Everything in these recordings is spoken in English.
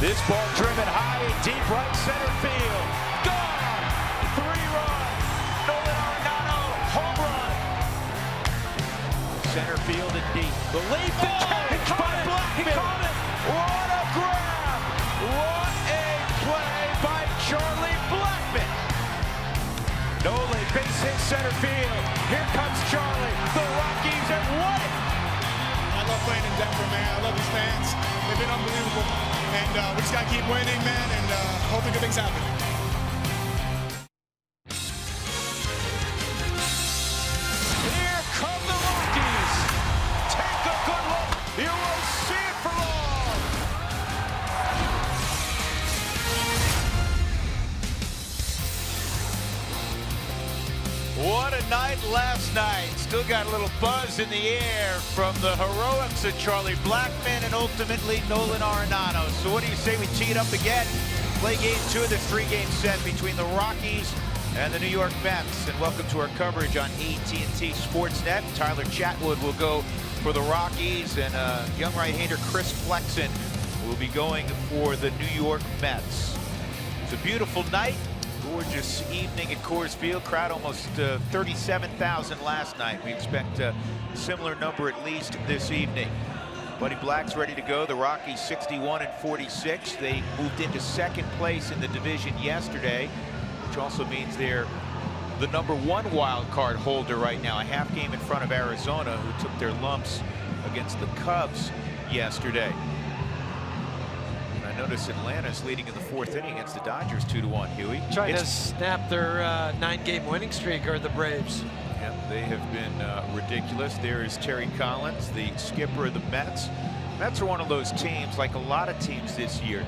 This ball driven high and deep right center field. Gone! 3-run. Nolan Arenado, home run. Center field and deep. The leap and catch by Blackmon. He caught it. What a grab! What a play by Charlie Blackmon. Nolan, base hit center field. Here comes Charlie. The Rockies have won it. I love playing in Denver, man. I love these fans. They've been unbelievable. And we just got to keep winning, man, and hopefully good things happen. Here come the Rockies. Take a good look. You will see it for long. What a night last night. Still got a little buzz in the air from the heroics of Charlie Blackmon and ultimately Nolan Arenado. So what do you say we tee it up again? Play game 2 of the 3-game set between the Rockies and the New York Mets. And welcome to our coverage on AT&T Sportsnet. Tyler Chatwood will go for the Rockies, and young right-hander Chris Flexen will be going for the New York Mets. It's a beautiful night. Gorgeous evening at Coors Field. Crowd almost 37,000 last night. We expect a similar number at least this evening. Buddy Black's ready to go. The Rockies 61-46. They moved into second place in the division yesterday, which also means they're the #1 wild card holder right now, a half game in front of Arizona, who took their lumps against the Cubs yesterday. I notice Atlanta's leading in the 4th inning against the Dodgers 2-1, Huey. Trying to snap their 9-game winning streak, are the Braves. Yeah, they have been ridiculous. There is Terry Collins, the skipper of the Mets. Mets are one of those teams, like a lot of teams this year,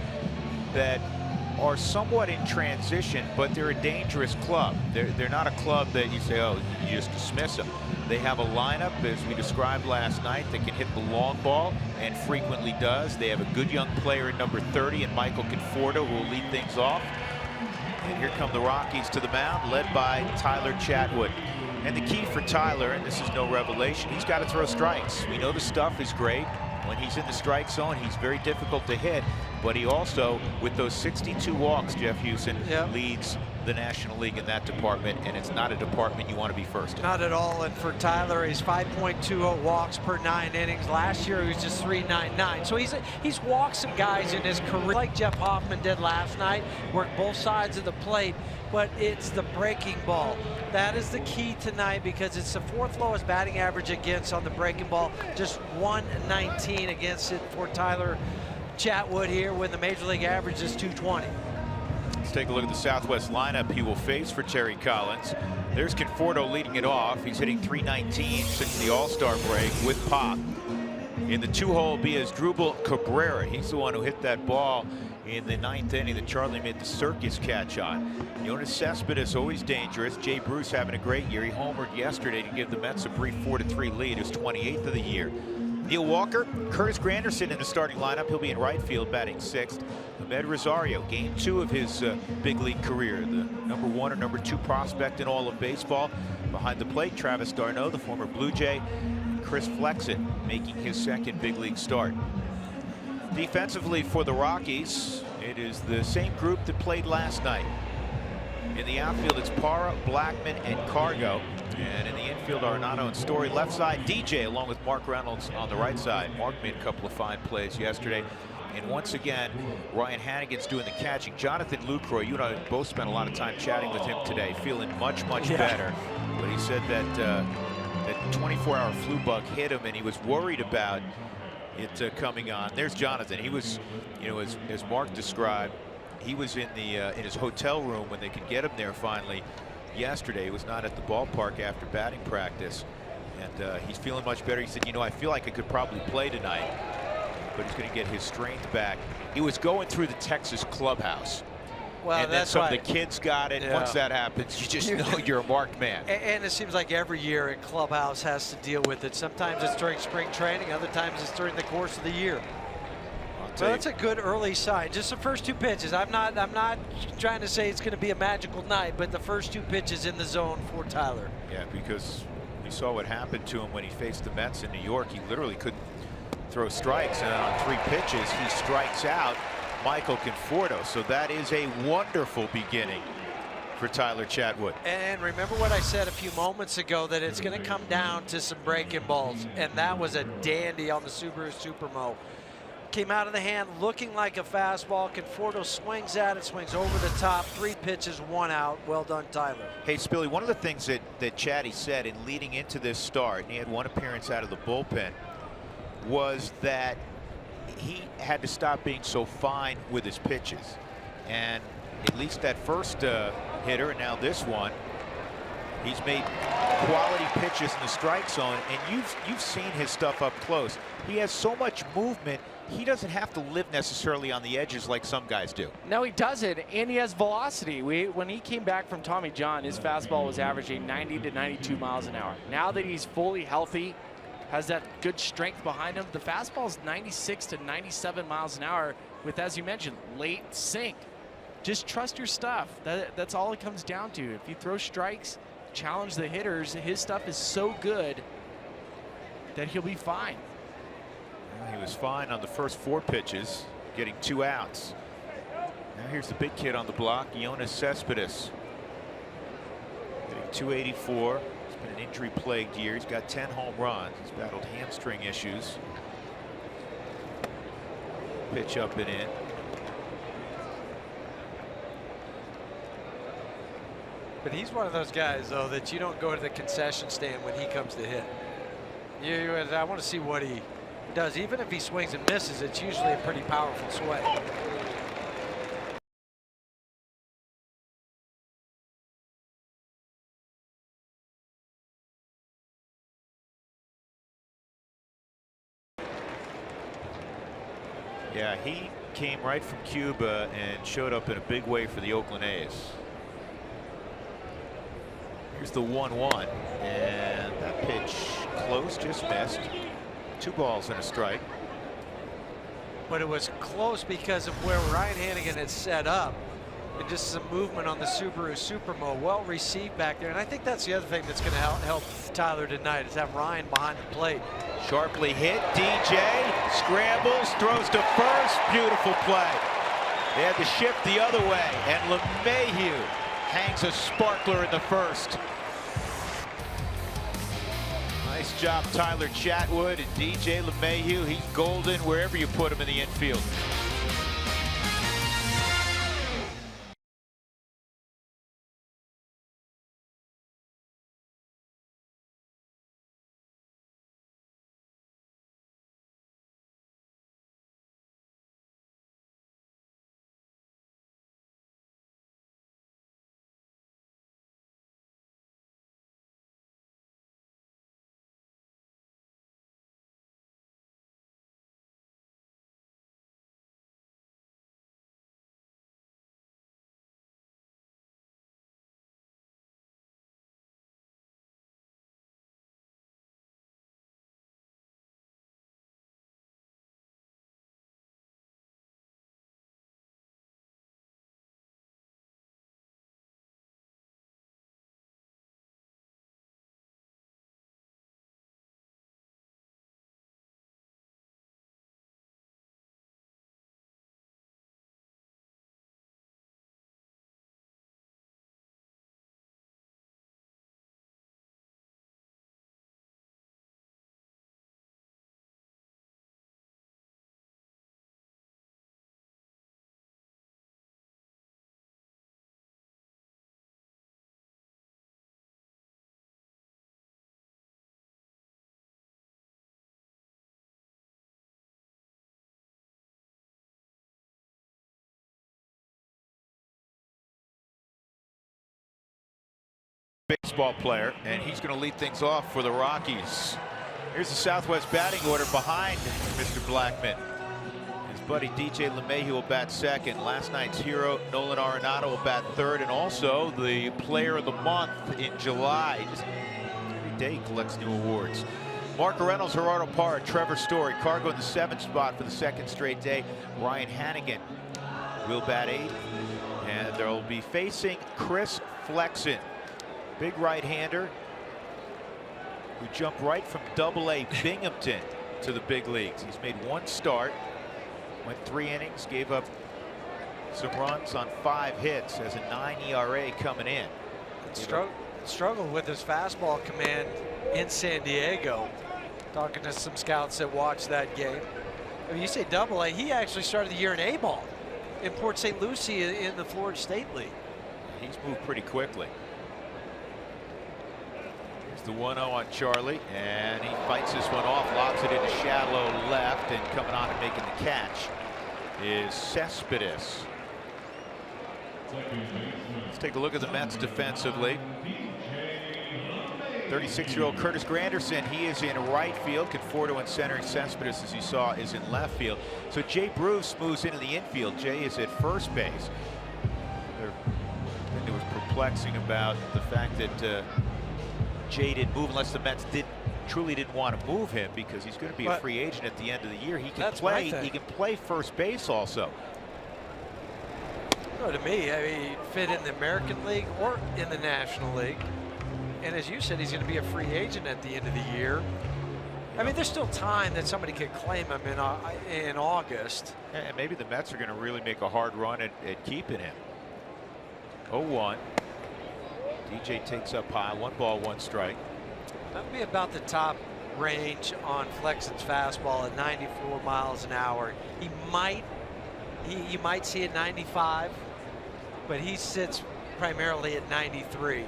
that are somewhat in transition, but they're a dangerous club. They're not a club that you say, oh, you just dismiss them. They have a lineup, as we described last night, that can hit the long ball and frequently does. They have a good young player in number 30 and Michael Conforto, who will lead things off. And here come the Rockies to the mound, led by Tyler Chatwood. And the key for Tyler, and this is no revelation, he's got to throw strikes. We know the stuff is great. When he's in the strike zone, he's very difficult to hit, but he also, with those 62 walks, Jeff Houston, leads the National League in that department, and it's not a department you want to be first in. Not at all. And for Tyler, he's 5.20 walks per 9 innings. Last year, he was just 3.99. So he's walked some guys in his career, like Jeff Hoffman did last night, worked both sides of the plate. But it's the breaking ball. That is the key tonight, because it's the 4th lowest batting average against on the breaking ball. Just 119 against it for Tyler Chatwood here, when the Major League average is 220. Let's take a look at the Southwest lineup he will face for Terry Collins. There's Conforto leading it off. He's hitting 319 since the All-Star break with pop. In the 2-hole be Asdrubal Cabrera. He's the one who hit that ball in the 9th inning that Charlie made the circus catch on. Jonas Cespedes always dangerous. Jay Bruce having a great year. He homered yesterday to give the Mets a brief 4-3 lead. His 28th of the year. Neil Walker, Curtis Granderson in the starting lineup. He'll be in right field batting 6th. Ahmed Rosario, game 2 of his big league career. The #1 or #2 prospect in all of baseball. Behind the plate, Travis d'Arnaud, the former Blue Jay. Chris Flexen making his 2nd big league start. Defensively for the Rockies, it is the same group that played last night. In the outfield, it's Parra, Blackmon, and Cargo. And in the infield, Arenado and Story. Left side, DJ, along with Mark Reynolds on the right side. Mark made a couple of fine plays yesterday. And once again, Ryan Hannigan's doing the catching. Jonathan Lucroy, you and I both spent a lot of time chatting with him today, feeling much better. But he said that that 24-hour flu bug hit him, and he was worried about it coming on. There's Jonathan. He was, you know, as Mark described, he was in his hotel room when they could get him there finally yesterday. He was not at the ballpark after batting practice, and he's feeling much better. He said, you know, I feel like I could probably play tonight, but he's going to get his strength back. He was going through the Texas clubhouse. Well, and then some of the kids got it. Once that happens, you just know you're a marked man. And it seems like every year a clubhouse has to deal with it. Sometimes it's during spring training, other times it's during the course of the year. So that's a good early sign. Just the first 2 pitches. I'm not trying to say it's going to be a magical night, but the first 2 pitches in the zone for Tyler. Yeah, because we saw what happened to him when he faced the Mets in New York. He literally couldn't throw strikes, and on 3 pitches he strikes out. Michael Conforto. So that is a wonderful beginning for Tyler Chatwood. And remember what I said a few moments ago, that it's going to come down to some breaking balls, and that was a dandy on the Subaru Supermo. Came out of the hand looking like a fastball. Conforto swings at it, swings over the top. 3 pitches, 1 out. Well done, Tyler. Hey, Spilly, one of the things that Chatty said in leading into this start, and he had 1 appearance out of the bullpen, was that he had to stop being so fine with his pitches. And at least that first hitter, and now this one, he's made quality pitches in the strike zone, and you've seen his stuff up close. He has so much movement. He doesn't have to live necessarily on the edges like some guys do. No, he doesn't, and he has velocity. When he came back from Tommy John, his fastball was averaging 90 to 92 miles an hour. Now that he's fully healthy, has that good strength behind him, the fastball is 96 to 97 miles an hour with, as you mentioned, late sink. Just trust your stuff. That's all it comes down to. If you throw strikes, challenge the hitters, his stuff is so good that he'll be fine. He was fine on the first 4 pitches, getting 2 outs. Now here's the big kid on the block, Yoenis Cespedes. Hitting 284. It's been an injury-plagued year. He's got 10 home runs. He's battled hamstring issues. Pitch up and in. But he's one of those guys, though, that you don't go to the concession stand when he comes to hit. I want to see what he does. Even if he swings and misses, it's usually a pretty powerful swing. Yeah, he came right from Cuba and showed up in a big way for the Oakland A's. Here's the 1-1, and that pitch close, just missed. 2 balls and a strike. But it was close because of where Ryan Hannigan had set up, and just some movement on the Subaru Supermo. Well received back there, and I think that's the other thing that's going to help Tyler tonight, is have Ryan behind the plate. Sharply hit. DJ scrambles, throws to first. Beautiful play. They had to shift the other way, and LeMahieu hangs a sparkler in the first. Nice job, Tyler Chatwood and DJ LeMahieu. He's golden wherever you put him in the infield. Baseball player, and he's going to lead things off for the Rockies. Here's the Southwest batting order behind Mr. Blackman. His buddy DJ LeMahieu will bat second. Last night's hero Nolan Arenado will bat third, and also the player of the month in July. Just every day he collects new awards. Mark Reynolds, Gerardo Parra, Trevor Story, Cargo in the 7th spot for the 2nd straight day. Ryan Hannigan will bat 8th, and they'll be facing Chris Flexen. Big right-hander who jumped right from Double-A Binghamton to the big leagues. He's made 1 start, went 3 innings, gave up some runs on 5 hits, has a 9 ERA coming in. Struggled with his fastball command in San Diego. Talking to some scouts that watched that game. I mean, you say Double-A, he actually started the year in A-ball in Port St. Lucie in the Florida State League. He's moved pretty quickly. Here's the 1-0 on Charlie, and he fights this one off, lobs it into shallow left, and coming on and making the catch is Cespedes. Let's take a look at the Mets defensively. 36-year-old Curtis Granderson, he is in right field. Conforto in center, and Cespedes, as you saw, is in left field. So Jay Bruce moves into the infield. Jay is at first base. It was perplexing about the fact that Jay didn't move unless the Mets truly didn't want to move him, because he's going to be a free agent at the end of the year. He can play. He can play first base also. Well, to me, I mean, he'd fit in the American League or in the National League. And as you said, he's going to be a free agent at the end of the year. I mean, there's still time that somebody could claim him in August. And maybe the Mets are going to really make a hard run at keeping him. 0-1. DJ takes up high. 1 ball, 1 strike. That would be about the top range on Flexen's fastball at 94 miles an hour. You might see it 95, but he sits primarily at 93.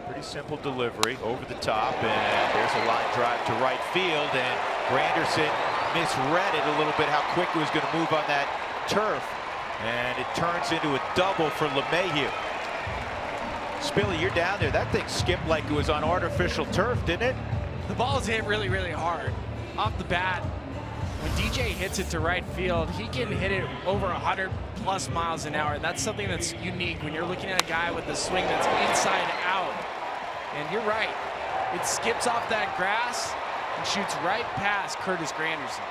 Pretty simple delivery over the top, and there's a line drive to right field, and Granderson misread it a little bit, how quick it was going to move on that turf, and it turns into a double for LeMahieu. Spilly, you're down there. That thing skipped like it was on artificial turf, didn't it? The ball's hit really, really hard. Off the bat, when DJ hits it to right field, he can hit it over 100+ miles an hour. That's something that's unique when you're looking at a guy with a swing that's inside out. And you're right, it skips off that grass and shoots right past Curtis Granderson.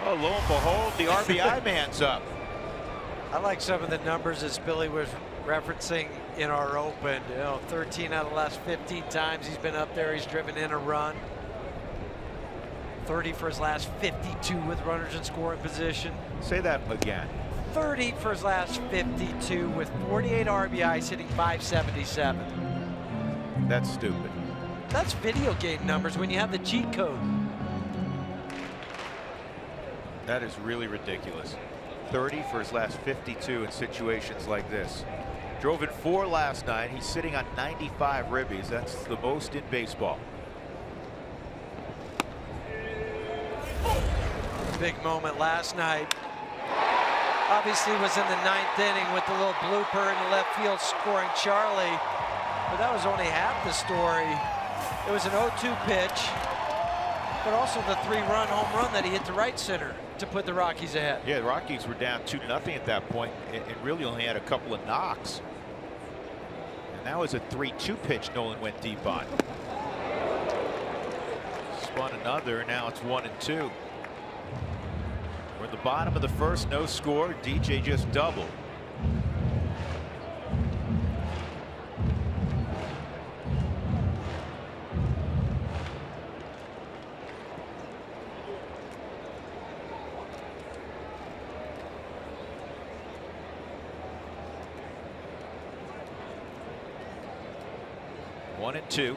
Well, lo and behold, the RBI man's up. I like some of the numbers that Spilly was referencing in our open. 13 out of the last 15 times he's been up there, he's driven in a run. 30 for his last 52 with runners in scoring position. Say that again. 30 for his last 52 with 48 RBIs, hitting .577. That's stupid. That's video game numbers when you have the cheat code. That is really ridiculous. 30 for his last 52 in situations like this. Drove in 4 last night. He's sitting on 95 ribbies. That's the most in baseball. Big moment last night. Obviously was in the 9th inning with the little blooper in the left field scoring Charlie, but that was only half the story. It was an 0-2 pitch, but also the 3-run home run that he hit to right center to put the Rockies ahead. Yeah, the Rockies were down 2-0 at that point. It really only had a couple of knocks. And that was a 3-2 pitch Nolan went deep on. Spun another, now it's 1-2. We're at the bottom of the first, no score. DJ just doubled. One and 2.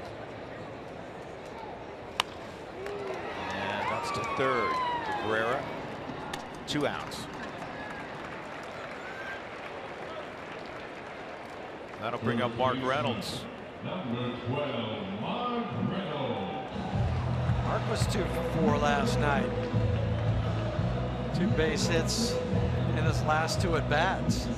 And that's to third. Cabrera. 2 outs. That'll bring up Mark Reynolds. Number 12, Mark Reynolds. Mark was 2 for 4 last night. 2 base hits in his last 2 at bats.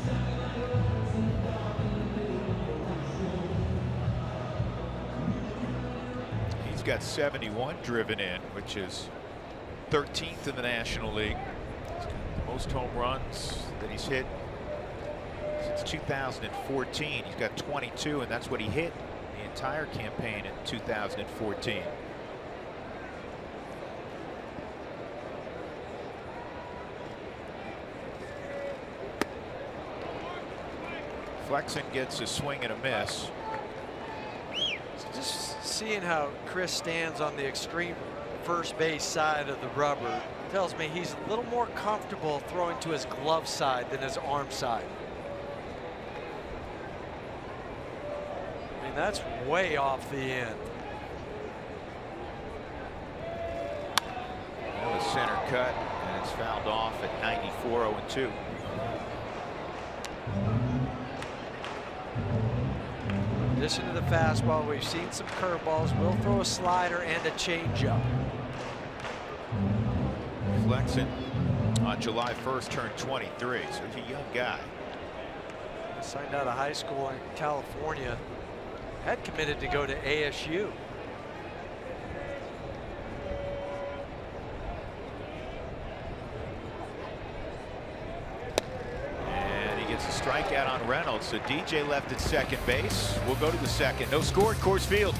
He's got 71 driven in, which is 13th in the National League. The most home runs that he's hit since 2014. He's got 22, and that's what he hit the entire campaign in 2014. Flexen gets a swing and a miss. Just seeing how Chris stands on the extreme first base side of the rubber, tells me he's a little more comfortable throwing to his glove side than his arm side. I mean, that's way off the end. That was center cut, and it's fouled off at 94, 0-2. In addition to the fastball, we've seen some curveballs. We'll throw a slider and a changeup. Flexen on July 1st turned 23, so he's a young guy. He signed out of high school in California. Had committed to go to ASU. And he gets a strikeout on Reynolds, so DJ left at second base. We'll go to the second. No score at Coors Field.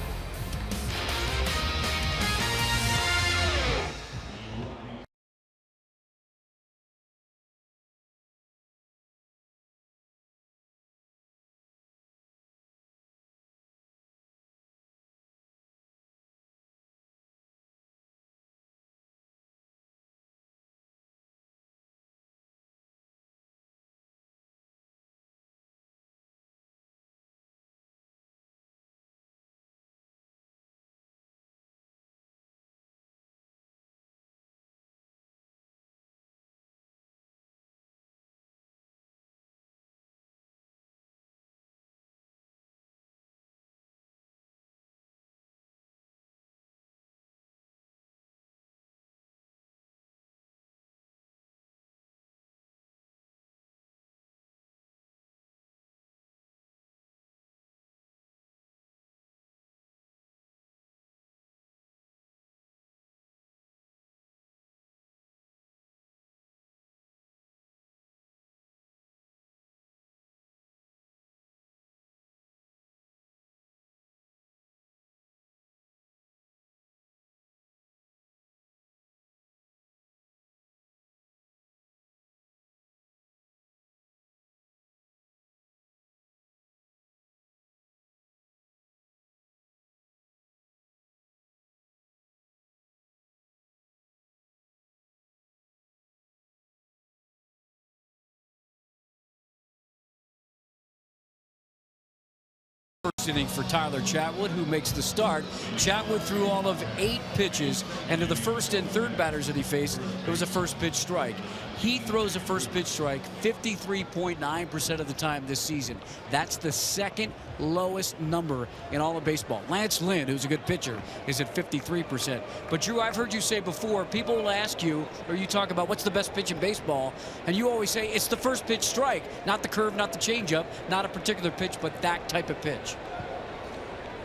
First inning for Tyler Chatwood, who makes the start. Chatwood threw all of 8 pitches, and to the first and third batters that he faced, it was a first pitch strike. He throws a first pitch strike 53.9% of the time this season. That's the second lowest number in all of baseball. Lance Lynn, who's a good pitcher, is at 53%. But Drew, I've heard you say before, people will ask you, or you talk about what's the best pitch in baseball, and you always say it's the first pitch strike, not the curve, not the changeup, not a particular pitch, but that type of pitch.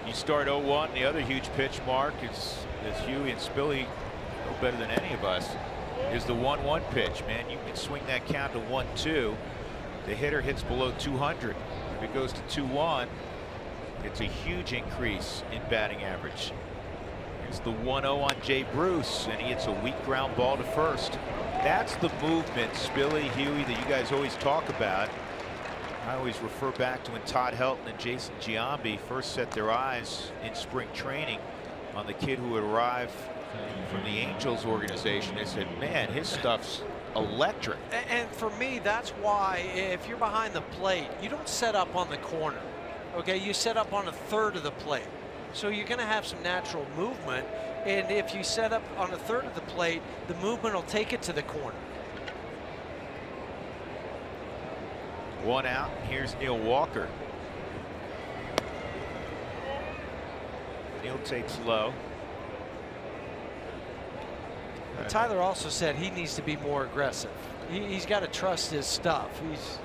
You start 0-1. The other huge pitch, Mark, is Huey and Spilly know better than any of us, is the 1-1 pitch. Man, you can swing that count to 1-2. The hitter hits below 200. If it goes to 2-1, it's a huge increase in batting average. Here's the 1-0 on Jay Bruce, and he hits a weak ground ball to first. That's the movement, Spilly, Huey, that you guys always talk about. I always refer back to when Todd Helton and Jason Giambi first set their eyes in spring training on the kid who had arrived from the Angels organization. They said, man, his stuff's electric. And for me, that's why if you're behind the plate, you don't set up on the corner. Okay, you set up on a third of the plate. So you're going to have some natural movement. And if you set up on a third of the plate, the movement will take it to the corner. 1 out. Here's Neil Walker. Neil takes low. But Tyler also said he needs to be more aggressive. He's got to trust his stuff. He's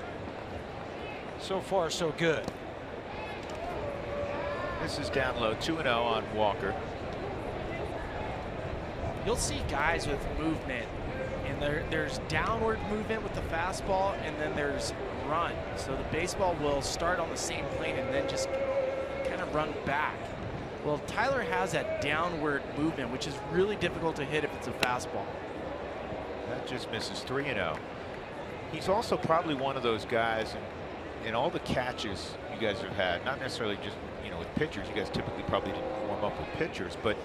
so far so good. This is down low, 2-0 on Walker. You'll see guys with movement, and there's downward movement with the fastball, and then there's run. So the baseball will start on the same plane and then just kind of run back. Well, Tyler has that downward movement, which is really difficult to hit if it's a fastball. That just misses 3-0. He's also probably one of those guys in all the catches you guys have had, not necessarily just, you know, with pitchers. You guys typically probably didn't warm up with pitchers, but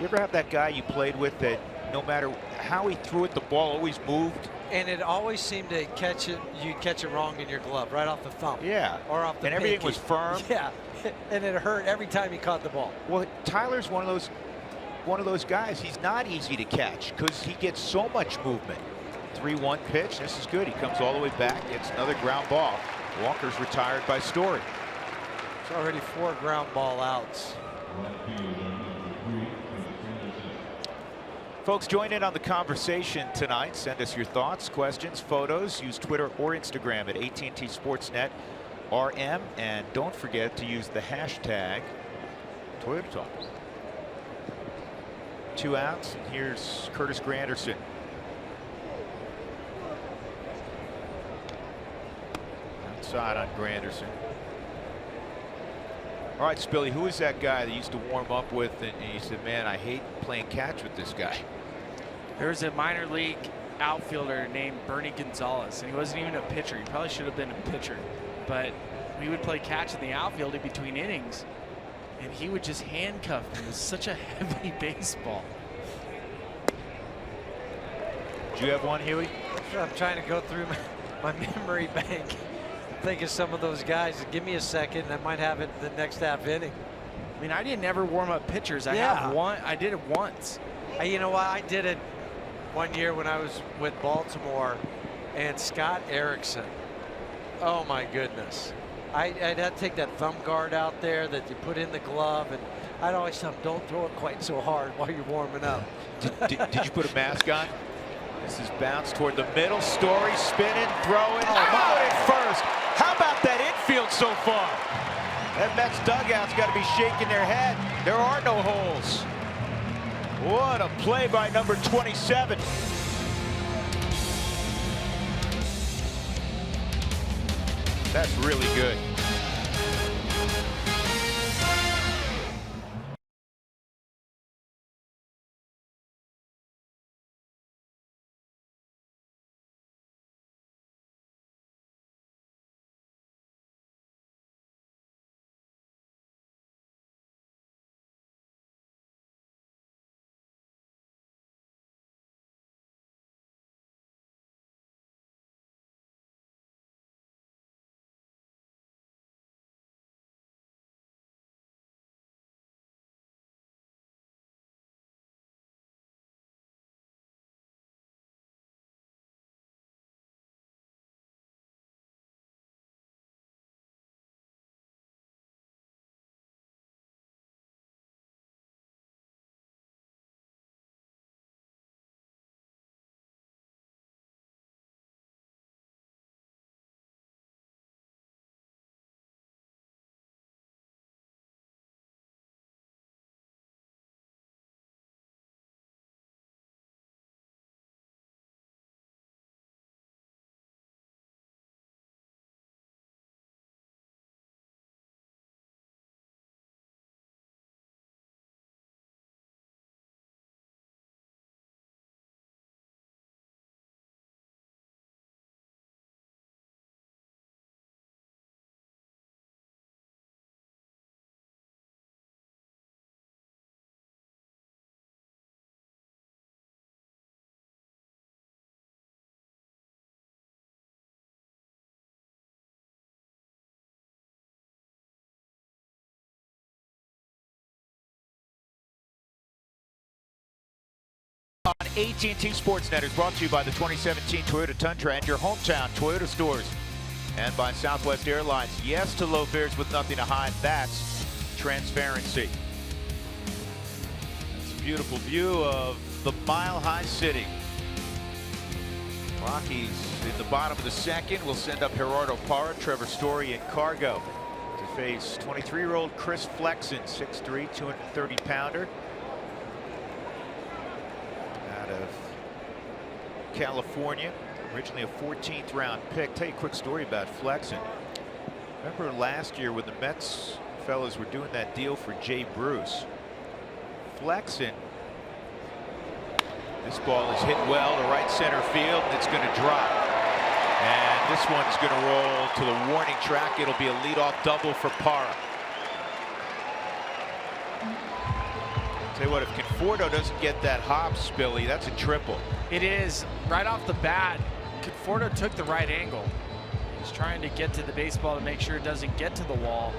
you ever have that guy you played with that no matter how he threw it, the ball always moved. And it always seemed to catch it. You catch it wrong in your glove, right off the thumb. Yeah. Or off the And everything pinky. was firm. Yeah. And it hurt every time he caught the ball. Well, Tyler's one of those guys. He's not easy to catch because he gets so much movement. 3-1 pitch. This is good. He comes all the way back. Gets another ground ball. Walker's retired by Story. It's already 4 ground ball outs. Folks, join in on the conversation tonight. Send us your thoughts, questions, photos. Use Twitter or Instagram at AT&T Sportsnet RM. And don't forget to use the hashtag Toyota Talk. 2 outs. And here's Curtis Granderson. Outside on Granderson. All right, Spilly, who is that guy that you used to warm up with? And he said, man, I hate playing catch with this guy. There's a minor league outfielder named Bernie Gonzalez, and he wasn't even a pitcher. He probably should have been a pitcher. But we would play catch in the outfield in between innings, and he would just handcuff me. It was such a heavy baseball. Do you have one, Huey? I'm trying to go through my memory bank. Think of some of those guys. Give me a second. I might have it the next half inning. I mean, I didn't ever warm up pitchers. I did it once. You know what? I did it one year when I was with Baltimore, and Scott Erickson. Oh my goodness! I'd have to take that thumb guard out there that you put in the glove, and I'd always tell him, don't throw it quite so hard while you're warming up. Did you put a mask on? This is bounced toward the middle. Story spinning, throwing, out at first. How about that infield so far? That Mets dugout's got to be shaking their head. There are no holes. What a play by number 27. That's really good. On AT&T Sportsnet is brought to you by the 2017 Toyota Tundra and your hometown Toyota stores, and by Southwest Airlines. Yes to low fares with nothing to hide. That's transparency. It's a beautiful view of the Mile High City. Rockies in the bottom of the second will send up Gerardo Parra, Trevor Story, and Cargo to face 23-year-old Chris Flexen, 6'3", 230-pounder. Out of California, originally a 14th round pick. Tell you a quick story about Flexen. Remember last year when the Mets fellas were doing that deal for Jay Bruce? Flexen, this ball is hit well to right center field, and it's going to drop. And this one's going to roll to the warning track. It'll be a leadoff double for Parra. Tell you what, if Conforto doesn't get that hops, Billy, that's a triple. It is. Right off the bat, Conforto took the right angle. He's trying to get to the baseball to make sure it doesn't get to the wall.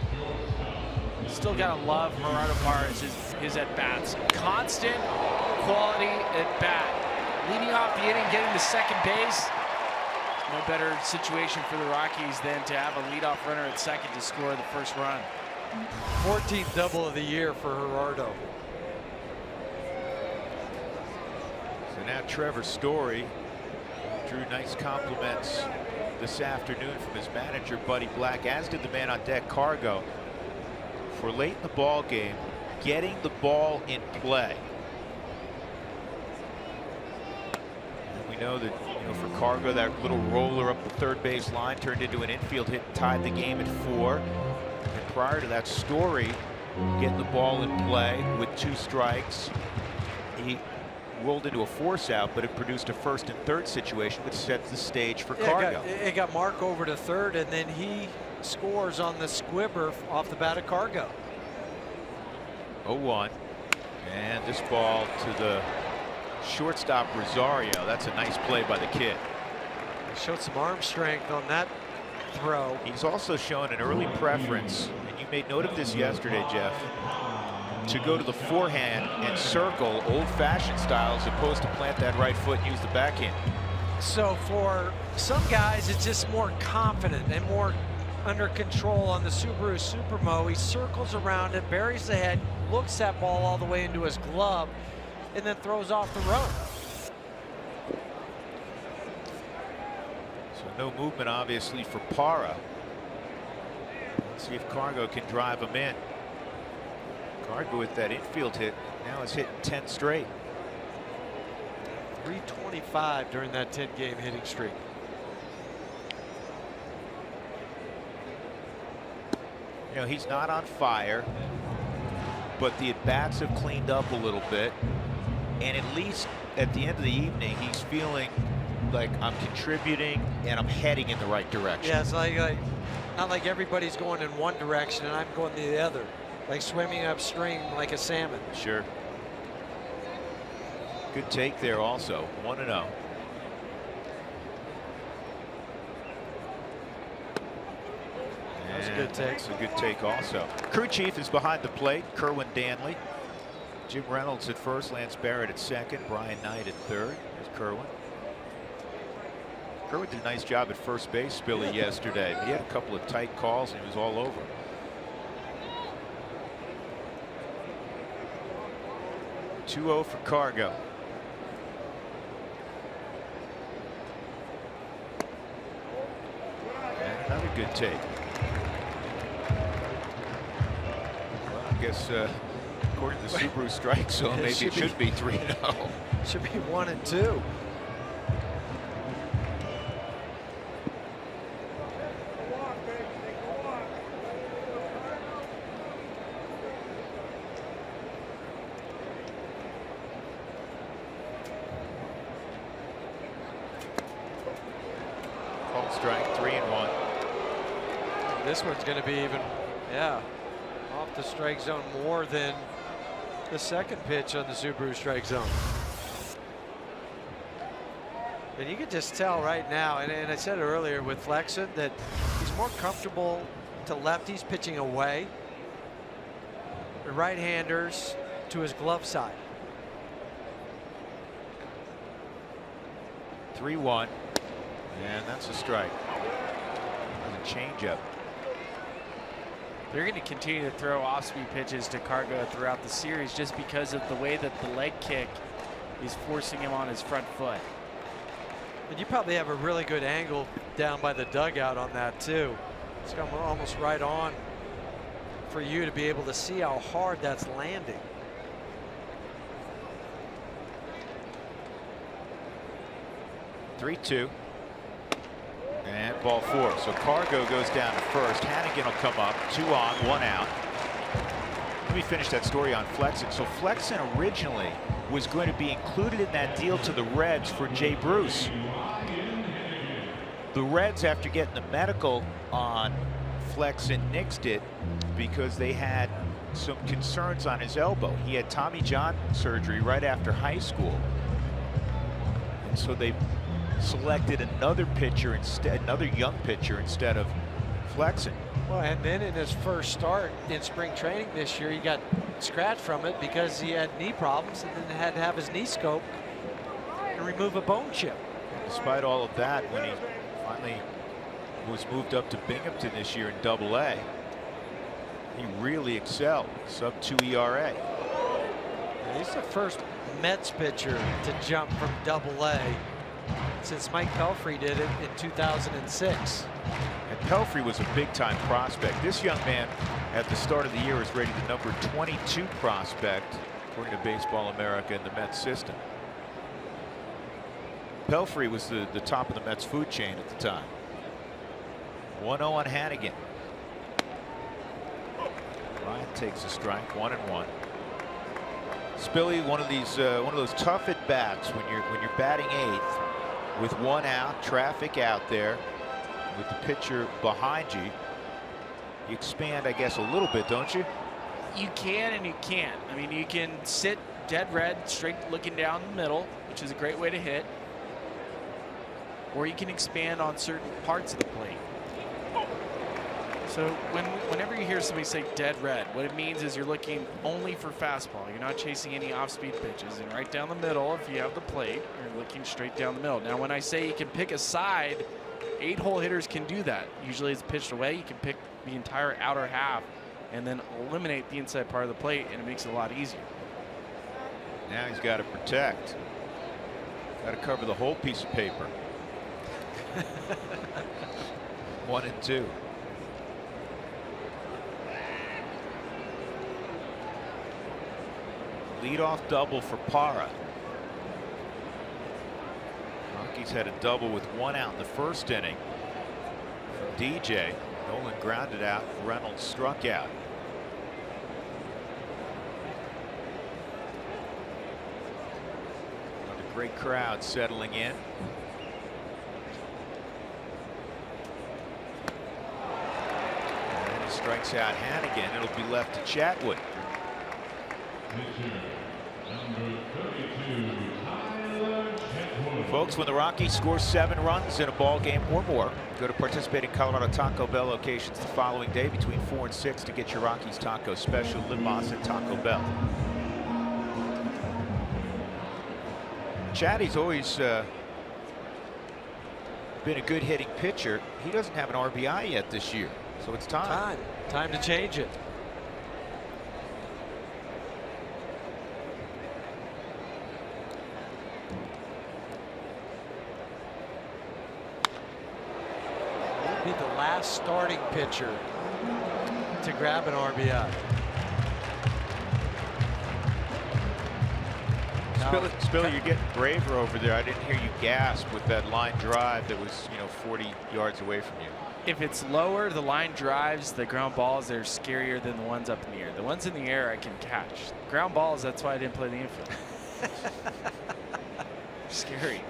Still gotta love Gerardo Parra's his at-bats. Constant quality at-bat. Leading off the inning, getting to second base. No better situation for the Rockies than to have a leadoff runner at second to score the first run. 14th double of the year for Gerardo. So now Trevor Story drew nice compliments this afternoon from his manager, Buddy Black, as did the man on deck, Cargo, for late in the ball game, getting the ball in play. And we know that, you know, for Cargo, that little roller up the third base line turned into an infield hit and tied the game at 4. And prior to that, Story getting the ball in play with 2 strikes. He rolled into a force out, but it produced a first and third situation, which sets the stage for Cargo. It got Mark over to third, and then he scores on the squibber off the bat of Cargo. 0-1, and this ball to the shortstop Rosario. That's a nice play by the kid. He showed some arm strength on that throw. He's also shown an early preference, and you made note of this yesterday, Jeff, to go to the forehand and circle old-fashioned style as opposed to plant that right foot and use the backhand. So for some guys, it's just more confident and more under control on the Subaru Supermo. He circles around it, buries the head, looks that ball all the way into his glove, and then throws off the run. So no movement, obviously, for Parra. Let's see if Cargo can drive him in. Cargo with that infield hit now is hitting 10 straight. 325 during that 10-game hitting streak. You know, he's not on fire, but the at-bats have cleaned up a little bit, and at least at the end of the evening, he's feeling like I'm contributing and I'm heading in the right direction. Yeah, it's like not like everybody's going in one direction and I'm going the other, like swimming upstream like a salmon. Sure. Good take there also. 1-0. That's a good take. That's a good take also. Crew chief is behind the plate. Kerwin Danley. Jim Reynolds at first. Lance Barrett at second. Brian Knight at third. There's Kerwin. Kerwin did a nice job at first base, Billy, yesterday. He had a couple of tight calls and he was all over. (2-0) for Cargo. And another good take. Well, I guess according to the Subaru strike zone, maybe it should be 3-0. Should be 1 and 2. Called strike, 3-1. This one's going to be even, yeah, off the strike zone more than the second pitch on the Subaru strike zone. And you can just tell right now, and I said it earlier with Flexen, that he's more comfortable to lefties pitching away, and right-handers to his glove side. 3-1, and that's a strike. That's a changeup. They're going to continue to throw off-speed pitches to Cargo throughout the series just because of the way that the leg kick is forcing him on his front foot. And you probably have a really good angle down by the dugout on that too. It's come almost right on for you to be able to see how hard that's landing. (3-2). And ball 4. So Cargo goes down to first. Hannigan will come up. 2 on, 1 out. Let me finish that story on Flexen. So Flexen originally was going to be included in that deal to the Reds for Jay Bruce. The Reds, after getting the medical on Flexen, nixed it because they had some concerns on his elbow. He had Tommy John surgery right after high school. And so they selected another pitcher instead, another young pitcher instead of Flexen. Well, and then in his first start in spring training this year, he got scratched from it because he had knee problems and then had to have his knee scoped and remove a bone chip. Despite all of that, when he finally was moved up to Binghamton this year in Double-A, he really excelled. Sub-2 ERA. He's the first Mets pitcher to jump from Double-A since Mike Pelfrey did it in 2006. And Pelfrey was a big-time prospect. This young man, at the start of the year, is rated the number 22 prospect, according to Baseball America, in the Mets system. Pelfrey was the top of the Mets food chain at the time. 1-0 on Hannigan. Ryan takes a strike, 1-1. Spilly, one of those tough at bats when you're batting eighth with one out, traffic out there, with the pitcher behind you. You expand, I guess, a little bit, don't you? You can and you can't. I mean, you can sit dead red, straight looking down the middle, which is a great way to hit, or you can expand on certain parts of the plate. So whenever you hear somebody say dead red, what it means is you're looking only for fastball. You're not chasing any off-speed pitches. And right down the middle, if you have the plate, you're looking straight down the middle. Now, when I say you can pick a side, 8-hole hitters can do that. Usually it's pitched away. You can pick the entire outer half and then eliminate the inside part of the plate, and it makes it a lot easier. Now he's got to protect. Got to cover the whole piece of paper. 1-2. Leadoff double for Parra. Rockies had a double with one out in the first inning from DJ. Nolan grounded out. Reynolds struck out. Another great crowd settling in. And he strikes out Hannigan. It'll be left to Chatwood. Folks, when the Rockies score 7 runs in a ball game or more, go to participating Colorado Taco Bell locations the following day between 4 and 6 to get your Rockies taco special. Live Moss at Taco Bell. Chatty's always been a good hitting pitcher. He doesn't have an RBI yet this year, so it's time. Time to change it. Be the last starting pitcher to grab an RBI. Spiller, you're getting braver over there. I didn't hear you gasp with that line drive that was, 40 yards away from you. If it's lower, the line drives, the ground balls, they're scarier than the ones up in the air. The ones in the air I can catch. Ground balls, that's why I didn't play the infield. Scary.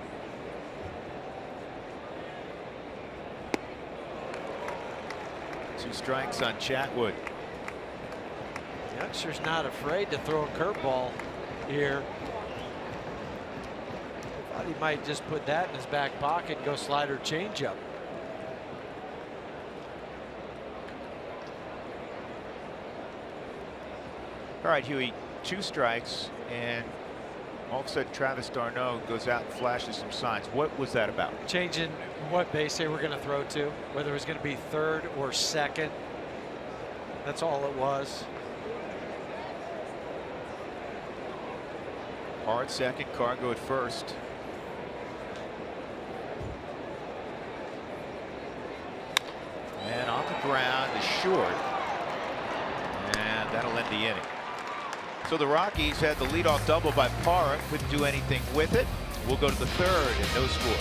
Two strikes on Chatwood. Youngster's not afraid to throw a curveball here. Thought he might just put that in his back pocket and go slider changeup. All right, Huey, 2 strikes, and all of a sudden Travis d'Arnaud goes out and flashes some signs. What was that about? Changing what base they were going to throw to, whether it was going to be third or second. That's all it was. Hard second, Cargo at first. And on the ground is short. And that'll end the inning. So the Rockies had the leadoff double by Parra, couldn't do anything with it. We'll go to the third and no score.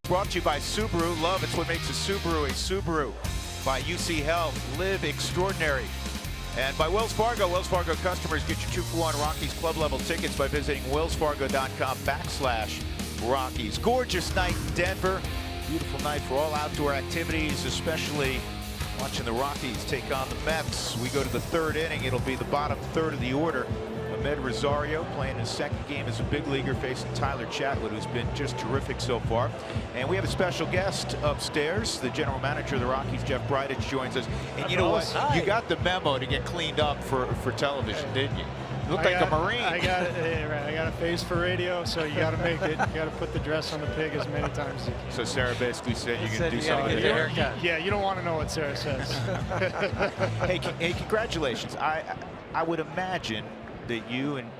Brought to you by Subaru. Love, it's what makes a Subaru a Subaru. By UC Health, live extraordinary. And by Wells Fargo. Wells Fargo customers get your 2-for-1 Rockies club level tickets by visiting wellsfargo.com/Rockies. Gorgeous night in Denver. Beautiful night for all outdoor activities, especially watching the Rockies take on the Mets. We go to the third inning. It'll be the bottom third of the order. Ahmed Rosario playing his second game as a big leaguer, facing Tyler Chatwood, who's been just terrific so far. And we have a special guest upstairs. The general manager of the Rockies, Jeff Bridich, joins us. And you know what? Hi. You got the memo to get cleaned up for television, didn't you? You look like a Marine. I got it. Yeah, right. I got a face for radio, so you got to make it. You got to put the dress on the pig as many times as you can. So Sarah basically said you can do you gotta something get your there. haircut. Yeah, you don't want to know what Sarah says. Hey, congratulations. I would imagine that you and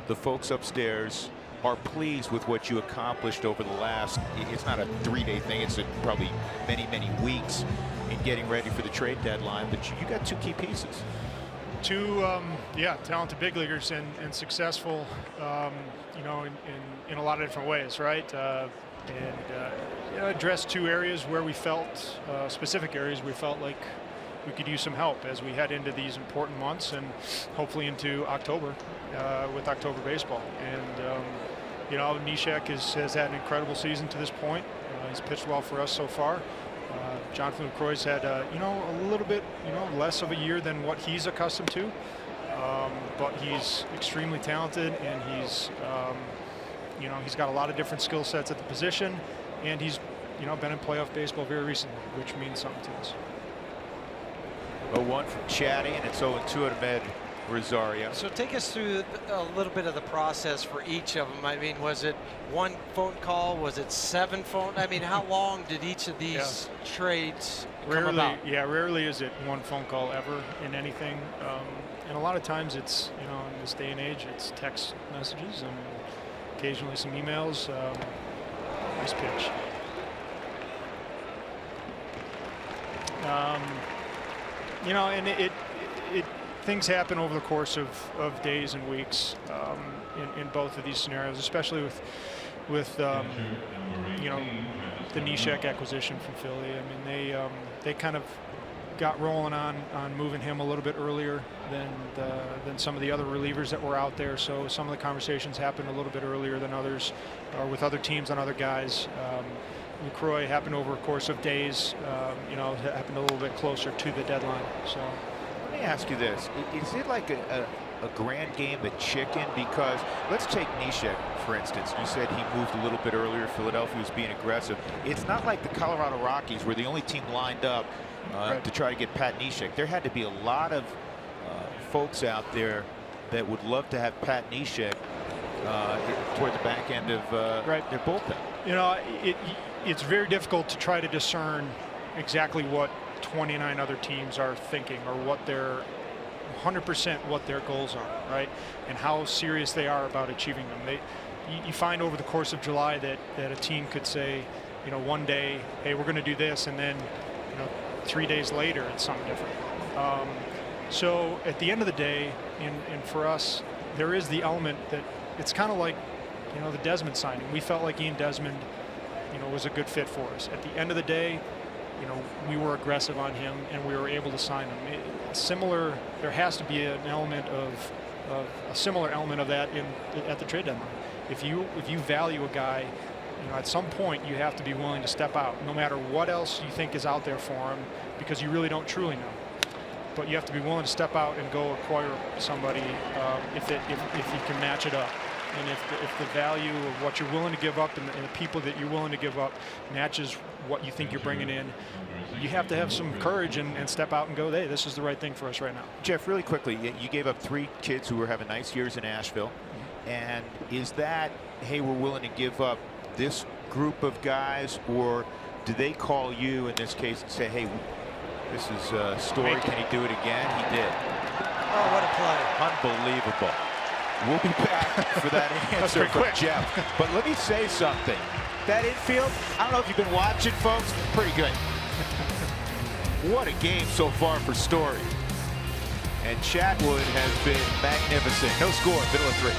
the folks upstairs are pleased with what you accomplished over the last, it's not a 3-day thing, it's probably many weeks in getting ready for the trade deadline, but you got two key pieces. Two, talented big leaguers and successful, you know, in a lot of different ways, right? Address two areas where we felt, specific areas we felt like we could use some help as we head into these important months and hopefully into October with October baseball. And you know, Neshek has had an incredible season to this point. He's pitched well for us so far. Jonathan LaCroix's had you know, a little bit, you know, less of a year than what he's accustomed to, but he's extremely talented, and he's you know, he's got a lot of different skill sets at the position, and he's, you know, been in playoff baseball very recently, which means something to us. 0-1 from Chatty, and it's 0-2 at Ahmed Rosario. So take us through a little bit of the process for each of them. I mean, was it one phone call? Was it 7 phone? I mean, how long did each of these trades come about? Rarely is it one phone call ever in anything. And a lot of times it's, you know, in this day and age, it's text messages and occasionally some emails. Nice pitch. You know, and things happen over the course of days and weeks in both of these scenarios, especially with you know, the Neshek acquisition from Philly. I mean, they kind of got rolling on moving him a little bit earlier than some of the other relievers that were out there. So some of the conversations happened a little bit earlier than others, or with other teams on other guys. LaCroix happened over a course of days. You know, happened a little bit closer to the deadline. So let me ask you this: is it like a grand game of chicken? Because let's take Neshek, for instance. You said he moved a little bit earlier. Philadelphia was being aggressive. It's not like the Colorado Rockies, where the only team lined up to try to get Pat Neshek. There had to be a lot of folks out there that would love to have Pat Neshek toward the back end of their bullpen. You know, it's very difficult to try to discern exactly what 29 other teams are thinking, or what their 100% what their goals are, right, and how serious they are about achieving them. You find over the course of July that a team could say, you know, one day, hey, we're going to do this, and then, you know, 3 days later it's something different. So at the end of the day, and for us, there is the element that it's kind of like, you know, the Desmond signing. We felt like Ian Desmond, you know, was a good fit for us. At the end of the day, you know, we were aggressive on him, and we were able to sign him. Similar, there has to be an element of a similar element of that at the trade deadline. If you value a guy, you know, at some point you have to be willing to step out, no matter what else you think is out there for him, because you really don't truly know. But you have to be willing to step out and go acquire somebody if you can match it up. And if the value of what you're willing to give up and the people that you're willing to give up matches what you think you're bringing in, you have to have some courage and step out and go, hey, this is the right thing for us right now. Jeff, really quickly, you gave up 3 kids who were having nice years in Asheville. And is that, hey, we're willing to give up this group of guys, or do they call you in this case and say, hey, this is Story, can he do it again? He did. Oh, what a play. Unbelievable. We'll be back for that answer from Jeff. But let me say something. That infield, I don't know if you've been watching, folks, pretty good. What a game so far for Story. And Chatwood has been magnificent. No score, middle of 3.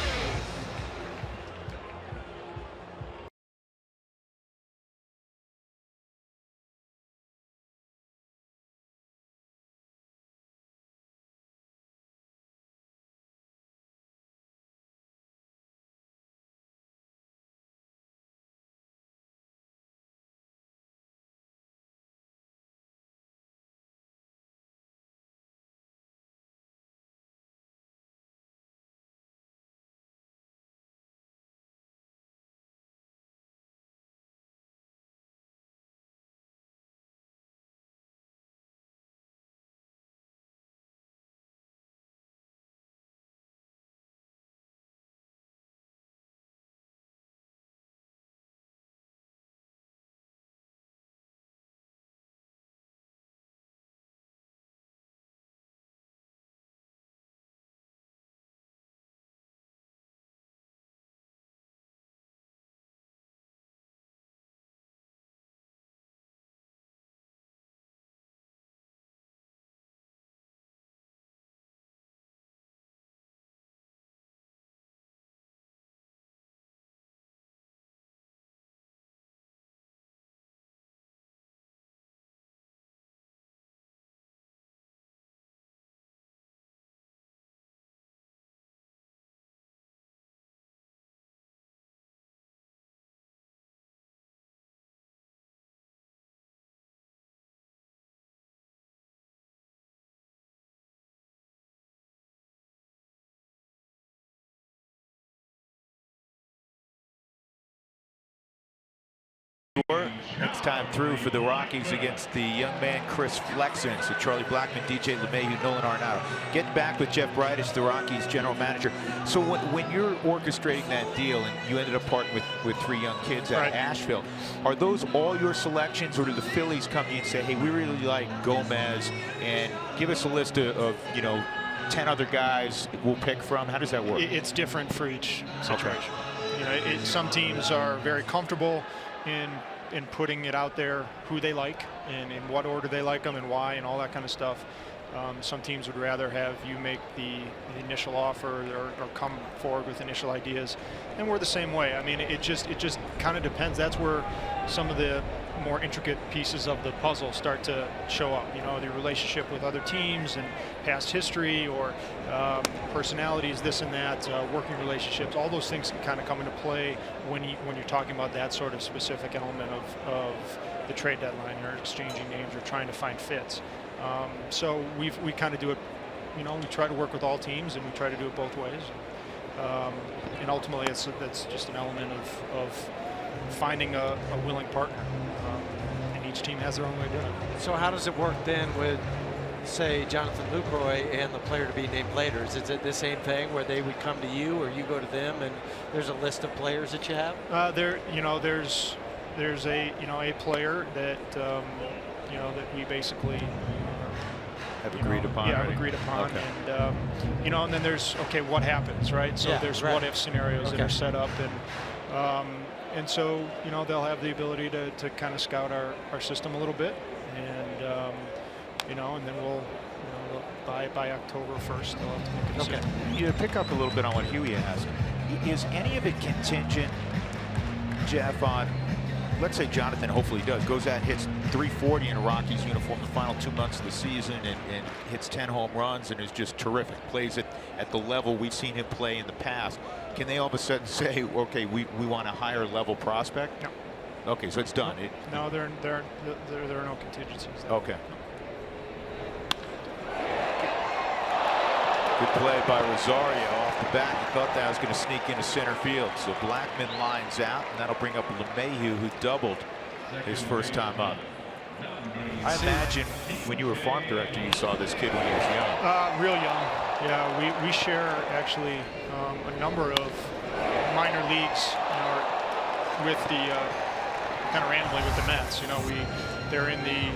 Next time through for the Rockies against the young man Chris Flexen. So Charlie Blackmon, DJ LeMahieu, Nolan Arenado. Getting back with Jeff Bridich, the Rockies general manager. So when you're orchestrating that deal and you ended up parting with 3 young kids at Asheville, are those all your selections, or do the Phillies come to you and say, hey, we really like Gomez, and give us a list of 10 other guys we'll pick from? How does that work? It's different for each situation. Some teams are very comfortable in putting it out there who they like and in what order they like them and why and all that kind of stuff. Some teams would rather have you make the initial offer or come forward with initial ideas, and we're the same way. I mean, it just kind of depends. That's where some of the more intricate pieces of the puzzle start to show up. The relationship with other teams and past history, or personalities, this and that, working relationships. All those things can kind of come into play when you're talking about that sort of specific element of the trade deadline. You're exchanging names or trying to find fits. So we kind of do it. We try to work with all teams, and we try to do it both ways. And ultimately, that's just an element of finding a willing partner. And each team has their own way of doing it. So how does it work then with, say, Jonathan Lucroy and the player to be named later? Is it the same thing where they would come to you or you go to them, and there's a list of players that you have? There's a player that that we basically have agreed upon. Yeah, agreed upon. Okay. And and then there's what happens, right? So there's what if scenarios that are set up, and so they'll have the ability to kind of scout our system a little bit, and and then we'll by October 1st they'll have to make a decision. Okay. You pick up a little bit on what Huey asked. Is any of it contingent, Jeff, on, let's say Jonathan hopefully goes out, hits 340 in a Rockies uniform the final 2 months of the season, and hits 10 home runs and is just terrific, plays at the level we've seen him play in the past. Can they all of a sudden say, okay, we want a higher level prospect? No. Okay, so it's done. No, there are no contingencies there. Okay. Good play by Rosario off the bat. He thought that was going to sneak into center field. So Blackmon lines out, and that'll bring up LeMahieu, who doubled his first time up. I imagine when you were farm director, you saw this kid when he was young. Real young. Yeah, we share actually a number of minor leagues with the kind of randomly with the Mets. They're in the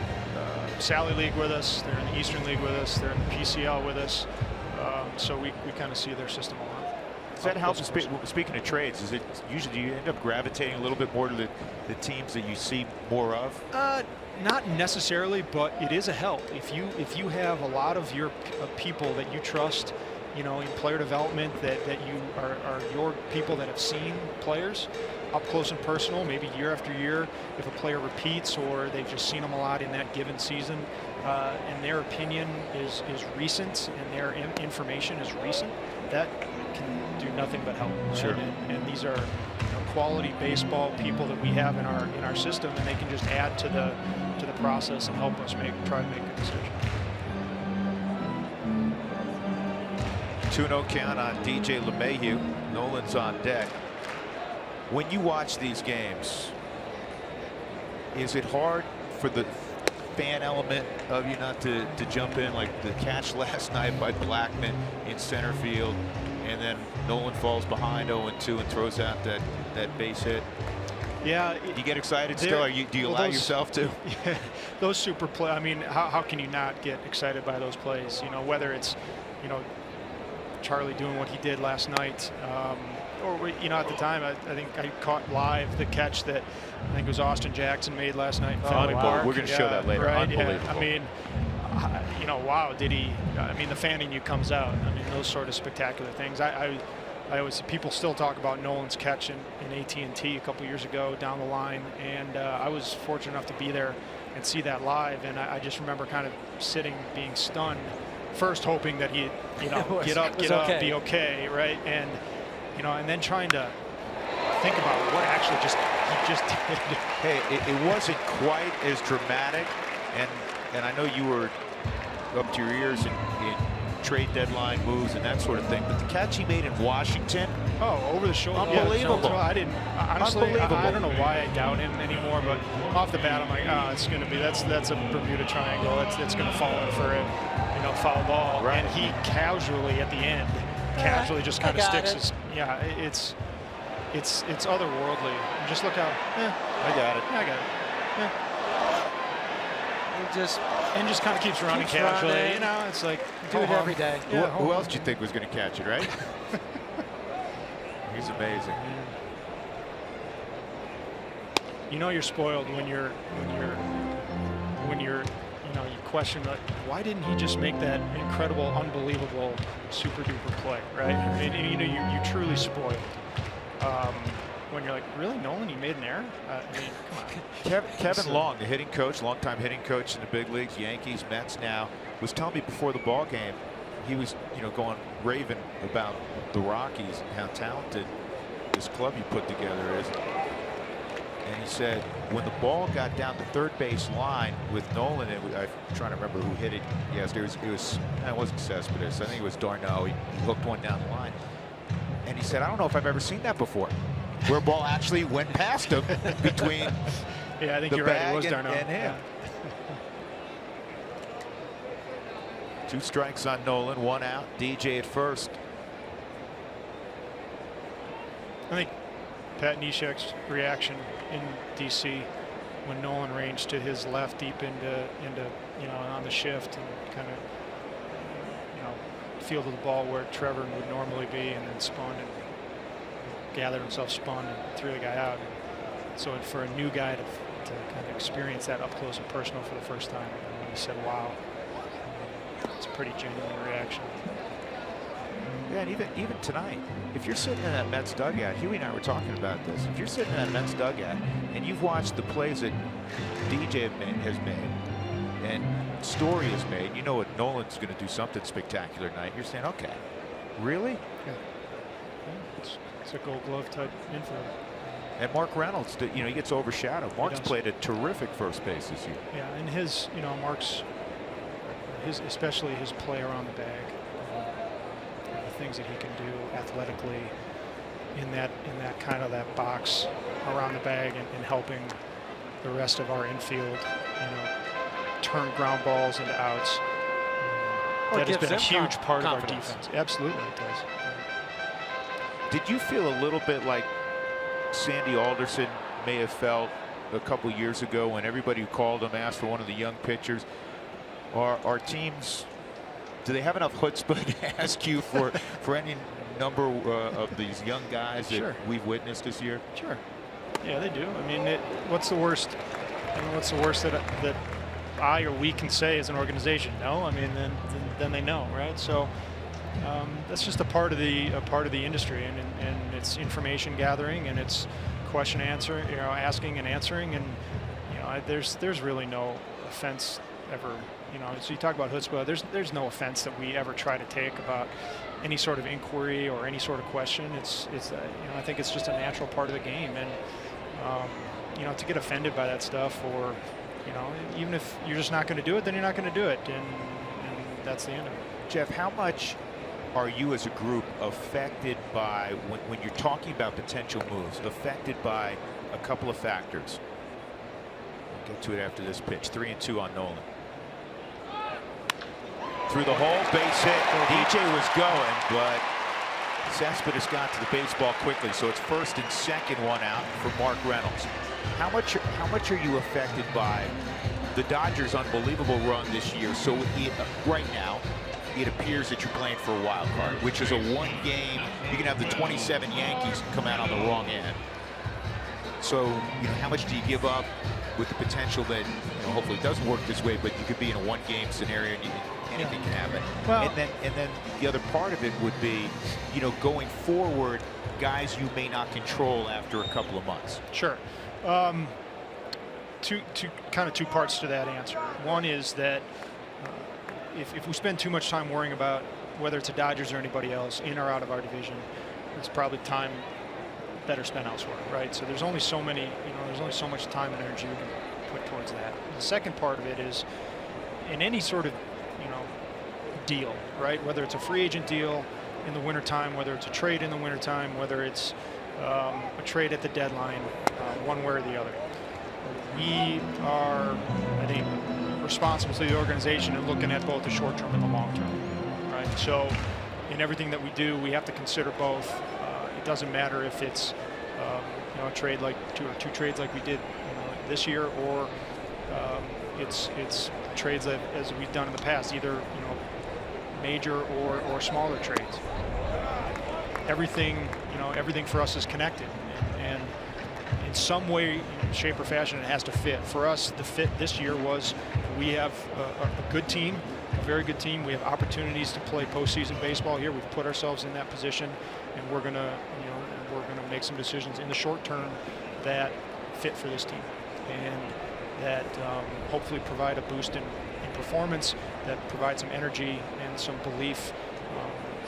Sally League with us. They're in the Eastern League with us. They're in the PCL with us. So we kind of see their system a lot. Does that help? Speaking of trades, is it usually, do you end up gravitating a little bit more to the teams that you see more of? Not necessarily, but it is a help. If you have a lot of your people that you trust, in player development, that you are your people that have seen players up close and personal, maybe year after year. If a player repeats or they've just seen them a lot in that given season, and their opinion is recent and their information is recent, that can do nothing but help. Sure. And these are quality baseball people that we have in our system, and they can just add to the process and help us try to make a decision. 2-0 count on DJ LeMahieu. Nolan's on deck. When you watch these games, is it hard for the fan element of you not to jump in, like the catch last night by Blackmon in center field, and then Nolan falls behind 0-2 and throws out that base hit? Yeah. You get excited still? Do you allow yourself to? Yeah, those super play. I mean, how can you not get excited by those plays? Whether it's Charlie doing what he did last night, or at the time I think I caught live the catch that I think it was Austin Jackson made last night in Fenway Park. We're going to show that later. Right, Unbelievable. yeah. I mean, wow, did he? I mean, the fan in you comes out. I mean, those sort of spectacular things. I always, people still talk about Nolan's catch in AT&T a couple years ago down the line, and I was fortunate enough to be there and see that live, and I just remember kind of sitting, being stunned, first hoping that he'd get up, be okay, right? And and then trying to think about what actually he just did. Hey, it wasn't quite as dramatic, and I know you were up to your ears in trade deadline moves and that sort of thing. But the catch he made in Washington, over the shoulder, unbelievable. Yeah, I didn't honestly. I don't know why I doubt him anymore, but off the bat, I'm like, it's going to be that's a Bermuda Triangle. It's going to fall in for a foul ball, right. And he casually at the end, just kind of sticks his. Yeah, it's otherworldly. Just look how. I got it. Yeah, I got it. Yeah. He just kind of keeps running casually. You know, it's like do it every day. Yeah, who else do you think was going to catch it, right? He's amazing. You know you're spoiled when you're you question like, why didn't he just make that incredible, unbelievable, super duper play, right? And you know you're truly spoiled. When you're like, really, Nolan, you made an error? I mean, come on. Kevin Long, the hitting coach, longtime hitting coach in the big leagues, Yankees, Mets now, was telling me before the ball game, he was, going raving about the Rockies and how talented this club you put together is. And he said when the ball got down the third base line with Nolan, I'm trying to remember who hit it yesterday. It wasn't Cespedes. I think it was Darno. He hooked one down the line. And he said, I don't know if I've ever seen that before, where a ball actually went past him between I think the you're bag right. It was Darno. and him. Yeah. 2 strikes on Nolan, 1 out. DJ at first. I think Pat Neshek's reaction in DC when Nolan ranged to his left deep into on the shift and kind of fielded the ball where Trevor would normally be and then spun and gathered himself, spun and threw the guy out. So for a new guy to kind of experience that up close and personal for the first time, he said, wow, it's a pretty genuine reaction. Yeah, and even tonight, if you're sitting in that Mets dugout, Huey and I were talking about this. If you're sitting in that Mets dugout and you've watched the plays that DJ has made and Story has made, you know what, Nolan's going to do something spectacular tonight. You're saying, okay, really? Yeah. It's a Gold Glove type infield. And Mark Reynolds, he gets overshadowed. Mark's played a terrific first base this year. Yeah, and Mark's especially his play around the bag. The things that he can do athletically in that kind of that box around the bag and helping the rest of our infield, turn ground balls into outs. That has been a huge part of our defense. Absolutely, it does. Did you feel a little bit like Sandy Alderson may have felt a couple years ago when everybody who called him asked for one of the young pitchers? Our teams, do they have enough chutzpah to ask you for any number of these young guys that we've witnessed this year? Sure. Yeah, they do. I mean, what's the worst? What's the worst that I or we can say as an organization? No. I mean, then they know, right? So that's just a part of the industry, and it's information gathering, and it's question answer, asking and answering, and there's really no offense ever. So you talk about chutzpah. There's no offense that we ever try to take about any sort of inquiry or any sort of question. It's I think it's just a natural part of the game, and to get offended by that stuff, or even if you're just not going to do it, then you're not going to do it, and that's the end of it. Jeff, how much are you as a group affected by, when you're talking about potential moves, affected by a couple of factors? We'll get to it after this pitch. 3-2 on Nolan. Through the hole, base hit. DJ was going, but Cespedes got to the baseball quickly, so it's first and second, 1 out for Mark Reynolds. How much are you affected by the Dodgers' unbelievable run this year? So right now, it appears that you're playing for a wild card, which is a 1-game. You can have the 27 Yankees come out on the wrong end. So, how much do you give up with the potential that, hopefully it doesn't work this way, but you could be in a 1-game scenario and anything can happen. Well, and then the other part of it would be, going forward, guys you may not control after a couple of months. Sure. Two parts to that answer. One is that if we spend too much time worrying about whether it's the Dodgers or anybody else in or out of our division, it's probably time better spent elsewhere, right? So there's only so many, there's only so much time and energy we can put towards that. The second part of it is, in any sort of, deal, right? Whether it's a free agent deal in the wintertime, whether it's a trade in the wintertime, whether it's a trade at the deadline, one way or the other. We are, I think, responsible to the organization and looking at both the short term and the long term, right? So in everything that we do, we have to consider both. It doesn't matter if it's a trade like two trades like we did this year, or it's trades that, as we've done in the past, either major or smaller trades. Everything for us is connected, and in some way, shape, or fashion, it has to fit. For us, the fit this year was we have a good team, a very good team. We have opportunities to play postseason baseball here. We've put ourselves in that position, and we're gonna make some decisions in the short term that fit for this team, and that hopefully provide a boost in performance, that provide some energy and some belief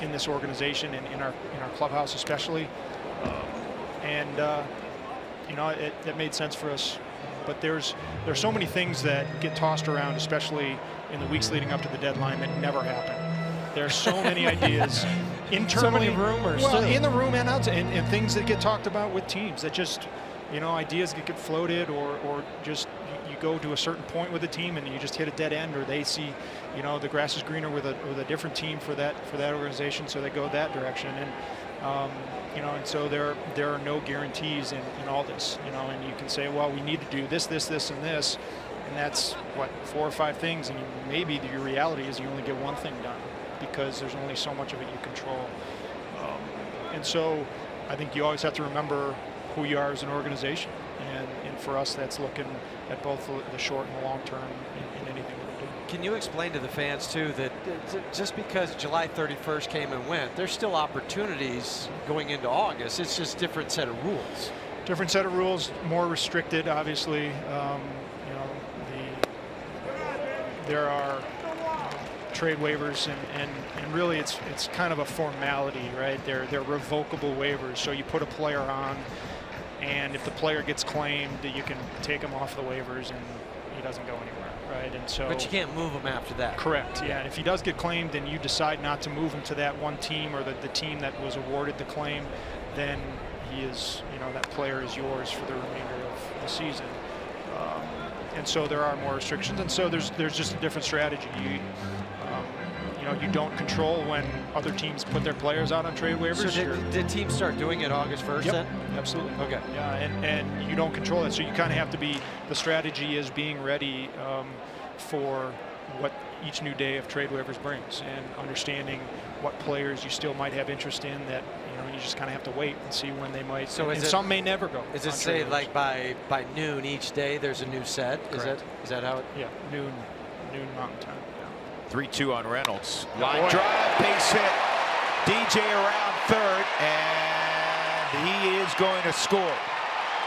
in this organization and in our clubhouse especially. It made sense for us. But there's so many things that get tossed around, especially in the weeks leading up to the deadline, that never happen. There's so many ideas internally, so many rumors, well, too. in the room and out, and things that get talked about with teams that just, ideas that get floated, or just you go to a certain point with a team and you just hit a dead end, or they see, the grass is greener with a different team for that organization, so they go that direction. And so there are no guarantees in all this, and you can say, well, we need to do this, and this, and that's what, 4 or 5 things, and maybe your reality is you only get one thing done because there's only so much of it you control. And so I think you always have to remember who you are as an organization, and for us, that's looking at both the short and the long term in anything that we do. Can you explain to the fans too that just because July 31st came and went, there's still opportunities going into August? It's just different set of rules. Different set of rules, more restricted, obviously. There are trade waivers, and really it's kind of a formality, right? They're revocable waivers. So you put a player on, and if the player gets claimed, you can take him off the waivers and he doesn't go anywhere, right? And so, but you can't move him after that. Correct. Yeah. And if he does get claimed and you decide not to move him to that one team, or the team that was awarded the claim, then he is, that player is yours for the remainder of the season. And so there are more restrictions, and so there's just a different strategy. You don't control when other teams put their players out on trade waivers. So did teams start doing it August 1st? Yep, then? Absolutely. Okay. Yeah, and you don't control that, so you kind of have to be. The strategy is being ready for what each new day of trade waivers brings, and understanding what players you still might have interest in that you just kind of have to wait and see when they might. So and some may never go. Is it say like by noon each day there's a new set? Is that how it? Yeah, noon Mountain Time. 3-2 on Reynolds. Line drive, base hit. DJ around third, and he is going to score.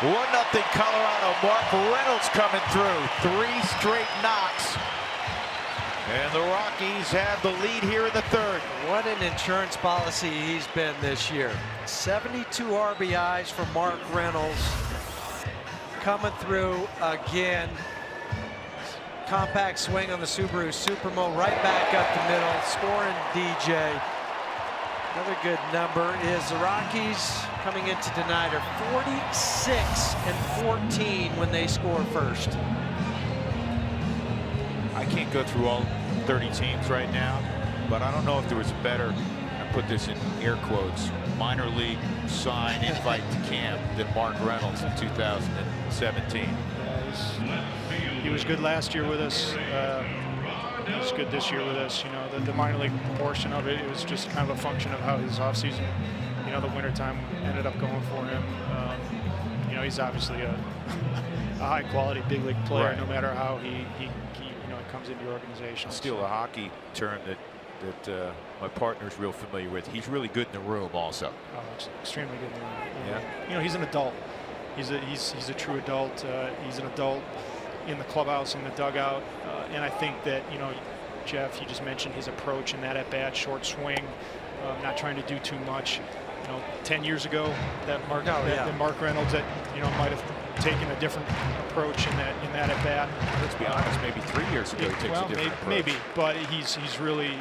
1-0 Colorado. Mark Reynolds coming through. 3 straight knocks. And the Rockies have the lead here in the third. What an insurance policy he's been this year. 72 RBIs for Mark Reynolds. Coming through again. Compact swing on the Subaru Supermo, right back up the middle, scoring DJ. Another good number is the Rockies coming into tonight are 46-14 when they score first. I can't go through all 30 teams right now, but I don't know if there was a better, I put this in air quotes, minor league sign invite to camp than Mark Reynolds in 2017. He was good last year with us. He was good this year with us. The minor league portion of it was just kind of a function of how his offseason, the wintertime ended up going for him. He's obviously a high-quality big league player, right, no matter how he comes into your organization. Still a hockey term that my partner's real familiar with. He's really good in the room also. Oh, extremely good in the room. Yeah. He's an adult. He's a true adult. He's an adult in the clubhouse, in the dugout, and I think that Jeff, you just mentioned his approach in that at-bat, short swing, not trying to do too much. 10 years ago, that Mark Reynolds that might have taken a different approach in that at-bat. let's be honest, maybe 3 years ago he takes a different approach. Maybe, but he's really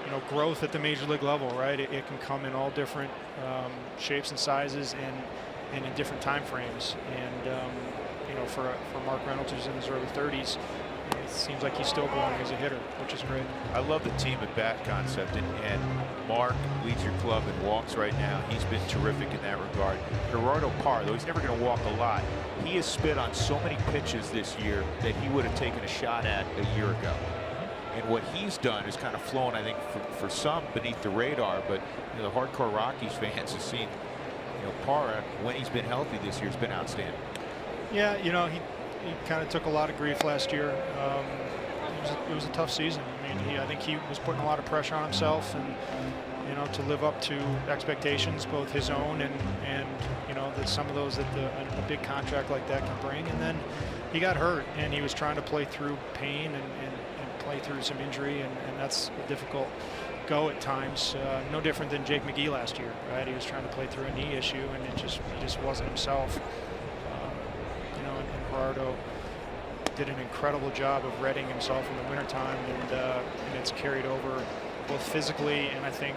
you know, growth at the major league level, right? It can come in all different shapes and sizes and in different time frames. And you know, for Mark Reynolds, who's in his early 30s, it seems like he's still growing as a hitter, which is great. I love the team at bat concept, and Mark leads your club in walks right now. He's been terrific in that regard. Gerardo Parra, though he's never going to walk a lot, he has spit on so many pitches this year that he would have taken a shot at a year ago. And what he's done is kind of flown, I think, for some beneath the radar. But you know, the hardcore Rockies fans have seen, you know, Parra, when he's been healthy this year, has been outstanding. Yeah, you know, he kind of took a lot of grief last year. It was a tough season. I mean, I think he was putting a lot of pressure on himself, and you know, to live up to expectations, both his own and you know, that some of those that a big contract like that can bring. And then he got hurt, and he was trying to play through pain and play through some injury, and that's a difficult go at times. No different than Jake McGee last year, right? He was trying to play through a knee issue, and he just wasn't himself. You know, and Gerardo did an incredible job of readying himself in the wintertime, and it's carried over both physically and I think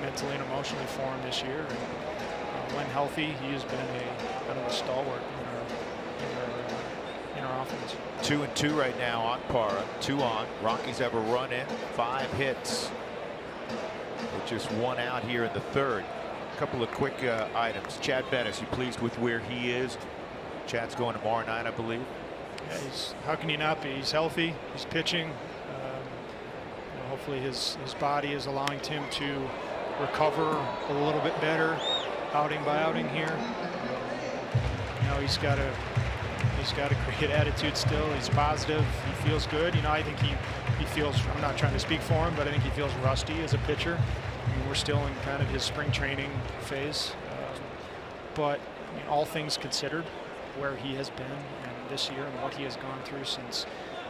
mentally and emotionally for him this year. And when healthy, he has been kind of a stalwart in our offense. 2-2 right now on Parra, 2 on. Rockies have a run in, 5 hits. With just 1 out here in the 3rd. A couple of quick items. Chad Bettis, you pleased with where he is? Chad's going tomorrow night, I believe. Yeah, how can he not be? He's healthy. He's pitching. You know, hopefully his body is allowing him to recover a little bit better, outing by outing here. You know, he's got a great attitude still. He's positive. He feels good. You know, I think he feels, I'm not trying to speak for him, but I think he feels rusty as a pitcher. I mean, we're still in kind of his spring training phase. But I mean, all things considered, where he has been and this year and what he has gone through since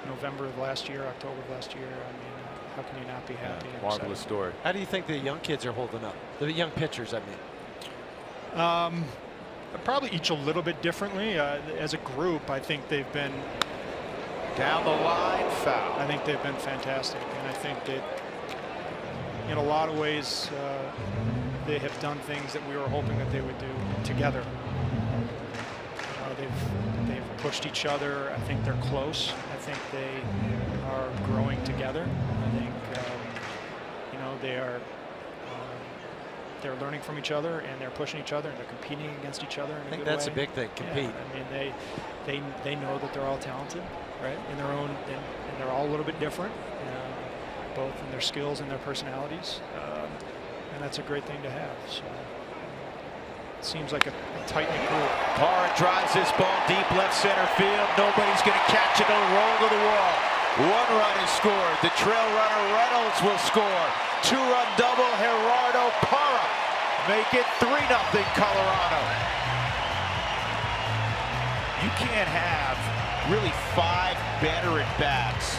November of last year, October of last year, I mean, how can you not be happy? Yeah, marvelous story. How do you think the young kids are holding up? The young pitchers, I mean. Probably each a little bit differently. As a group, I think they've been down the line, foul. I think they've been fantastic, and I think that in a lot of ways they have done things that we were hoping that they would do together. They've pushed each other. I think they're close. I think they are growing together. I think you know, they're learning from each other, and they're pushing each other, and they're competing against each other in a good way. I think that's a big thing, compete. Yeah, I mean, they know that they're all talented, right? In their own, and they're all a little bit different, both in their skills and their personalities, and that's a great thing to have. So it seems like a tight-knit group. Parra drives this ball deep left center field. Nobody's going to catch it. It'll roll to the wall. 1 run is scored. The trail runner Reynolds will score. 2-run double. Gerardo Parra make it 3-0 Colorado. You can't have really 5 better at bats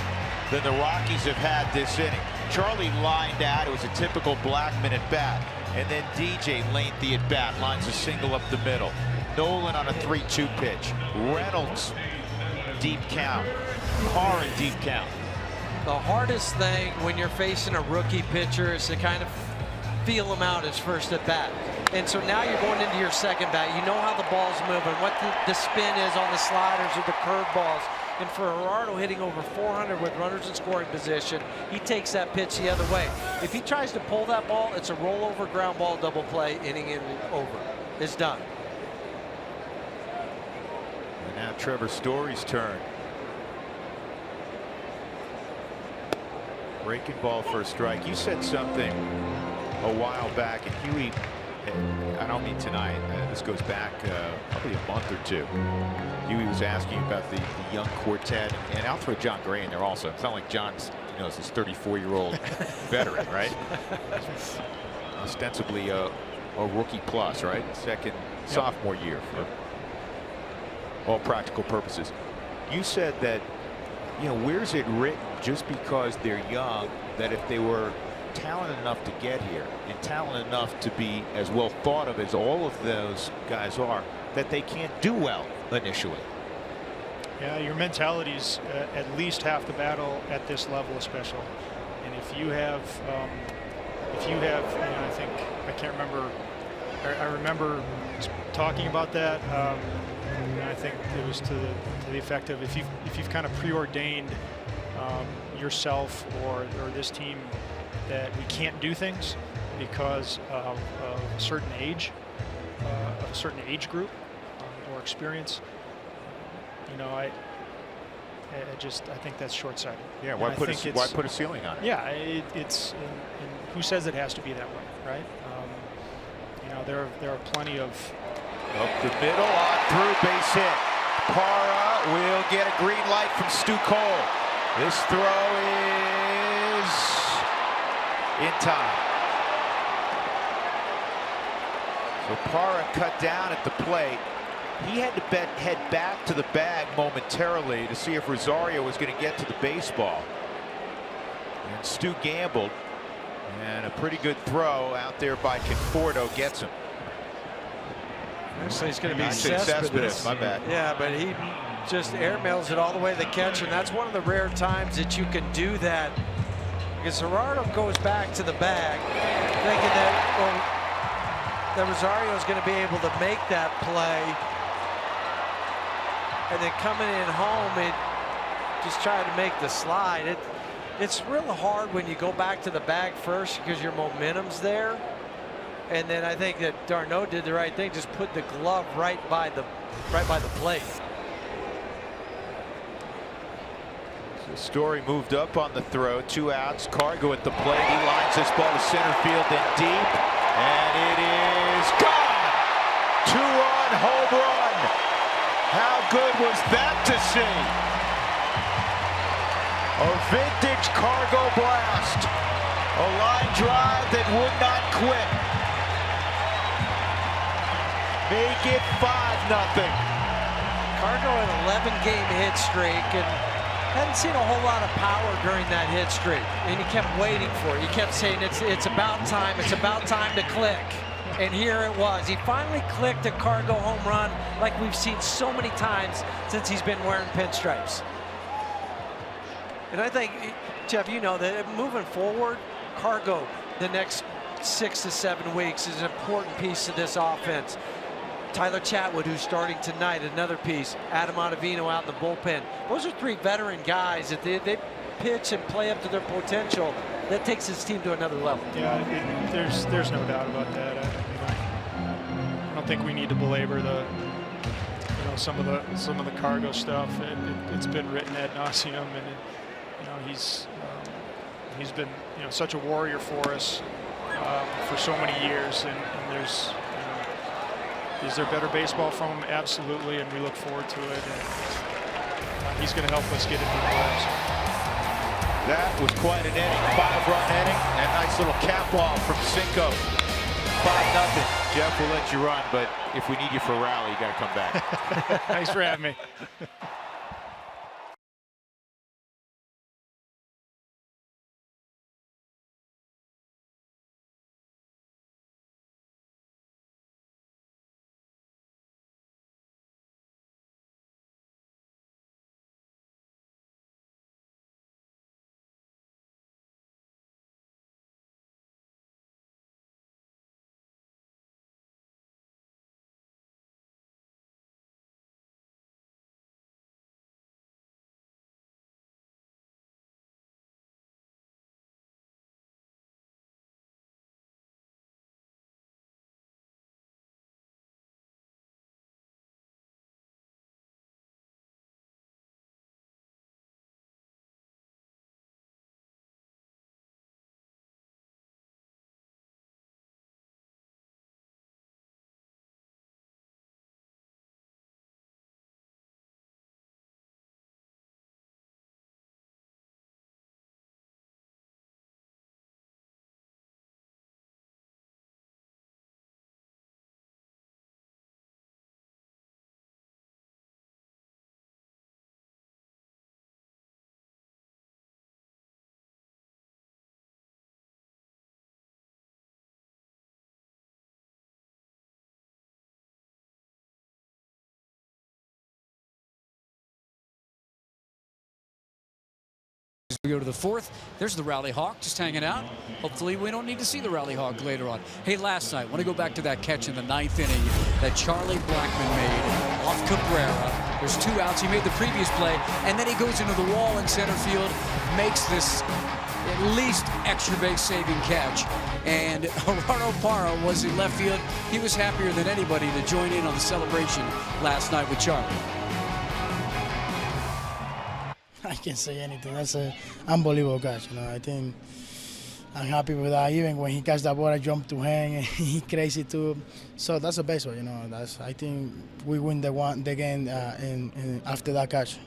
than the Rockies have had this inning. Charlie lined out. It was a typical Blackman at bat. And then DJ lengthy at bat, lines a single up the middle. Nolan on a 3-2 pitch. Reynolds deep count. Parra deep count. The hardest thing when you're facing a rookie pitcher is to kind of feel him out his first at bat. And so now you're going into your second bat. You know how the ball's moving, what the spin is on the sliders or the curveballs. And for Gerardo hitting over 400 with runners in scoring position, he takes that pitch the other way. If he tries to pull that ball, it's a rollover ground ball double play, inning in over. It's done. And now Trevor Story's turn. Breaking ball for a strike. You said something a while back, and Huey, I don't mean tonight, this goes back probably a month or 2. Huey was asking about the young quartet, and I'll throw John Gray in there also. It's not like John's, you know, is this 34-year-old veteran, right? Ostensibly a rookie plus, right? Second sophomore year for all practical purposes. You said that, you know, where's it written just because they're young that if they were talented enough to get here and talented enough to be as well thought of as all of those guys are, that they can't do well initially? Yeah, your mentality's at least half the battle at this level, especially. And if you have, I think I can't remember. I remember talking about that. And I think it was to the effect of if you've kind of preordained yourself or this team that we can't do things because of a certain age, of a certain age group or experience. You know, I think that's short-sighted. Yeah, why put a ceiling on it? Yeah, it's and who says it has to be that way, right? You know, there are plenty of up the middle on through base hit. Parra will get a green light from Stu Cole. This throw is in time. So Parra cut down at the plate. He had to head back to the bag momentarily to see if Rosario was going to get to the baseball. And Stu gambled. And a pretty good throw out there by Conforto gets him. Actually, it's going to be Cespedes. My bad. Yeah, but he just airmails it all the way to the catcher. And that's one of the rare times that you can do that. Because Gerardo goes back to the bag thinking that Rosario is going to be able to make that play. And then coming in home and just trying to make the slide. It's really hard when you go back to the bag first because your momentum's there. And then I think that d'Arnaud did the right thing, just put the glove right by the plate. So Story moved up on the throw, 2 outs. Cargo at the plate. He lines this ball to center field and deep, and it is gone. 2-run home run. How good was that to see? A vintage Cargo blast. A line drive that would not quit. Make it 5-0. Cargo had an 11-game hit streak and hadn't seen a whole lot of power during that hit streak. And he kept waiting for it. He kept saying, it's about time. It's about time to click. And here it was. He finally clicked a Cargo home run like we've seen so many times since he's been wearing pinstripes. And I think, Jeff, you know that moving forward, Cargo the next 6 to 7 weeks is an important piece of this offense. Tyler Chatwood, who's starting tonight, another piece. Adam Ottavino out in the bullpen. Those are 3 veteran guys that they pitch and play up to their potential. That takes this team to another level. Yeah, there's no doubt about that. I don't think we need to belabor some of the Cargo stuff. It's been written ad nauseum, and he's been such a warrior for us for so many years, and there's. Is there better baseball from him? Absolutely, and we look forward to it. And he's going to help us get into the playoffs. That was quite an inning, 5-run inning, and nice little cap ball from Cinco. 5-0. Jeff, we'll let you run, but if we need you for a rally, you got to come back. Thanks for having me. We go to the fourth. There's the Rally Hawk just hanging out. Hopefully we don't need to see the Rally Hawk later on. Hey, last night, I want to go back to that catch in the 9th inning that Charlie Blackmon made off Cabrera. There's 2 outs. He made the previous play, and then he goes into the wall in center field, makes this at least extra base saving catch. And Gerardo Parra was in left field. He was happier than anybody to join in on the celebration last night with Charlie. I can't say anything. That's an unbelievable catch. I think I'm happy with that. Even when he catch that ball, I jump to hang, and he crazy too. So that's a baseball. I think we win the game after that catch.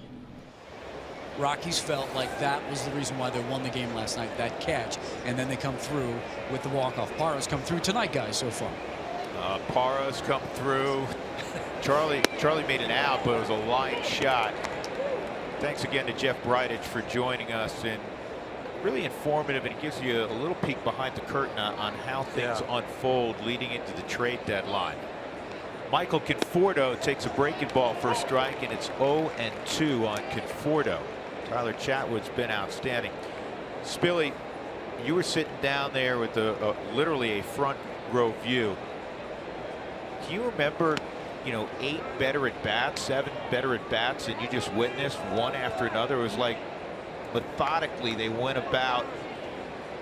Rockies felt like that was the reason why they won the game last night, that catch, and then they come through with the walk-off. Parra's come through tonight, guys, so far. Parra's come through. Charlie made an out, but it was a line shot. Thanks again to Jeff Bridich for joining us, and really informative, and it gives you a little peek behind the curtain on how things unfold leading into the trade deadline. Michael Conforto takes a breaking ball for a strike, and it's 0-2 on Conforto. Tyler Chatwood's been outstanding. Spilly, you were sitting down there with literally a front row view. Do you remember, 8 better at bats, 7 better at bats, and you just witnessed one after another? It was like methodically they went about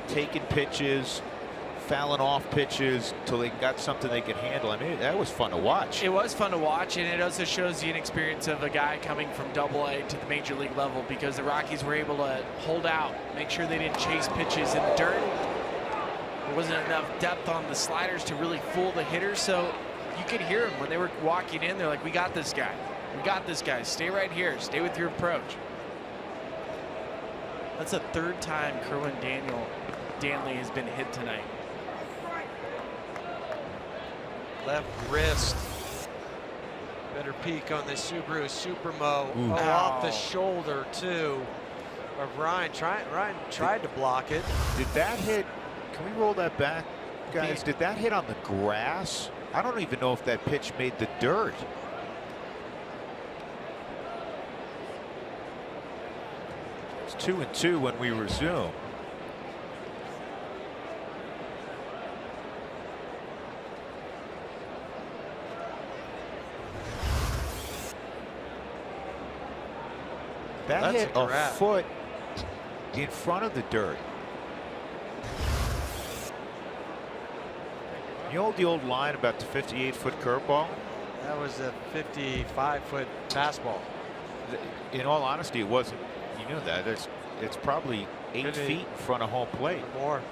taking pitches, fouling off pitches till they got something they could handle. I mean, that was fun to watch. It was fun to watch, and it also shows the inexperience of a guy coming from AA to the major league level, because the Rockies were able to hold out, make sure they didn't chase pitches in the dirt. There wasn't enough depth on the sliders to really fool the hitters, so you could hear them when they were walking in. They're like, we got this guy. We got this guy. Stay right here. Stay with your approach. That's the 3rd time Kerwin Danley has been hit tonight. Left wrist. Better peek on this Subaru Supermo. Ooh. Off the shoulder too of Ryan. Ryan tried to block it. Did that hit? Can we roll that back, guys? Did that hit on the grass? I don't even know if that pitch made the dirt. It's 2-2 when we resume. That hit a foot in front of the dirt. You know the old line about the 58-foot curveball? That was a 55-foot fastball. In all honesty, it wasn't. You know that. It's probably 8 feet in front of home plate. More.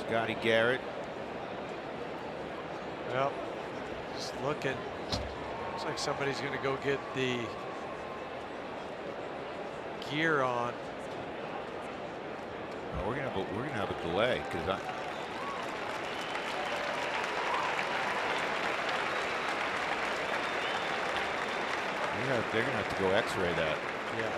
Scotty Garrett. Well, just looking. Looks like somebody's going to go get the gear on. We're gonna have a delay because they're gonna have to go X-ray that. Yeah.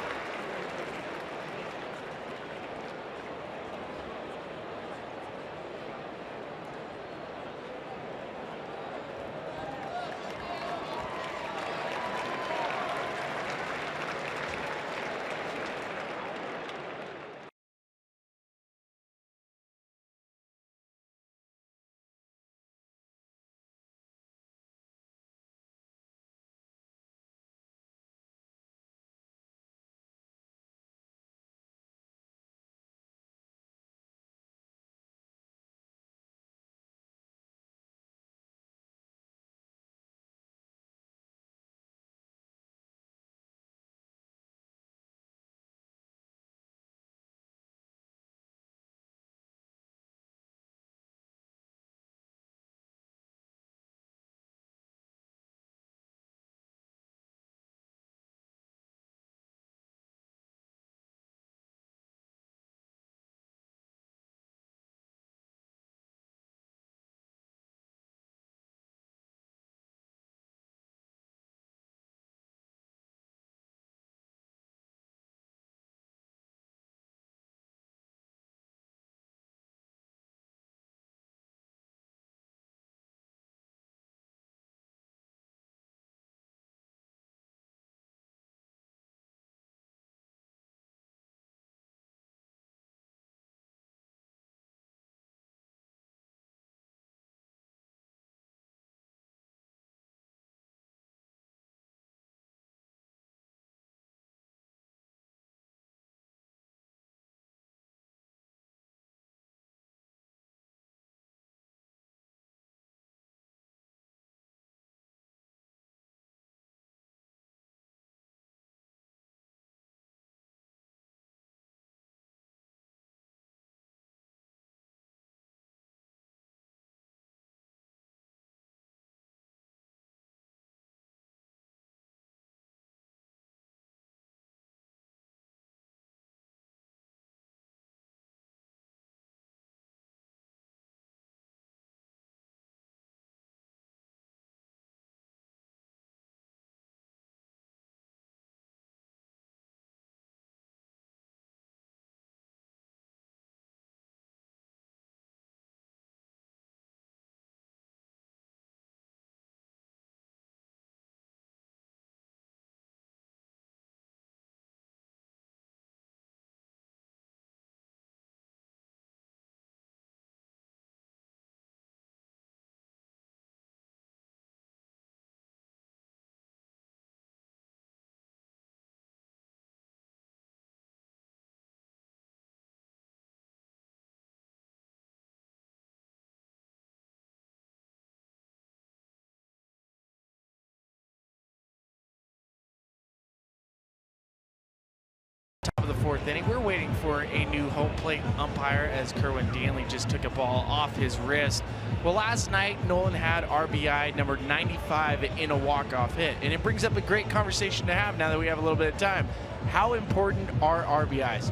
of the 4th inning. We're waiting for a new home plate umpire as Kerwin Danley just took a ball off his wrist. Well, last night, Nolan had RBI number 95 in a walk-off hit. And it brings up a great conversation to have now that we have a little bit of time. How important are RBIs?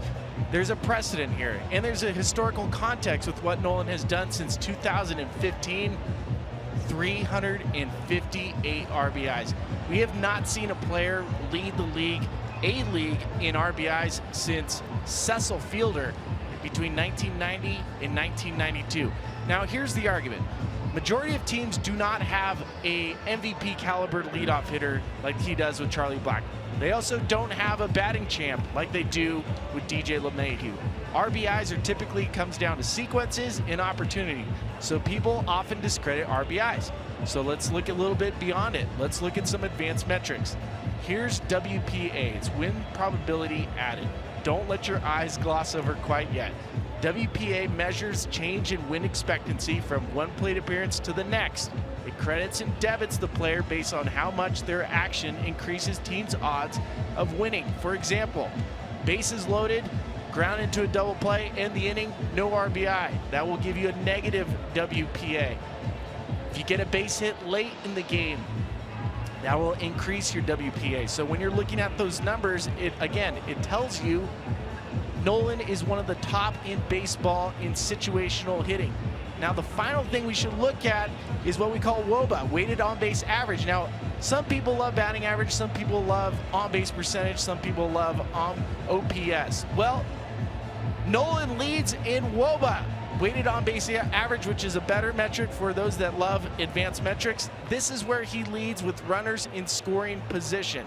There's a precedent here, and there's a historical context with what Nolan has done since 2015. 358 RBIs. We have not seen a player lead the league, in RBIs since Cecil Fielder between 1990 and 1992. Now, here's the argument. Majority of teams do not have a MVP caliber leadoff hitter like he does with Charlie Black. They also don't have a batting champ like they do with DJ LeMahieu. RBIs are typically comes down to sequences and opportunity. So people often discredit RBIs. So let's look a little bit beyond it. Let's look at some advanced metrics. Here's WPA, it's win probability added. Don't let your eyes gloss over quite yet. WPA measures change in win expectancy from one plate appearance to the next. It credits and debits the player based on how much their action increases teams' odds of winning. For example, bases loaded, ground into a double play, end the inning, no RBI. That will give you a negative WPA. If you get a base hit late in the game, that will increase your WPA. So when you're looking at those numbers, it tells you Nolan is one of the top in baseball in situational hitting. Now, the final thing we should look at is what we call WOBA, weighted on-base average. Now, some people love batting average, some people love on-base percentage, some people love OPS. Well, Nolan leads in WOBA, weighted on-base average, which is a better metric for those that love advanced metrics. This is where he leads with runners in scoring position.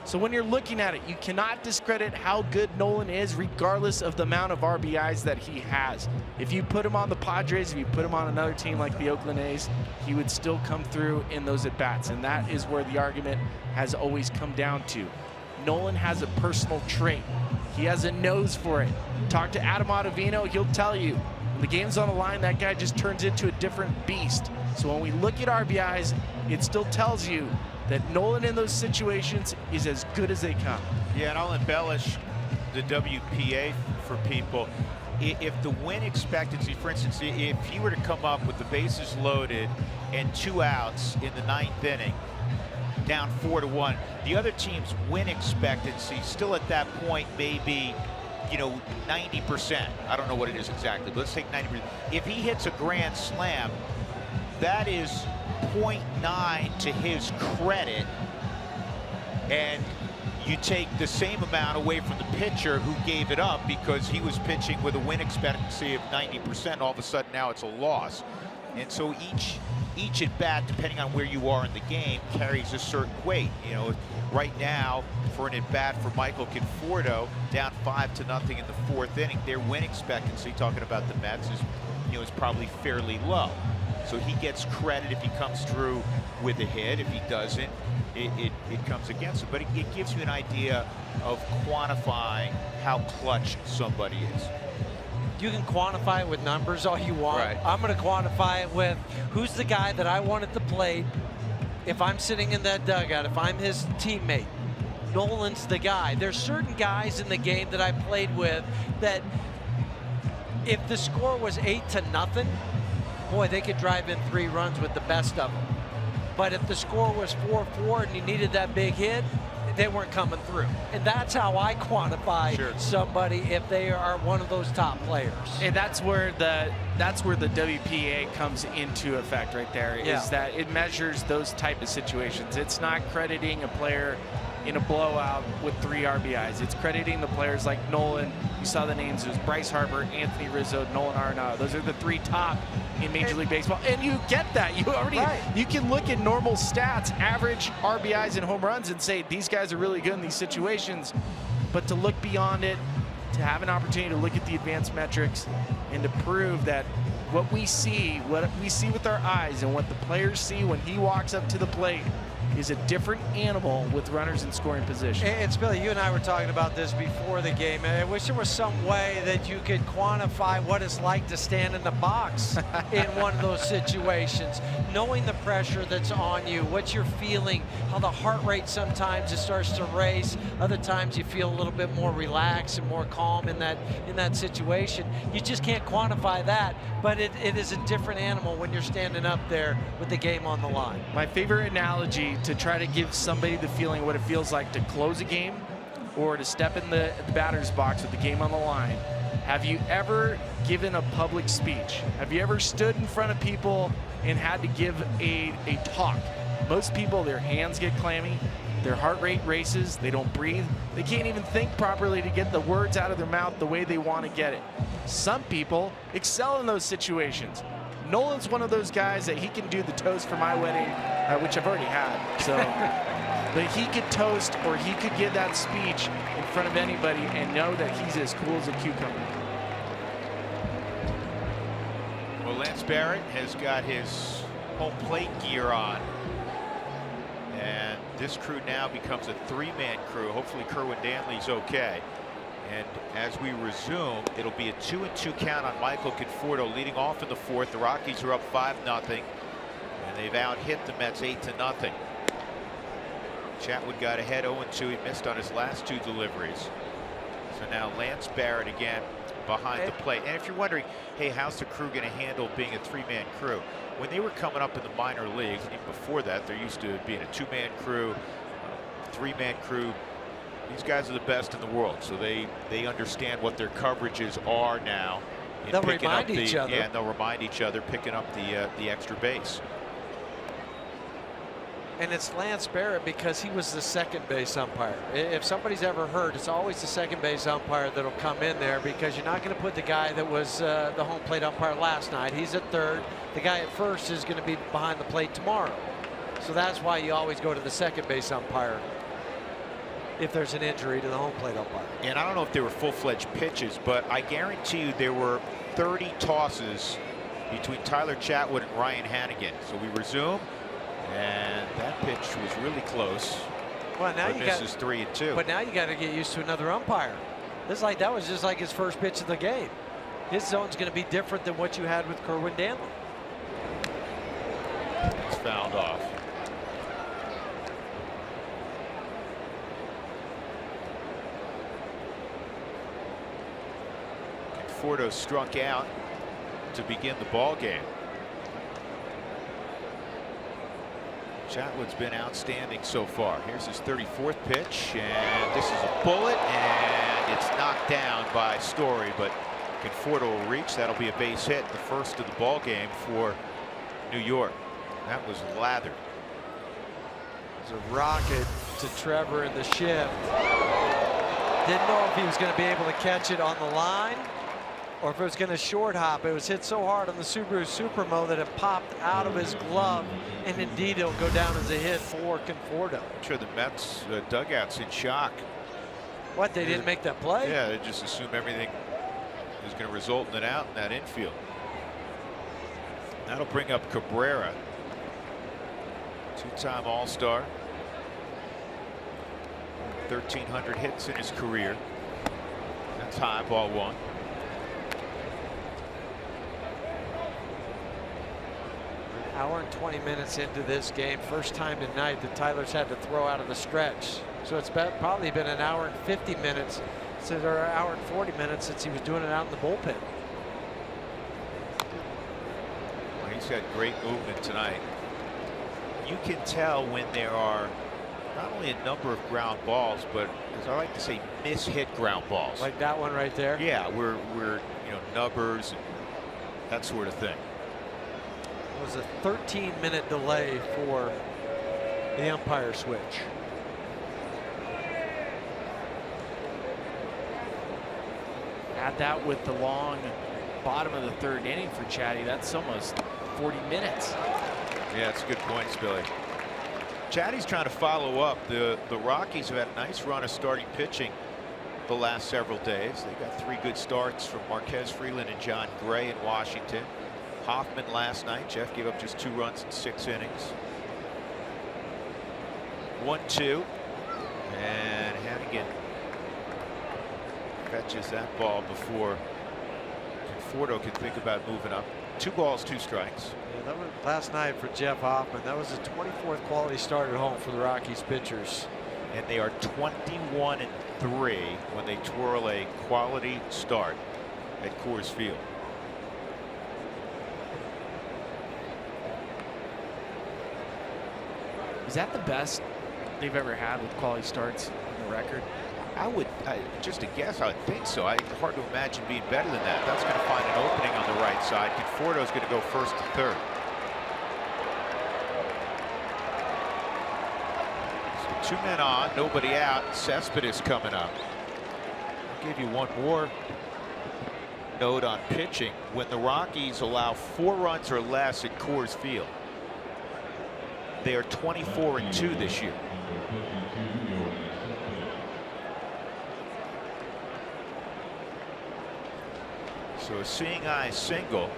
So when you're looking at it, you cannot discredit how good Nolan is regardless of the amount of RBIs that he has. If you put him on the Padres, if you put him on another team like the Oakland A's, he would still come through in those at-bats. And that is where the argument has always come down to. Nolan has a personal trait. He has a nose for it. Talk to Adam Ottavino, he'll tell you. When the game's on the line, that guy just turns into a different beast. So when we look at RBIs, it still tells you that Nolan in those situations is as good as they come. Yeah, and I'll embellish the WPA for people. If the win expectancy, for instance, if he were to come up with the bases loaded and 2 outs in the 9th inning, down 4-1, the other team's win expectancy still at that point may be, 90%. I don't know what it is exactly, but let's take 90%. If he hits a grand slam, that is 0.9 to his credit, and you take the same amount away from the pitcher who gave it up because he was pitching with a win expectancy of 90%. All of a sudden now it's a loss. And so each at bat, depending on where you are in the game, carries a certain weight. Right now for an at bat for Michael Conforto, down 5-0 in the 4th inning, their win expectancy, talking about the Mets, is probably fairly low. So he gets credit if he comes through with a hit. If he doesn't, it comes against him. But it gives you an idea of quantifying how clutch somebody is. You can quantify it with numbers all you want. Right. I'm going to quantify it with who's the guy that I want at the plate. If I'm sitting in that dugout, if I'm his teammate, Nolan's the guy. There's certain guys in the game that I played with that if the score was 8-0, boy, they could drive in 3 runs with the best of them. But if the score was 4-4 and you needed that big hit, they weren't coming through. And that's how I quantify somebody if they are one of those top players. And that's where the WPA comes into effect right there, is that it measures those type of situations. It's not crediting a player in a blowout with 3 RBIs. It's crediting the players like Nolan. You saw the names. It was Bryce Harper, Anthony Rizzo, Nolan Arenado. Those are the 3 top in Major League Baseball. And you get that. You can look at normal stats, average RBIs and home runs, and say these guys are really good in these situations. But to look beyond it, to have an opportunity to look at the advanced metrics and to prove that what we see with our eyes and what the players see when he walks up to the plate is a different animal with runners in scoring position. And Billy, you and I were talking about this before the game, and I wish there was some way that you could quantify what it's like to stand in the box in one of those situations, knowing the pressure that's on you, what you're feeling, how the heart rate sometimes it starts to race, other times you feel a little bit more relaxed and more calm in that situation. You just can't quantify that, but it is a different animal when you're standing up there with the game on the line. My favorite analogy to try to give somebody the feeling what it feels like to close a game or to step in the batter's box with the game on the line. Have you ever given a public speech? Have you ever stood in front of people and had to give a talk? Most people, their hands get clammy, their heart rate races, they don't breathe, they can't even think properly to get the words out of their mouth the way they want to get it. Some people excel in those situations. Nolan's one of those guys that he can do the toast for my wedding, which I've already had. So, but he could toast or he could give that speech in front of anybody and know that he's as cool as a cucumber. Well, Lance Barrett has got his home plate gear on. And this crew now becomes a three-man crew. Hopefully Kerwin Danley's okay. And as we resume, it'll be a 2-2 count on Michael Conforto leading off in the fourth. The Rockies are up 5-0, and they've out-hit the Mets 8-0. Chatwood got ahead 0-2. He missed on his last two deliveries. So now Lance Barrett again behind the plate. And if you're wondering, hey, how's the crew going to handle being a three-man crew? When they were coming up in the minor leagues, and even before that, they're used to being a two-man crew, three-man crew. These guys are the best in the world, so they understand what their coverages are now. They'll remind each other. Yeah, and they'll remind each other, picking up the extra base. And it's Lance Barrett because he was the second base umpire. If somebody's ever hurt, it's always the second base umpire that'll come in there because you're not going to put the guy that was the home plate umpire last night. He's at third. The guy at first is going to be behind the plate tomorrow. So that's why you always go to the second base umpire if there's an injury to the home plate umpire. And I don't know if they were full-fledged pitches, but I guarantee you there were 30 tosses between Tyler Chatwood and Ryan Hannigan. So we resume, and that pitch was really close. Well, now you got 3-2. But now you got to get used to another umpire. That was just like his first pitch of the game. His zone's going to be different than what you had with Kerwin Danley. It's fouled off. Conforto struck out to begin the ball game. Chatwood's been outstanding so far. Here's his 34th pitch, and this is a bullet, and it's knocked down by Story, but Conforto will reach. That'll be a base hit, the first of the ball game for New York. That was lathered. It's a rocket to Trevor in the shift. Didn't know if he was going to be able to catch it on the line or if it was going to short hop. It was hit so hard on the Subaru Supremo that it popped out of his glove, and indeed it'll go down as a hit for Conforto. I'm sure the Mets dugout's in shock. What, they didn't make that play? Yeah, they just assume everything is going to result in an out in that infield. That'll bring up Cabrera, two-time All-Star, 1,300 hits in his career. That's high, ball one. Hour and 20 minutes into this game, first time tonight that Tyler's had to throw out of the stretch. So it's probably been an hour and 50 minutes, or an hour and 40 minutes since he was doing it out in the bullpen. Well, he's had great movement tonight. You can tell when there are not only a number of ground balls, but as I like to say, mishit ground balls. Like that one right there? Yeah, we're nubbers and that sort of thing. It was a 13-minute delay for the umpire switch. Add that with the long bottom of the third inning for Chatty. That's almost 40 minutes. Yeah, that's a good point, Billy. Chatty's trying to follow up. The Rockies have had a nice run of starting pitching the last several days. They got 3 good starts from Marquez Freeland and John Gray in Washington. Hoffman last night. Jeff gave up just 2 runs in 6 innings. 1-2, and Hannigan catches that ball before Conforto can think about moving up. 2 balls, 2 strikes. Yeah, that was last night for Jeff Hoffman. That was the 24th quality start at home for the Rockies pitchers. And they are 21-3 when they twirl a quality start at Coors Field. Is that the best they've ever had with quality starts on the record? Just a guess, I would think so. Hard to imagine being better than that. That's going to find an opening on the right side. Conforto's going to go first to third. So 2 men on, nobody out. Cespedes coming up. I'll give you one more note on pitching. When the Rockies allow 4 runs or less at Coors Field, they are 24-2 this year. So a seeing eye single.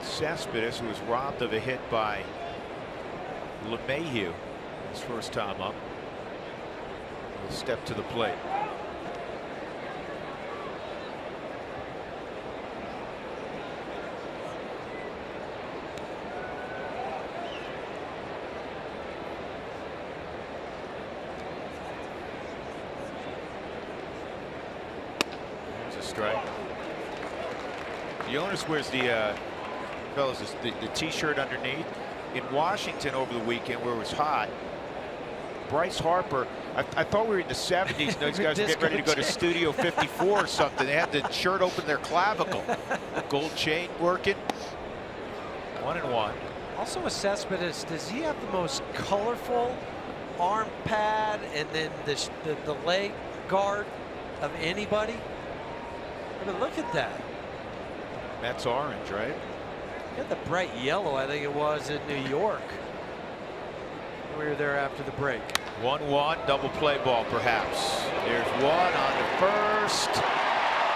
Cespedes, who was robbed of a hit by LeMahieu his first time up, will step to the plate. There's a strike. Jonas wears the t-shirt underneath. In Washington over the weekend, where it was hot, Bryce Harper, I thought we were in the 70s. These guys were getting ready to go to Studio 54 or something. They had the shirt open their clavicle. Gold chain working. 1-1. Also with Cespedes, does he have the most colorful arm pad and then the leg guard of anybody? I mean, look at that. That's orange, right? He had the bright yellow, I think it was, in New York. We were there after the break. 1-1, double play ball, perhaps. There's one on the first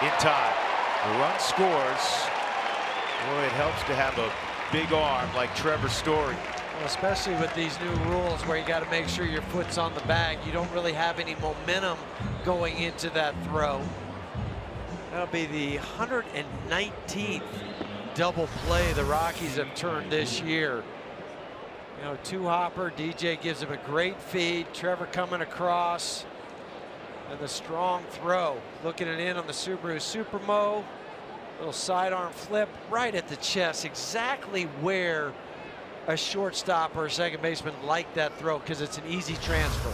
in time. The run scores. Boy, it helps to have a big arm like Trevor Story. Well, especially with these new rules where you got to make sure your foot's on the bag. You don't really have any momentum going into that throw. That'll be the 119th double play the Rockies have turned this year. You know, 2-hopper. DJ gives him a great feed. Trevor coming across. And the strong throw. Looking it in on the Subaru Supermo. Little sidearm flip right at the chest. Exactly where a shortstop or a second baseman like that throw, because it's an easy transfer.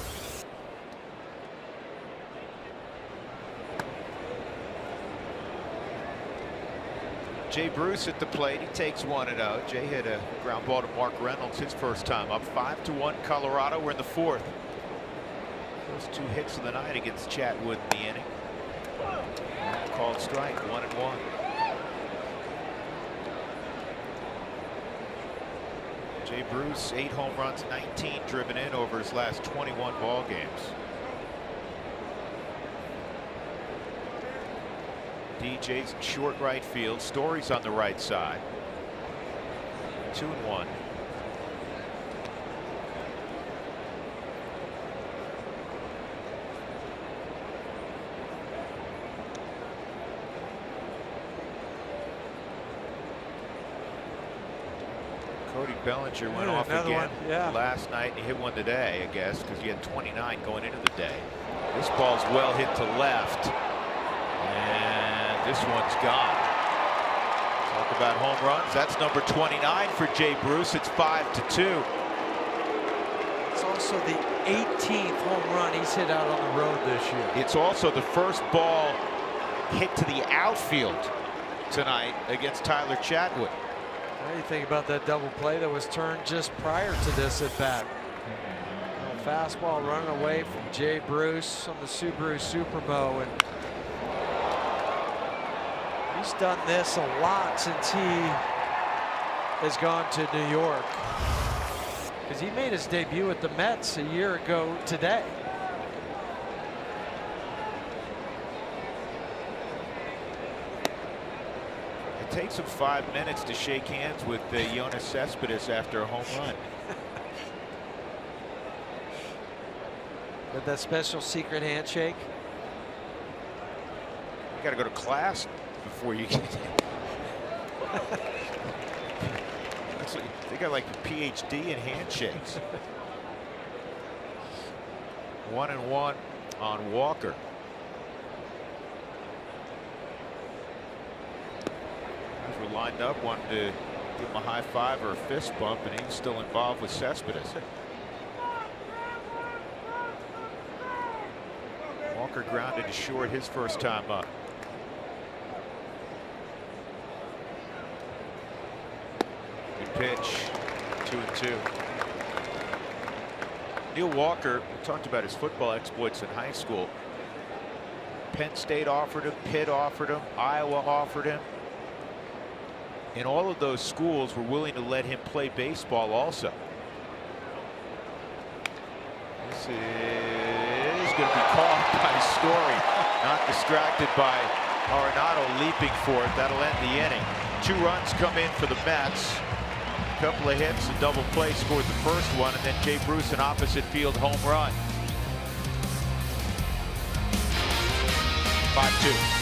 Jay Bruce at the plate. He takes 1-0. Jay hit a ground ball to Mark Reynolds his first time up. 5-1 Colorado. We're in the 4th. Those 2 hits of the night against Chatwood in the inning. Called strike. 1-1. Jay Bruce, 8 home runs, 19 driven in over his last 21 ball games. DJ's in short right field. Story's on the right side. 2-1. Cody Bellinger went off again last night. He hit one today, I guess, because he had 29 going into the day. This ball's well hit to left. And this one's gone. Talk about home runs. That's number 29 for Jay Bruce. It's 5-2. It's also the 18th home run he's hit out on the road this year. It's also the first ball hit to the outfield tonight against Tyler Chatwood. What do you think about that double play that was turned just prior to this at bat? A fastball running away from Jay Bruce on the Subaru Supermo, and he's done this a lot since he has gone to New York, because he made his debut at the Mets a year ago today. takes him 5 minutes to shake hands with Yoenis Cespedes after a home run. With that special secret handshake. You got to go to class before you get they got like a PhD in handshakes. 1-1 on Walker. Guys were lined up, wanted to give him a high five or a fist bump, and he was still involved with Cespedes. Walker grounded to short his first time up. Good pitch. 2-2. Neil Walker, we talked about his football exploits in high school. Penn State offered him, Pitt offered him, Iowa offered him. And all of those schools were willing to let him play baseball also. This is going to be caught by Story. Not distracted by Arenado leaping for it. That'll end the inning. 2 runs come in for the Mets. A couple of hits, a double play scored the first one, and then Jay Bruce an opposite field home run. 5-2.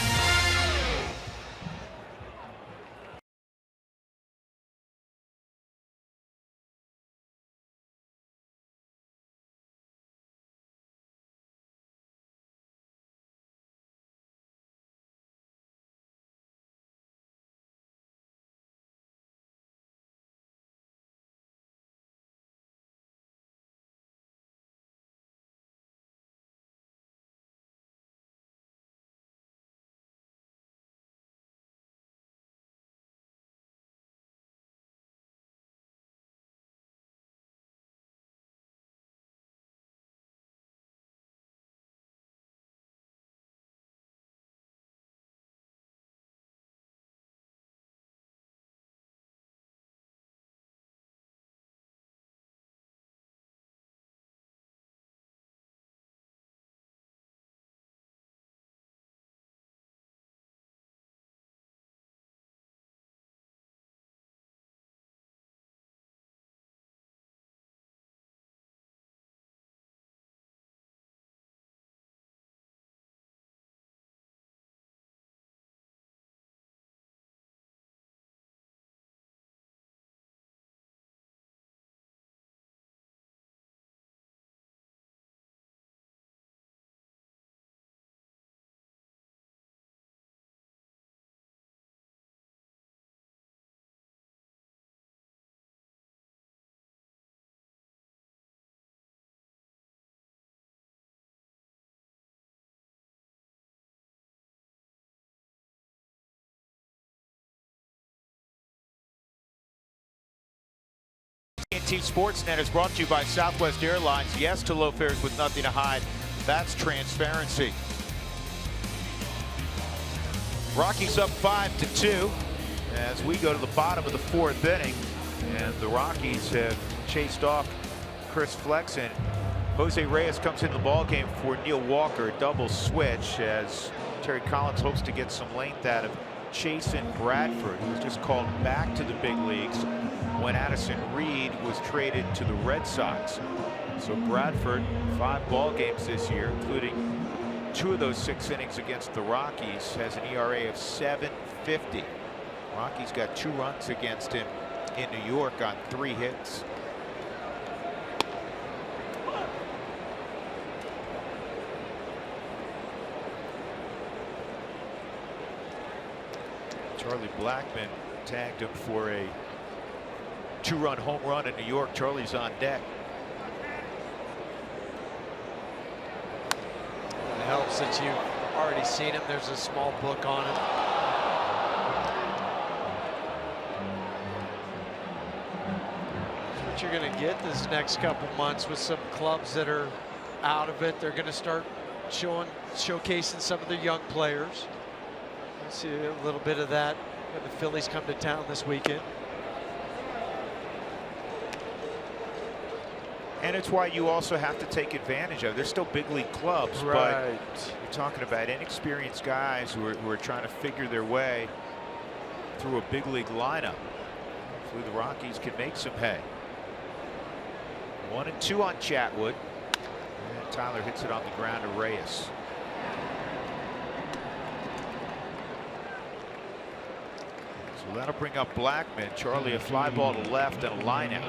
AT&T Sportsnet is brought to you by Southwest Airlines. Yes to low fares with nothing to hide. That's transparency. Rockies up 5-2 as we go to the bottom of the 4th inning, and the Rockies have chased off Chris Flexen. Jose Reyes comes into the ballgame for Neil Walker. Double switch as Terry Collins hopes to get some length out of Chasen Bradford, who was just called back to the big leagues when Addison Reed was traded to the Red Sox. So Bradford, 5 ball games this year, including 2 of those 6 innings against the Rockies, has an ERA of .750. Rockies got 2 runs against him in New York on 3 hits. Charlie Blackmon tagged him for a 2-run home run in New York. Charlie's on deck. It helps that you've already seen him. There's a small book on him. What you're going to get this next couple months with some clubs that are out of it. They're going to start showcasing some of their young players. We'll see a little bit of that when the Phillies come to town this weekend. And it's why you also have to take advantage of it. They're still big league clubs, right, but you're talking about inexperienced guys who are trying to figure their way through a big league lineup. Hopefully the Rockies can make some hay. 1-2 on Chatwood. And Tyler hits it on the ground to Reyes. So that'll bring up Blackman. Charlie, a fly ball to left and a line out.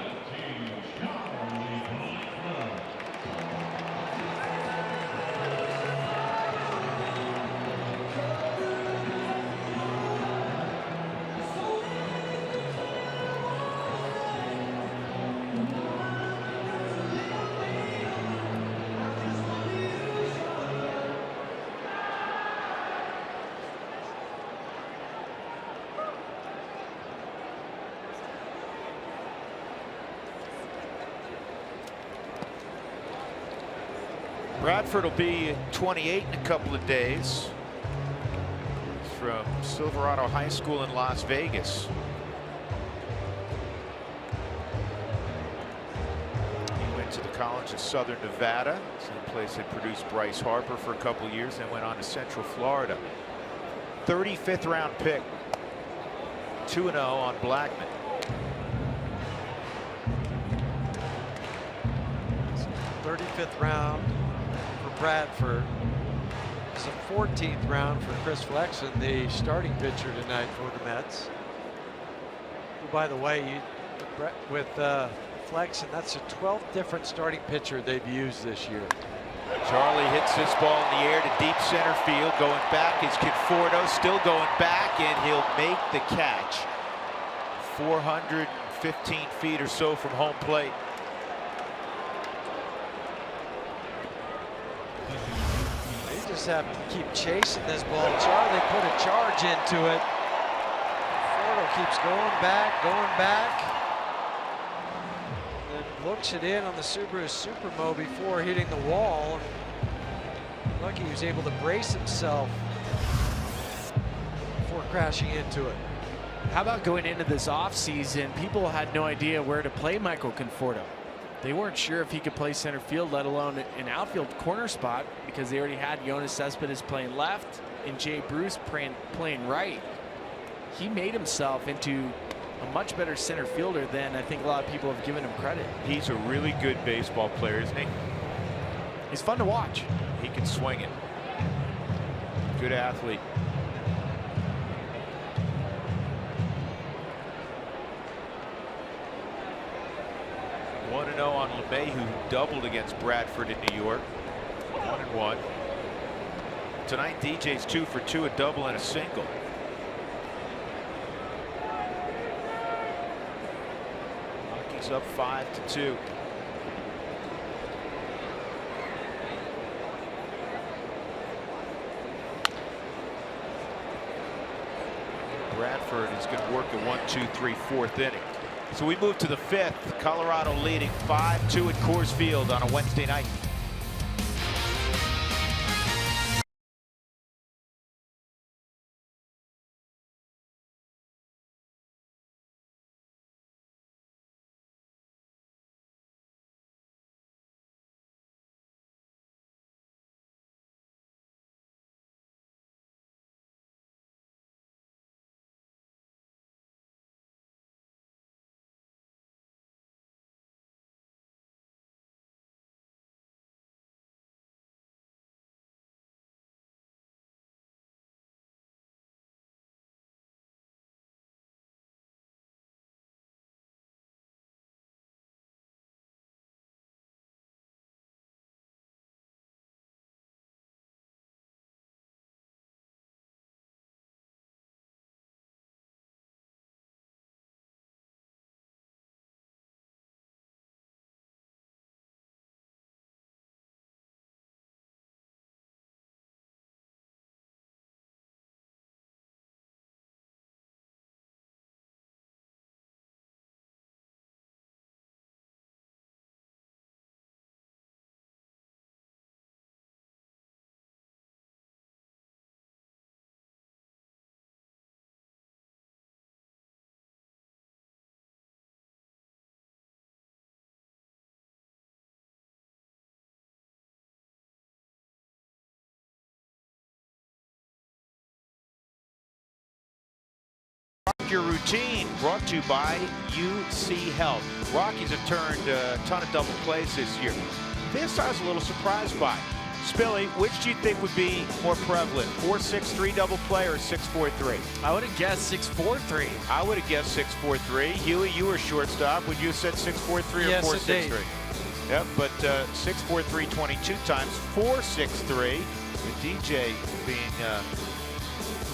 Bradford will be 28 in a couple of days. He's from Silverado High School in Las Vegas. He went to the College of Southern Nevada, same place that produced Bryce Harper for a couple of years, then went on to Central Florida. 35th round pick. 2-0 on Blackman. 35th round for Bradford. It's a 14th round for Chris Flexen, the starting pitcher tonight for the Mets. Who, by the way, with Flexen, that's the 12th different starting pitcher they've used this year. Charlie hits this ball in the air to deep center field. Going back is Conforto, still going back, and he'll make the catch. 415 feet or so from home plate. They just have to keep chasing this ball. Charlie put a charge into it. Conforto keeps going back. Then looks it in on the Subaru Supermo before hitting the wall. Lucky he was able to brace himself before crashing into it. How about going into this offseason? People had no idea where to play Michael Conforto. They weren't sure if he could play center field, let alone an outfield corner spot, because they already had Yoenis Cespedes playing left and Jay Bruce playing right. He made himself into a much better center fielder than I think a lot of people have given him credit. He's a really good baseball player, isn't he? He's fun to watch. He can swing it. Good athlete. One and 0 on LeMay, who doubled against Bradford in New York. 1-1. Tonight, DJ's 2 for 2, a double and a single. Rockies up 5-2. Bradford is going to work the 1, 2, 3, 4th inning. So we move to the 5th. Colorado leading 5-2 at Coors Field on a Wednesday night. Interrupt your routine. Brought to you by UC Health. Rockies have turned a ton of double plays this year. This I was a little surprised by. Spilly, which do you think would be more prevalent, 4-6-3 double play or 6-4-3? I would have guessed 6-4-3. I would have guessed 6-4-3. Huey, you were shortstop. Would you have said 6-4-3 or yes, 4-6-3? Yep, but 6-4-3 22 times, 4-6-3. With DJ being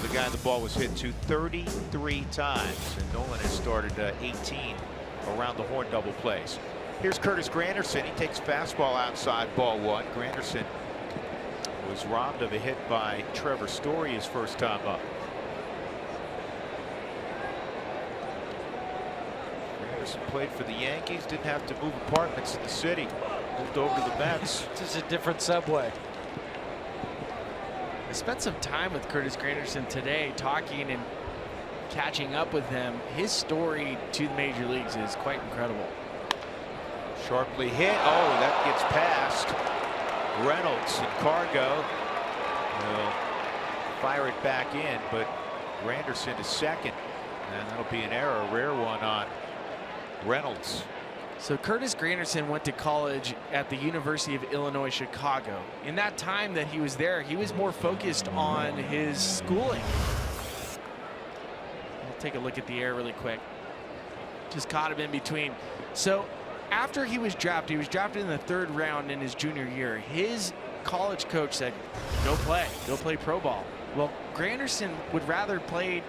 the guy the ball was hit to 33 times. And Nolan has started 18 around the horn double plays. Here's Curtis Granderson. He takes fastball outside, ball one. Granderson was robbed of a hit by Trevor Story his first time up. Granderson played for the Yankees, didn't have to move apartments in the city, moved over to the Mets. Just a different subway. I spent some time with Curtis Granderson today talking and catching up with him. His story to the major leagues is quite incredible. Sharply hit. Oh, that gets past Reynolds, and Cargo will fire it back in, but Granderson is second, and that'll be an error, a rare one on Reynolds. So Curtis Granderson went to college at the University of Illinois Chicago. In that time that he was there, he was more focused on his schooling. I'll take a look at the air really quick. Just caught him in between. So after he was drafted in the 3rd round in his junior year. His college coach said, go play pro ball. Well, Granderson would rather play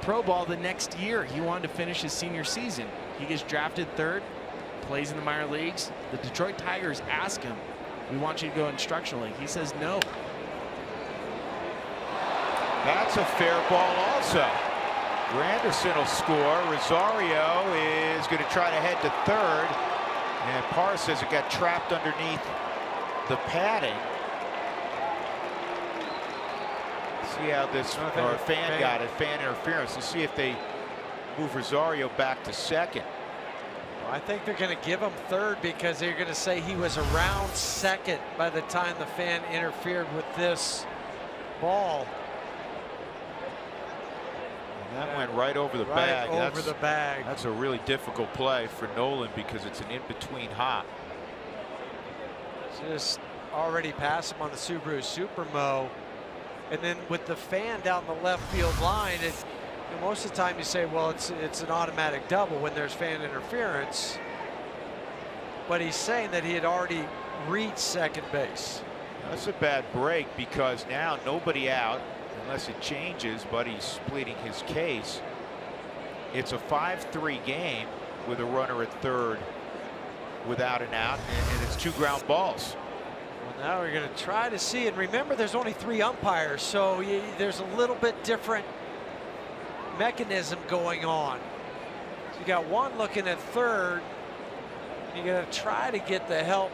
pro ball the next year. He wanted to finish his senior season. He gets drafted 3rd, plays in the minor leagues. The Detroit Tigers ask him, we want you to go instructionally. He says no. That's a fair ball also. Granderson will score. Rosario is going to try to head to 3rd. And Parr says it got trapped underneath the padding. See how this, or fan got it, fan interference. Let's see if they move Rosario back to 2nd. Well, I think they're going to give him 3rd because they're going to say he was around 2nd by the time the fan interfered with this ball. That went right over the bag. Over the bag. That's a really difficult play for Nolan because it's an in-between hop. Just already passed him on the Subaru Supermo. And then with the fan down the left field line, most of the time you say, well, it's an automatic double when there's fan interference. But he's saying that he had already reached 2nd base. That's a bad break because now nobody out. Unless it changes, but he's pleading his case. It's a 5-3 game with a runner at 3rd without an out, and it's 2 ground balls. Well, now we're going to try to see, and remember there's only 3 umpires, so there's a little bit different mechanism going on. So you got one looking at 3rd. You're going to try to get the help.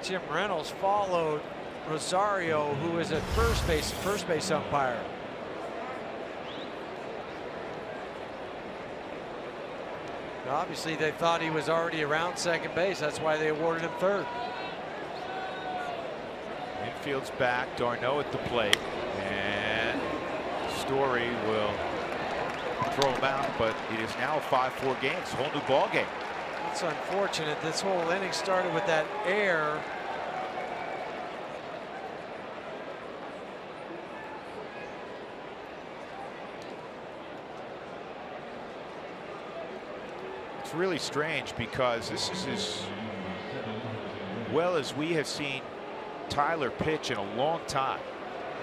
Jim Reynolds followed Rosario, who is at first base umpire. Obviously, they thought he was already around 2nd base. That's why they awarded him 3rd. Infield's back. D'Arnaud at the plate, and Story will throw him out. But it is now a 5-4 game. It's a whole new ball game. It's unfortunate. This whole inning started with that error. It's really strange because this is as well as we have seen Tyler pitch in a long time.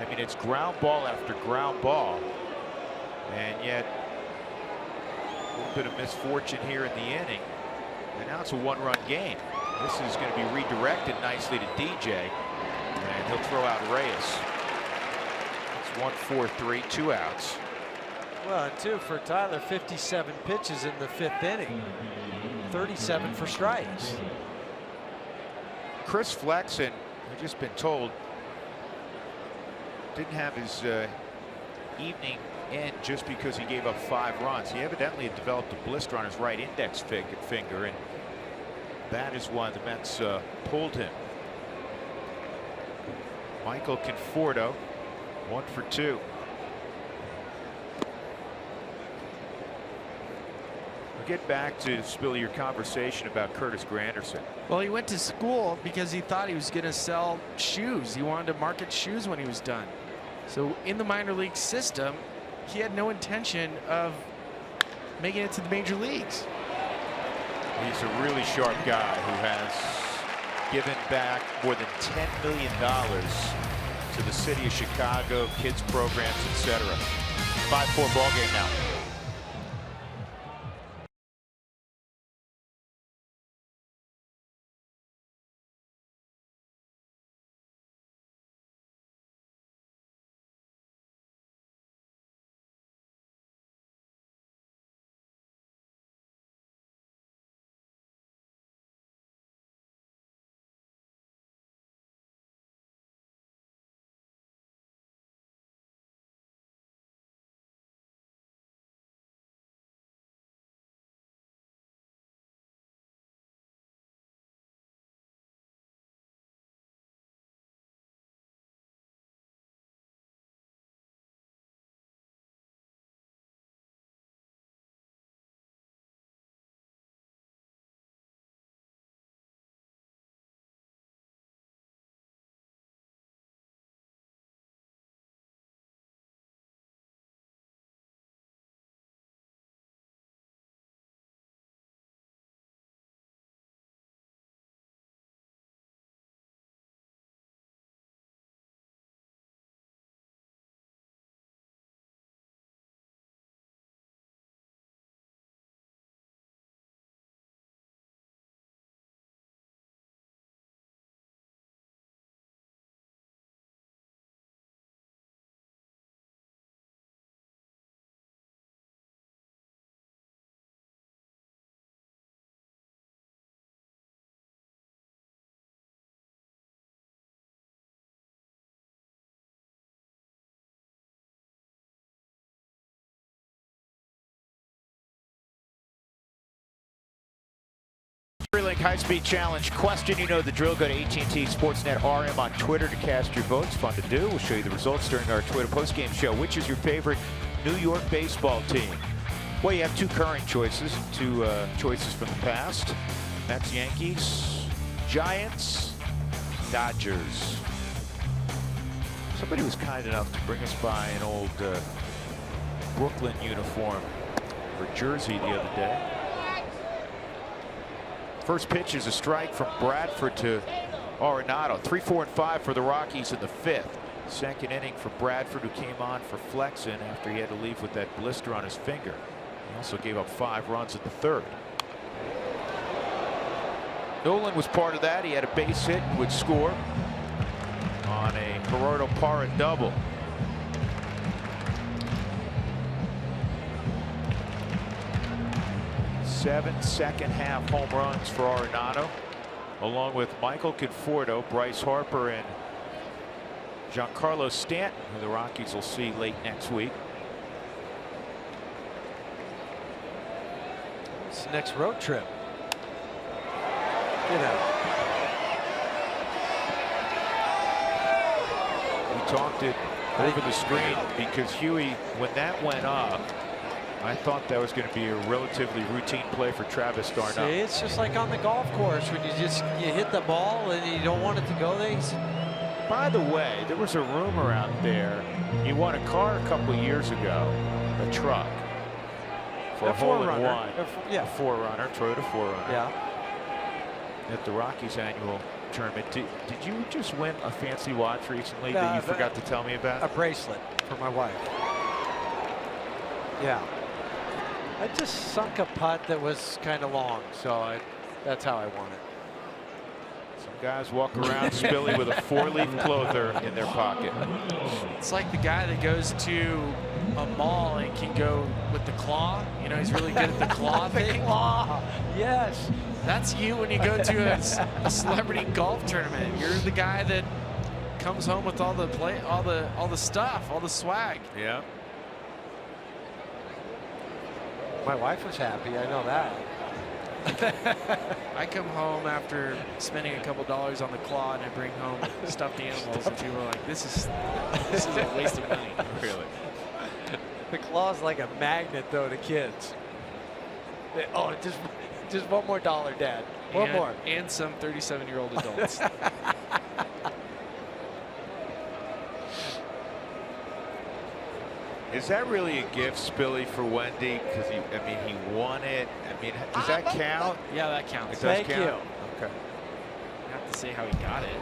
I mean, it's ground ball after ground ball, and yet a little bit of misfortune here in the inning. And now it's a 1-run game. This is going to be redirected nicely to DJ, and he'll throw out Reyes. It's 1-4-3, 2 outs. Well, and 2 for Tyler, 57 pitches in the 5th inning, 37 for strikes. Chris Flexen, I've just been told, didn't have his evening end just because he gave up 5 runs. He evidently had developed a blister on his right index finger, and that is why the Mets pulled him. Michael Conforto 1 for 2. We'll get back to spill your conversation about Curtis Granderson. Well, he went to school because he thought he was going to sell shoes. He wanted to market shoes when he was done. So in the minor league system, he had no intention of making it to the major leagues. He's a really sharp guy who has given back more than $10 million to the city of Chicago, kids programs, etc. 5-4 ball game now. Link high-speed challenge question. You know the drill. Go to AT&T Sportsnet RM on Twitter to cast your votes. Fun to do. We'll show you the results during our Twitter postgame show. Which is your favorite New York baseball team? Well, you have two current choices, two choices from the past. That's Yankees, Giants, Dodgers. Somebody was kind enough to bring us by an old Brooklyn uniform or jersey the other day. First pitch is a strike from Bradford to Arenado. 3, 4, and 5 for the Rockies in the 5th. Second inning for Bradford, who came on for Flexen after he had to leave with that blister on his finger. He also gave up 5 runs in the 3rd. Nolan was part of that. He had a base hit, would score on a Gerardo Parra double. 7 second-half home runs for Arenado, along with Michael Conforto, Bryce Harper, and Giancarlo Stanton, who the Rockies will see late next week. It's the next road trip. Get out. We talked it over the screen because Huey, when that went up, I thought that was going to be a relatively routine play for Travis d'Arnaud. See, it's just like on the golf course when you hit the ball and you don't want it to go there. By the way, there was a rumor out there. You won a car a couple years ago, a truck, for a hole-in-one. Yeah, a 4Runner, Toyota 4Runner. Yeah. At the Rockies annual tournament. Did you just win a fancy watch recently that you forgot to tell me about? A bracelet for my wife. Yeah. I just sunk a putt that was kind of long, so that's how I won it. Some guys walk around Spilly with a 4-leaf clother in their pocket. It's like the guy that goes to a mall and can go with the claw. You know, he's really good at the claw thing. Claw. Yes. That's you when you go to a celebrity golf tournament. You're the guy that comes home with all the stuff, all the swag. Yeah. My wife was happy, I know that. I come home after spending a couple dollars on the claw, and I bring home stuffed animals, and people are like, "This is a waste of money." Really? The claw's like a magnet, though, to kids. Oh, just one more dollar, Dad. One more. And some 37-year-old adults. Is that really a gift, Spilly, for Wendy? Because he won it. I mean, does that count? Yeah, that counts. It does Thank count? you. Okay. I have to say how he got it.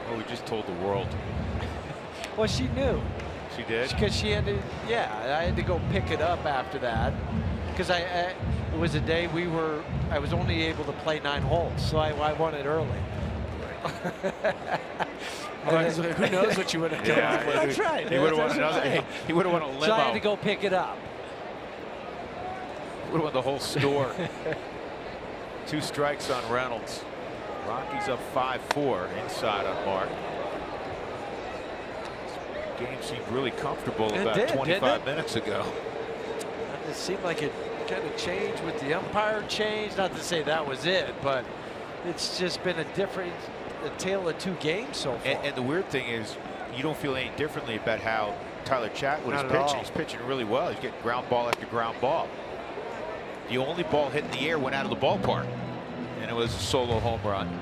Well, we just told the world. Well, she knew. She did? Because she had to, I had to go pick it up after that. Because it was a day I was only able to play 9 holes, so I won it early. Who knows what you would have done? Yeah, That's right. He would have won another. He would have won a limo. So I had to go pick it up. Would have won the whole store. 2 strikes on Reynolds. Rockies up 5-4 inside on Mark. Game seemed really comfortable about 25 minutes ago. It seemed like it kind of changed with the umpire change. Not to say that was it, but it's just been a tale of 2 games so far. And the weird thing is, you don't feel any differently about how Tyler Chatwood is Not at pitching. all. He's pitching really well. He's getting ground ball after ground ball. The only ball hit in the air went out of the ballpark, and it was a solo home run.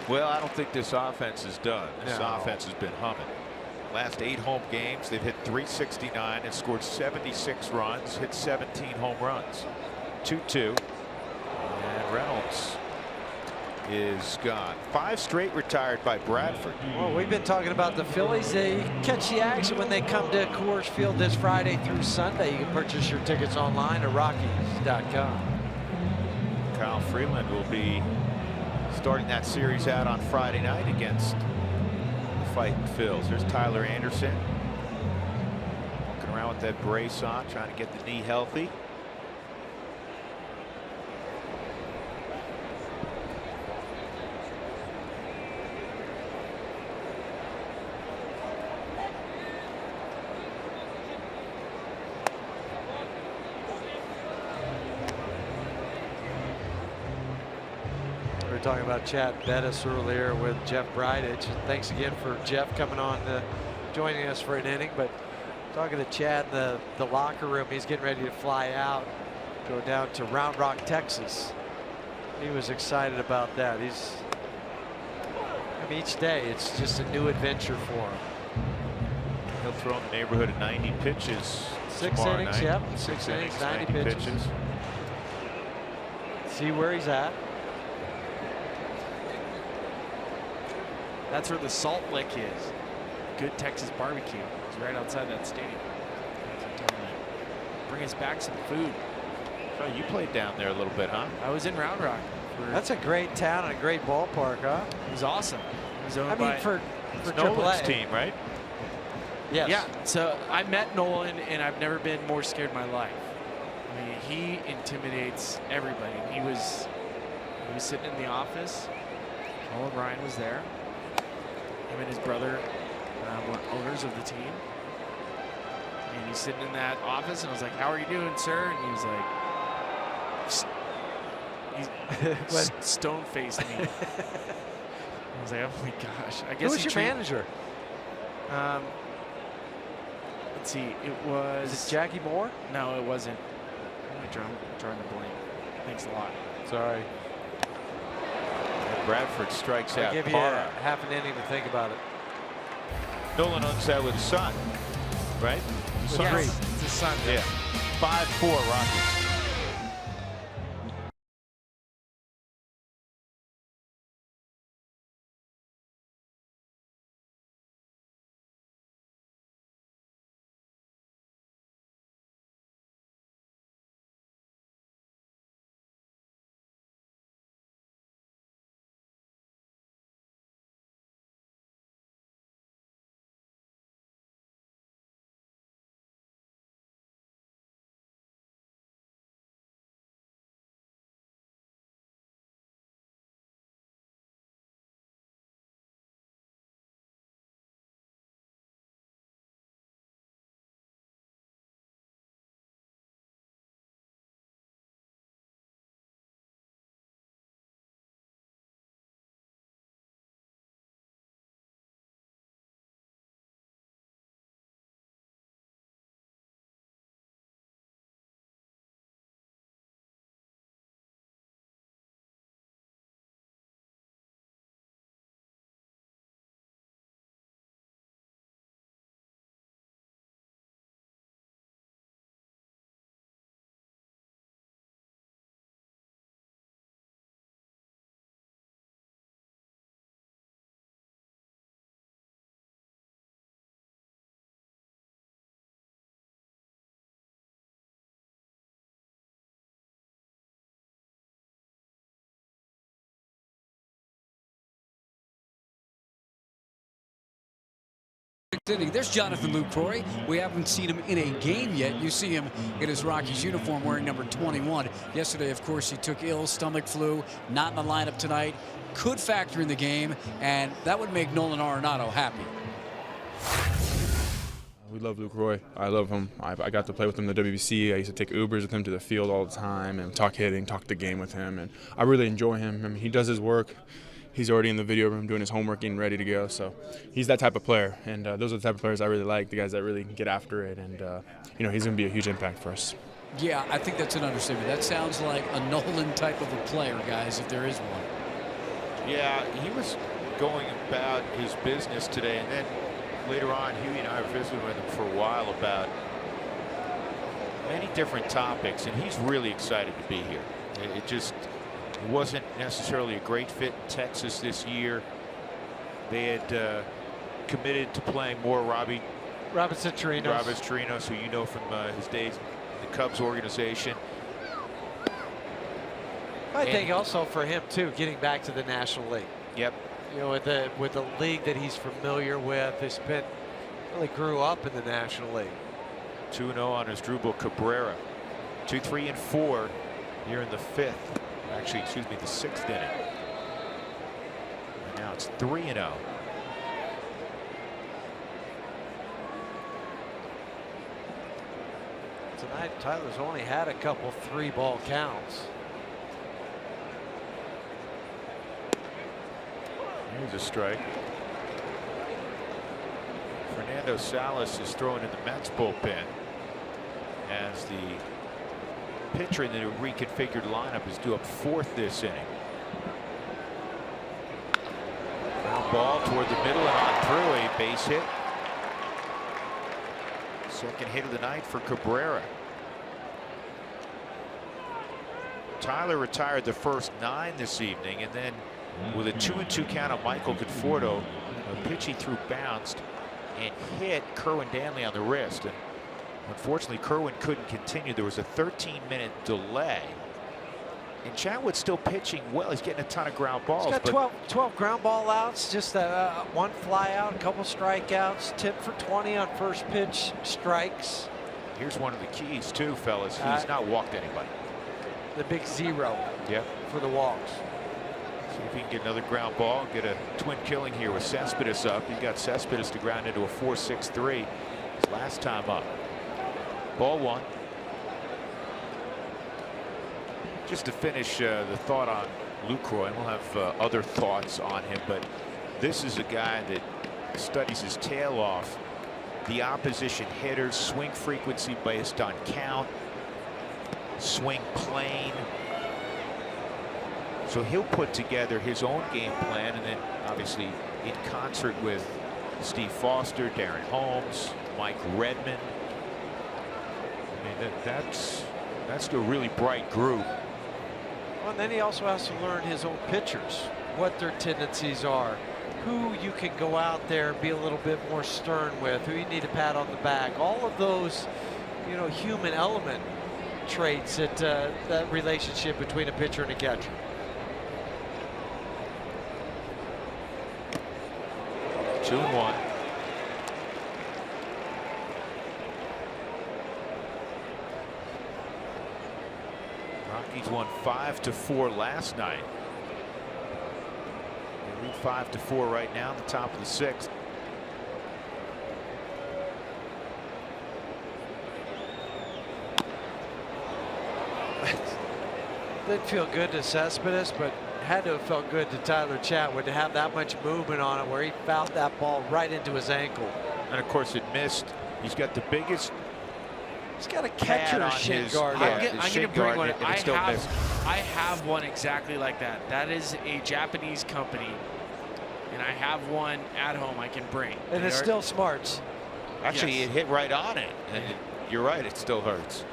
Well, I don't think this offense is done. This offense has been humming. Last 8 home games, they've hit .369 and scored 76 runs, hit 17 home runs. 2-2. And Reynolds is gone. 5 straight retired by Bradford. Well, we've been talking about the Phillies. They catch the action when they come to Coors Field this Friday through Sunday. You can purchase your tickets online at Rockies.com. Kyle Freeland will be starting that series out on Friday night against the Fighting Phils. There's Tyler Anderson walking around with that brace on, trying to get the knee healthy. We were talking about Chad Bettis earlier with Jeff Bridich. Thanks again for Jeff coming on joining us for an inning. But talking to Chad in the locker room, he's getting ready to fly out, go down to Round Rock, Texas. He was excited about that. I mean, each day it's just a new adventure for him. He'll throw in the neighborhood of 90 pitches. 6 tomorrow innings, night. yep. 6 innings, 90 pitches. See where he's at. That's where the Salt Lick is. Good Texas barbecue. It's right outside that stadium. Bring us back some food. Oh, you played down there a little bit, huh? I was in Round Rock. That's a great town and a great ballpark, huh? It was awesome. It was owned I mean, by for Nolan's AAA. team, right? Yes. Yeah. So I met Nolan, and I've never been more scared in my life. I mean, he intimidates everybody. He was sitting in the office. Nolan Ryan was there. Him and his brother were owners of the team. And he's sitting in that office, and I was like, "How are you doing, sir?" And he was like, he's stone-faced me. I was like, "Oh my gosh!" I guess Who was your manager? Let's see. It was. Is it Jackie Moore? No, it wasn't. I'm drawing a blank. Thanks a lot. Sorry. Bradford strikes out I'll give you Parra. half an inning to think about it. Nolan owns that with his son, right? His son? Yes, it's his son. Yeah. 5-4 Rockies. There's Jonathan Lucroy. We haven't seen him in a game yet. You see him in his Rockies uniform wearing number 21. Yesterday, of course, he took ill, stomach flu, not in the lineup tonight. Could factor in the game, and that would make Nolan Arenado happy. We love Lucroy. I love him. I got to play with him in the WBC. I used to take Ubers with him to the field all the time and talk hitting, talk the game with him, and I really enjoy him. I mean, he does his work. He's already in the video room doing his homework and ready to go. So he's that type of player, and those are the type of players I really like, the guys that really get after it, and you know, he's going to be a huge impact for us. Yeah, I think that's an understatement. That sounds like a Nolan type of a player, guys, if there is one. Yeah, he was going about his business today, and then later on, Huey and I were visiting with him for a while about many different topics, and he's really excited to be here. It wasn't necessarily a great fit in Texas this year. They had committed to playing more Robinson Chirinos, who you know from his days in the Cubs organization. I think also for him too, getting back to the National League. Yep. You know, with the league that he's familiar with, he's been really grew up in the National League. 2-0 on his Drupal Cabrera. 2, 3, and 4 here in the 5th. Actually, excuse me, the 6th inning. And now it's 3-0. Tonight, Tyler's only had a couple 3-ball counts. Here's a strike. Fernando Salas is throwing in the Mets bullpen as the pitcher in the reconfigured lineup is due up 4th this inning. Ground ball toward the middle and on through, a base hit. Second hit of the night for Cabrera. Tyler retired the first 9 this evening, and then with a 2-2 count on Michael Conforto, a pitch he threw bounced and hit Kerwin Danley on the wrist. And unfortunately, Kerwin couldn't continue. There was a 13-minute delay. And Chatwood's still pitching well. He's getting a ton of ground balls. He's got 12 ground ball outs, just one fly out, a couple strikeouts, tipped for 20 on first pitch strikes. Here's one of the keys too, fellas. He's not walked anybody. The big 0 for the walks. See if he can get another ground ball, get a twin killing here with Cespedes up. He got Cespedes to ground into a 4-6-3 his last time up. Ball 1. Just to finish the thought on Lucroy, and we'll have other thoughts on him, but this is a guy that studies his tail off the opposition hitters, swing frequency based on count, swing plane. So he'll put together his own game plan, and then obviously in concert with Steve Foster, Darren Holmes, Mike Redmond. I mean, that's a really bright group. Well, and then he also has to learn his own pitchers, what their tendencies are, who you can go out there and be a little bit more stern with, who you need to pat on the back. All of those, you know, human element traits that that relationship between a pitcher and a catcher. Two and one. Rockies won 5-4 last night. They lead 5-4 right now in the top of the 6th. Didn't feel good to Cespedes, but had to have felt good to Tyler Chatwood to have that much movement on it where he fouled that ball right into his ankle. And of course it missed. He's got the biggest. He's got a catcher shin guard. I'm going to bring one. I have one exactly like that. That is a Japanese company, and I have one at home I can bring. And it's still smarts. Actually, Yes. It hit right on it. And you're right, it still hurts.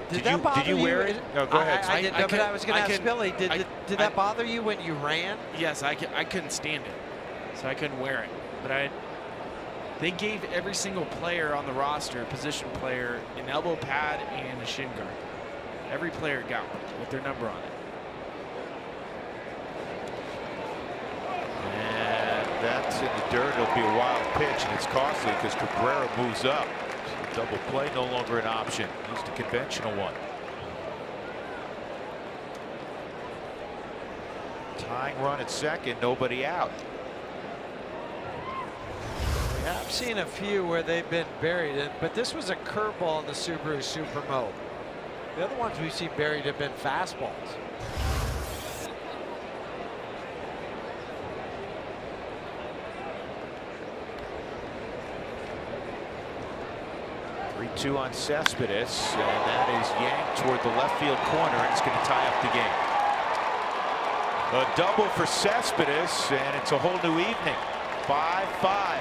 Did that bother you wear it? No, go ahead. I did, but I was going to ask Billy, did that bother you when you ran? Yes, I couldn't stand it, so I couldn't wear it. But they gave every single player on the roster, position player, an elbow pad and a shin guard. Every player got one with their number on it. That's in the dirt. It'll be a wild pitch, and it's costly because Cabrera moves up. So double play no longer an option. Used a conventional one. Tying run at second, nobody out. Yeah, I've seen a few where they've been buried in, but this was a curveball in the Subaru Supermo. The other ones we've seen buried have been fastballs. 3-2 on Cespedes, and that is yanked toward the left field corner, and it's going to tie up the game. A double for Cespedes, and it's a whole new evening. 5-5.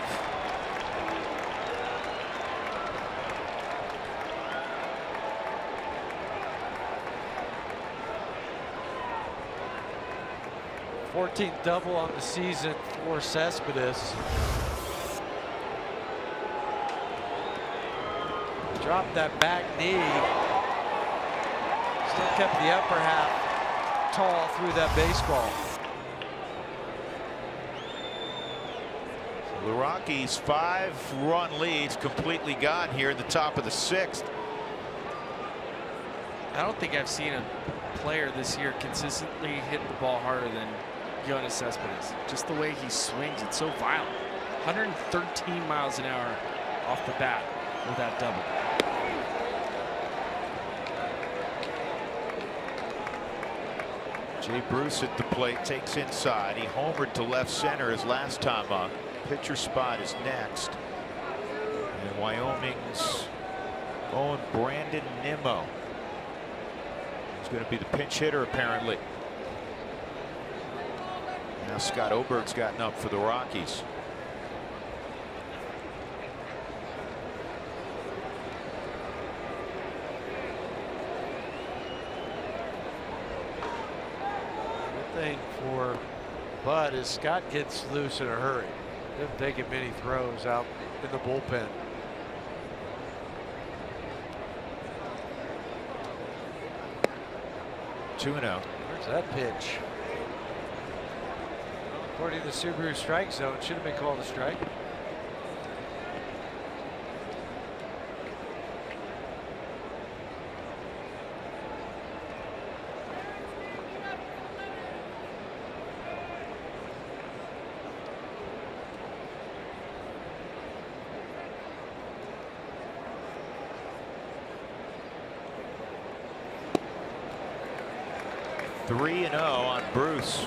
Fourteenth double on the season for Cespedes. Dropped that back knee. Still kept the upper half tall through that baseball. The Rockies' 5-run lead's completely gone here in the top of the 6th. I don't think I've seen a player this year consistently hit the ball harder than Yoenis Cespedes. Just the way he swings, it's so violent. 113 miles an hour off the bat with that double. Jay Bruce at the plate, takes inside. He homered to left center his last time up. Pitcher spot is next. And Wyoming's own Brandon Nimmo. He's going to be the pinch hitter apparently. Now Scott Oberg's gotten up for the Rockies. Good thing for Bud is Scott gets loose in a hurry. Doesn't take him many throws out in the bullpen. Tuno. Where's that pitch? According to the Subaru strike zone, should have been called a strike. Three and 0 on Bruce.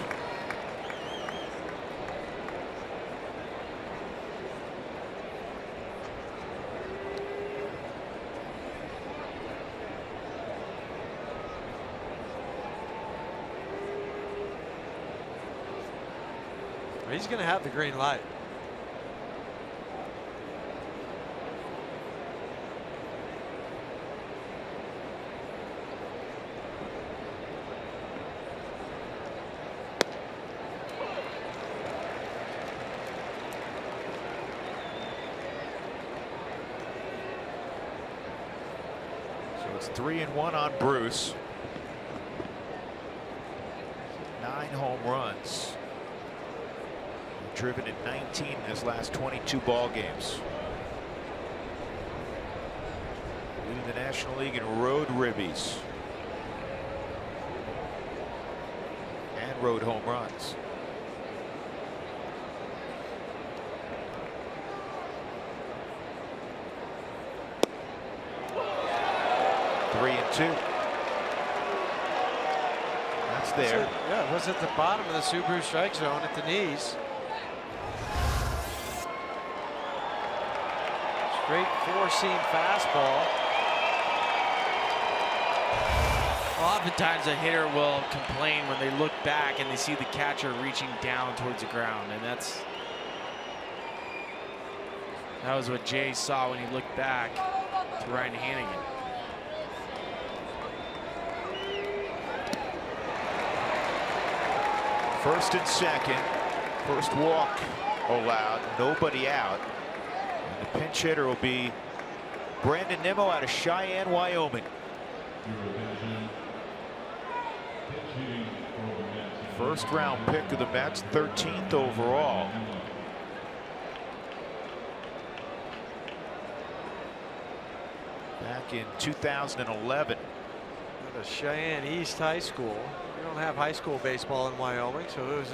He's going to have the green light. So it's 3-1 on Bruce. 9 home runs. Driven at 19 in his last 22 ball games. Leading the National League in road ribbies and road home runs. Three and 2. That's there. Yeah, it was at the bottom of the Subaru strike zone at the knees. Straight four-seam fastball. Oftentimes a hitter will complain when they look back and they see the catcher reaching down towards the ground, and that was what Jay saw when he looked back to Ryan Hannigan. First and second. First walk allowed. Nobody out. And the pinch hitter will be Brandon Nimmo out of Cheyenne, Wyoming. First round pick of the Mets, 13th overall. back in 2011. At Cheyenne East High School. We don't have high school baseball in Wyoming, so it was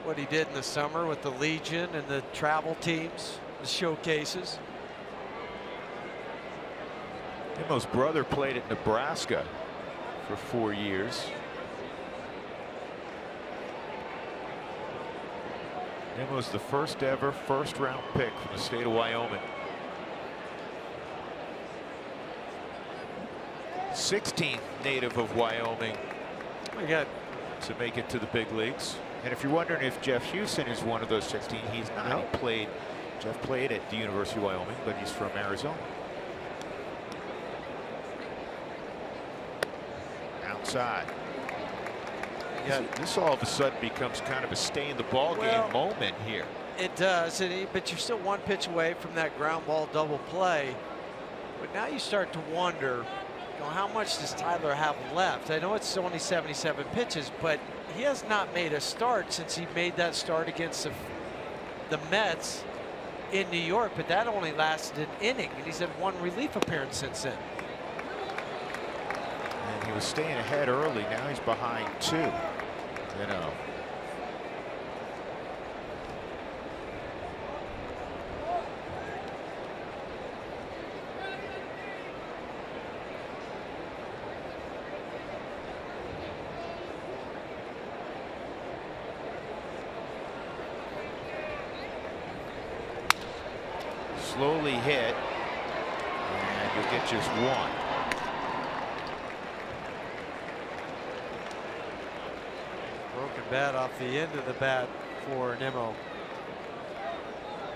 what he did in the summer with the Legion and the travel teams, the showcases. Nemo's brother played at Nebraska for 4 years. Nemo's the first ever first-round pick from the state of Wyoming. 16th native of Wyoming to make it to the big leagues. And if you're wondering if Jeff Houston is one of those 16, he's not. Nope. Jeff played at the University of Wyoming, but he's from Arizona. Outside. This all of a sudden becomes kind of a stay in the ball game moment here. It does, but you're still one pitch away from that ground ball double play. But now you start to wonder, how much does Tyler have left? I know it's only 77 pitches, but he has not made a start since he made that start against the Mets in New York, but that only lasted an inning, and he's had one relief appearance since then. And he was staying ahead early. Now he's behind 2. Slowly hit, and you'll get just 1. Broken bat off the end of the bat for Nemo.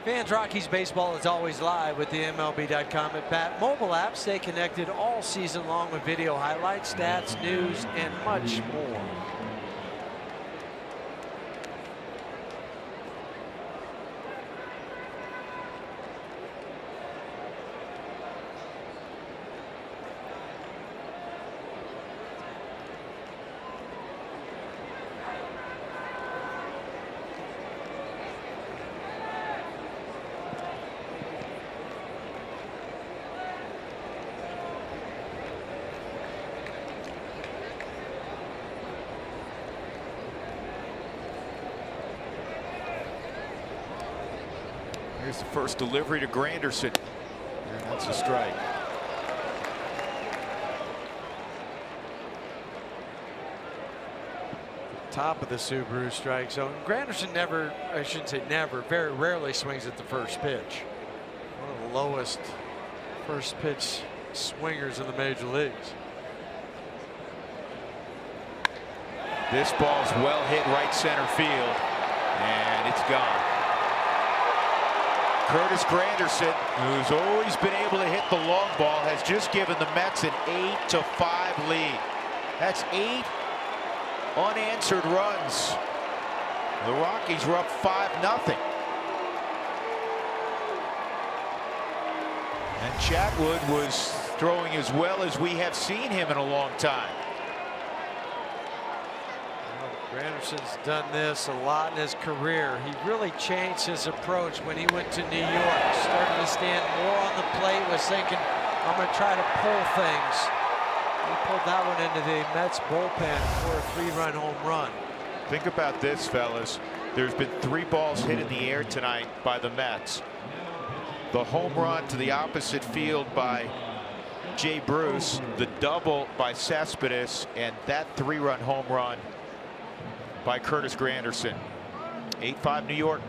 Fans, Rockies baseball is always live with the MLB.com at bat mobile app. Stay connected all season long with video highlights, stats, news, and much more. Here's the first delivery to Granderson, and that's a strike. Top of the Subaru strike zone. Granderson never, I shouldn't say never, very rarely swings at the first pitch. One of the lowest first pitch swingers in the major leagues. This ball's well hit right center field, and it's gone. Curtis Granderson, who's always been able to hit the long ball, has just given the Mets an 8-5 lead. That's 8 unanswered runs. The Rockies were up 5-0. And Chatwood was throwing as well as we have seen him in a long time. Granderson's done this a lot in his career. He really changed his approach when he went to New York. Started to stand more on the plate, was thinking, I'm going to try to pull things. He pulled that one into the Mets bullpen for a 3-run home run. Think about this, fellas. There's been 3 balls hit in the air tonight by the Mets. The home run to the opposite field by Jay Bruce, the double by Cespedes, and that 3-run home run by Curtis Granderson. 8-5 New York.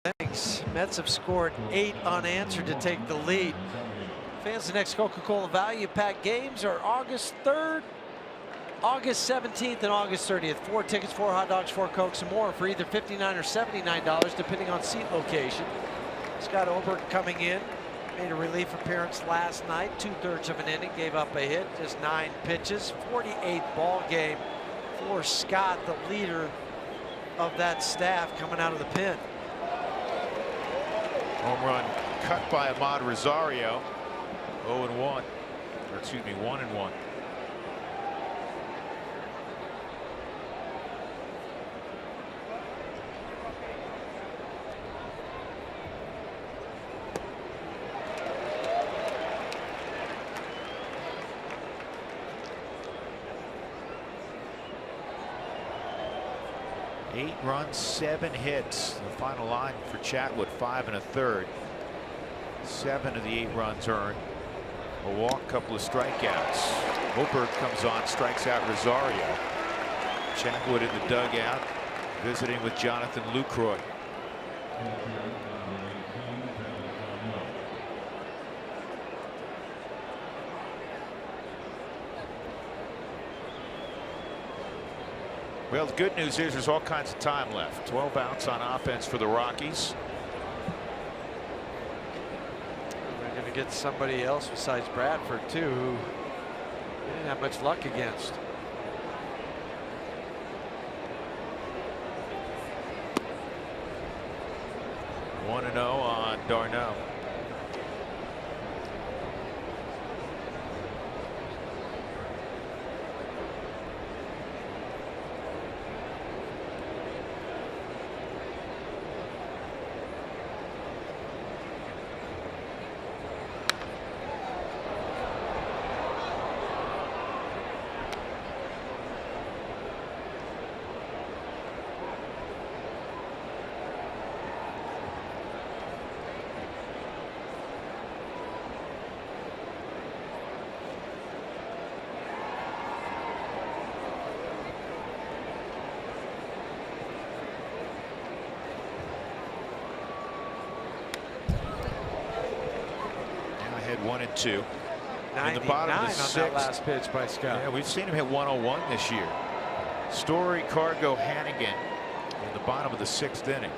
innings. Mets have scored 8 unanswered to take the lead. Fans, the next Coca-Cola value pack games are August 3rd, August 17th, and August 30th. 4 tickets, 4 hot dogs, 4 Cokes, and more for either $59 or $79, depending on seat location. Scott Oberg coming in, made a relief appearance last night, 2/3 of an inning, gave up a hit, just 9 pitches, 48th ball game for Scott, the leader of that staff coming out of the pen. Home run cut by Ahmad Rosario. 0-1, or excuse me, 1-1. Eight runs, 7 hits. The final line for Chatwood, 5 1/3. 7 of the 8 runs earned. A walk, couple of strikeouts. Oberg comes on, strikes out Rosario. Chatwood in the dugout, visiting with Jonathan Lucroy. Well, the good news is there's all kinds of time left. 12 outs on offense for the Rockies. They're going to get somebody else besides Bradford, too, who they didn't have much luck against. One 1-0 on Darno. Hit 1 and 2. In the bottom of the 6th. On that last pitch by Scott. Yeah, we've seen him hit 101 this year. Story, Cargo, Hannigan in the bottom of the 6th inning.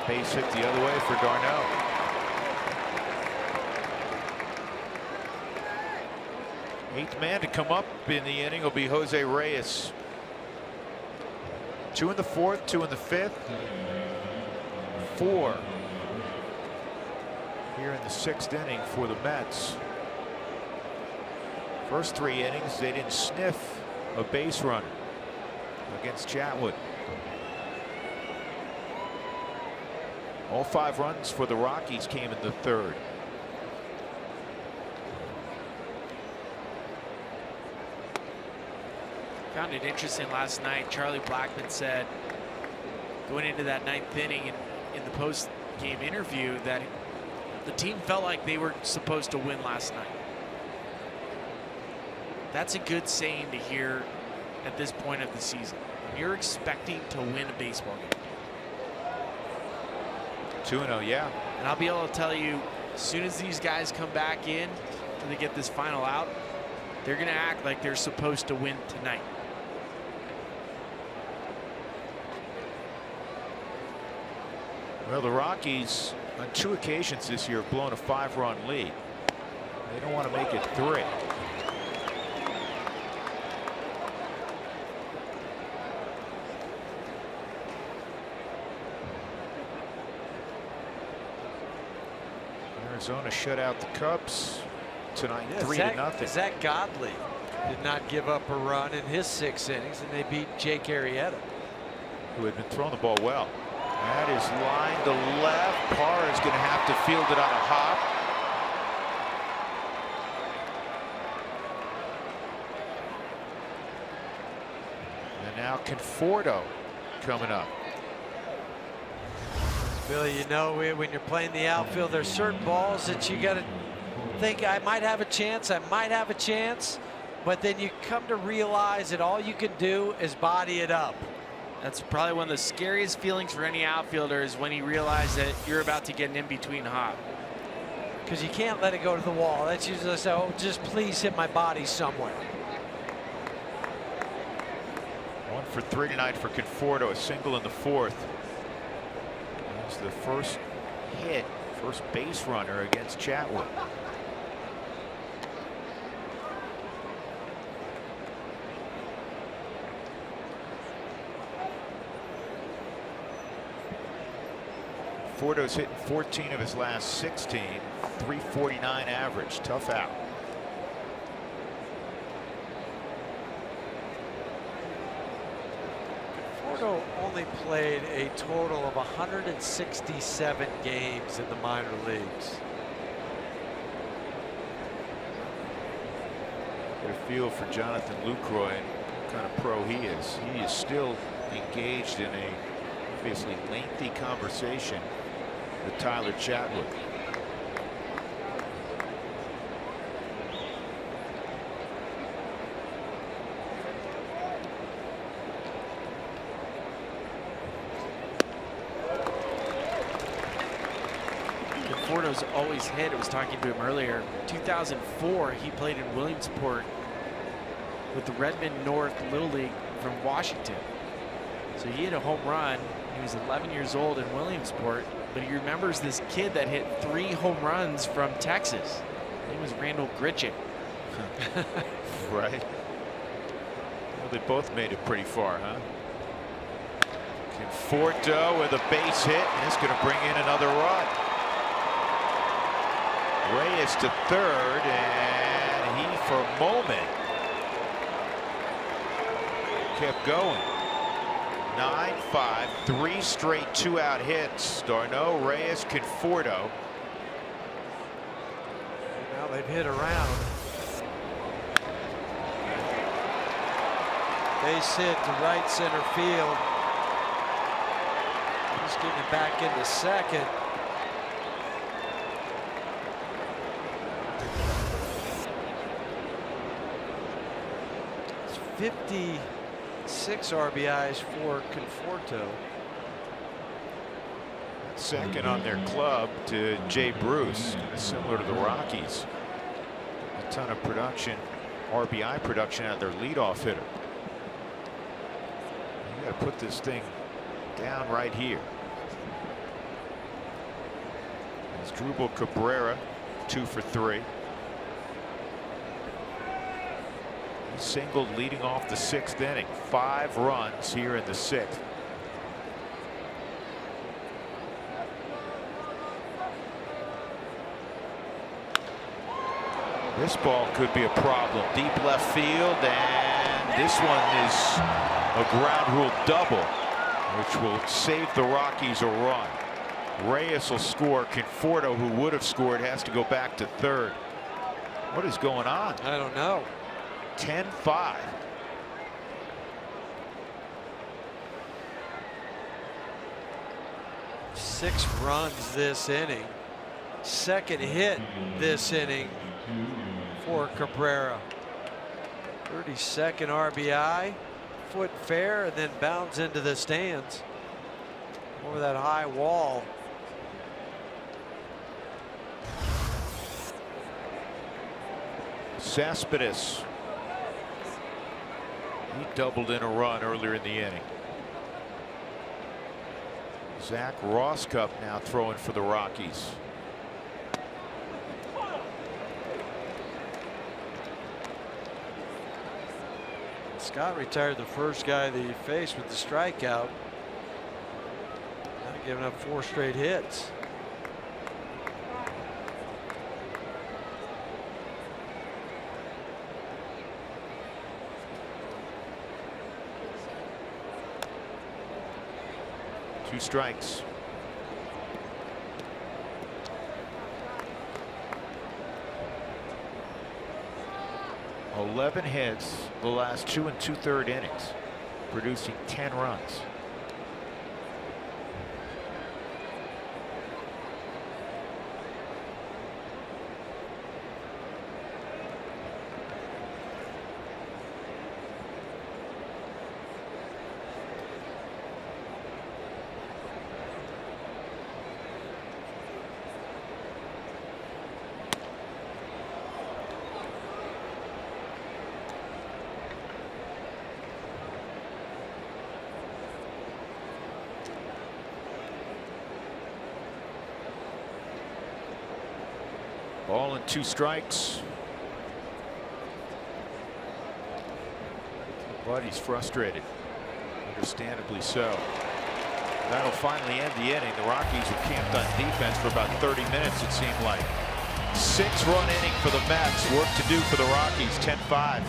Base hit the other way for Darno. Eighth man to come up in the inning will be Jose Reyes. 2 in the 4th, 2 in the 5th, 4 here in the 6th inning for the Mets. First 3 innings, they didn't sniff a base runner against Chatwood. All 5 runs for the Rockies came in the 3rd. Found it interesting last night. Charlie Blackmon said going into that 9th inning in the post-game interview that the team felt like they were supposed to win last night. That's a good saying to hear at this point of the season. You're expecting to win a baseball game. 2-0, yeah. And I'll be able to tell you, as soon as these guys come back in and they get this final out, they're going to act like they're supposed to win tonight. Well, the Rockies on 2 occasions this year have blown a 5-run lead. They don't want to make it 3. Arizona shut out the Cubs tonight, 3-0. Zach Godley did not give up a run in his 6 innings, and they beat Jake Arrieta, who had been throwing the ball well. That is line to left. Parr is going to have to field it on a hop. Now Conforto coming up. Billy, you know, when you're playing the outfield, there's certain balls that you got to think, I might have a chance, but then you come to realize that all you can do is body it up. That's probably one of the scariest feelings for any outfielder, is when you realize that you're about to get an in-between hop. Because you can't let it go to the wall. That's usually so, oh, just please hit my body somewhere. 1 for 3 tonight for Conforto, a single in the 4th. That's the first hit, first base runner against Chatwood. Conforto's hitting 14 of his last 16, 349 average, tough out. Conforto only played a total of 167 games in the minor leagues. Get a feel for Jonathan Lucroy and what kind of pro he is. He is still engaged in a obviously lengthy conversation with Tyler Chatwood. Conforto's always hit. I was talking to him earlier. 2004, he played in Williamsport with the Redmond North Little League from Washington. So he hit a home run. He was 11 years old in Williamsport, but he remembers this kid that hit 3 home runs from Texas. His name was Randall Gritchick. Right. Well, they both made it pretty far, huh? Conforto with a base hit, and it's going to bring in another run. Reyes to third, and he, for a moment, kept going. 9-5, 3 straight 2-out hits. Darno, Reyes, Conforto. Now they've hit around. Base hit to right center field. Just getting it back into second. It's 56 RBIs for Conforto. Second on their club to Jay Bruce, similar to the Rockies. A ton of production, RBI production out of their leadoff hitter. You got to put this thing down right here. It's Drupal Cabrera, 2 for 3. He singled leading off the 6th inning. 5 runs here in the 6th. This ball could be a problem. Deep left field, and this one is a ground rule double, which will save the Rockies a run. Reyes will score. Conforto, who would have scored, has to go back to third. What is going on? I don't know. 10-5. Six runs this inning. Second hit this inning for Cabrera. 32nd RBI. Foot fair, and then bounds into the stands over that high wall. Cespedes. He doubled in a run earlier in the inning. Zach Rosscup now throwing for the Rockies. Scott retired the first guy that he faced with the strikeout. Not giving up 4 straight hits. Two strikes. .11 hits the last 2 2/3 innings. producing 10 runs. Ball and 2 strikes. But he's frustrated. Understandably so. That'll finally end the inning. The Rockies were camped on defense for about 30 minutes, it seemed like. 6-run inning for the Mets. Work to do for the Rockies. 10-5.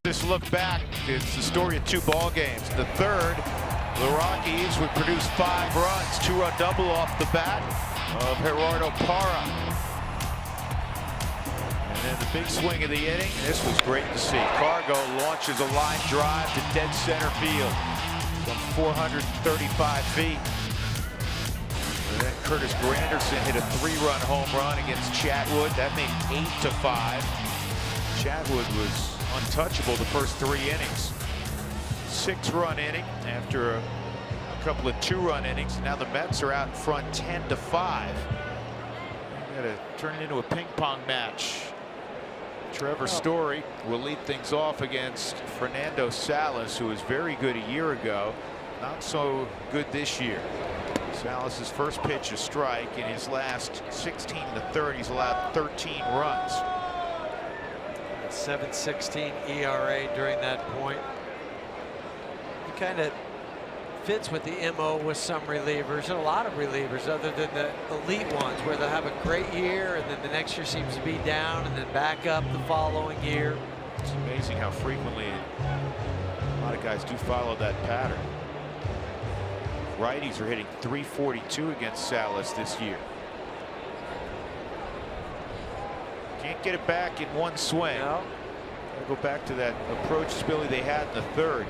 This look back, it's the story of 2 ball games. The third, the Rockies would produce 5 runs, 2-run double off the bat of Gerardo Parra. And then the big swing of the inning. This was great to see. Cargo launches a line drive to dead center field from 435 feet. And then Curtis Granderson hit a 3-run home run against Chatwood. That made 8-5. Chatwood was untouchable the first 3 innings. 6-run inning after a couple of 2-run innings. Now the Mets are out in front 10-5. Got to turn it into a ping pong match. Trevor Story will lead things off against Fernando Salas, who was very good a year ago, not so good this year. Salas's first pitch a strike. In his last 16 to 30, he's allowed 13 runs. 7.16 ERA during that point. He kind of fits with the MO with some relievers, and a lot of relievers other than the elite ones, where they'll have a great year and then the next year seems to be down and then back up the following year. It's amazing how frequently a lot of guys do follow that pattern. Righties are hitting .342 against Salas this year. Can't get it back in one swing. No. Gotta go back to that approach ability they had in the third.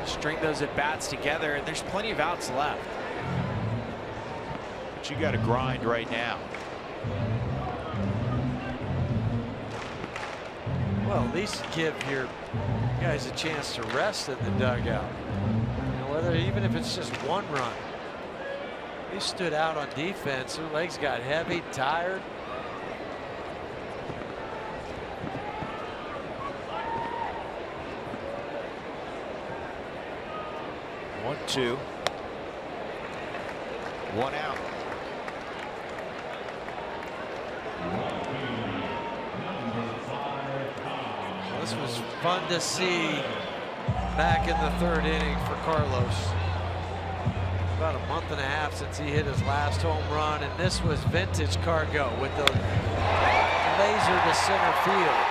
String those at bats together, and there's plenty of outs left. But you got to grind right now. Well, at least give your guys a chance to rest in the dugout. You know, whether even if it's just 1 run. They stood out on defense. Their legs got heavy, tired. One, 2. 1 out. This was fun to see back in the 3rd inning for Carlos. About a month and a half since he hit his last home run, and this was vintage Cargo with the laser to center field.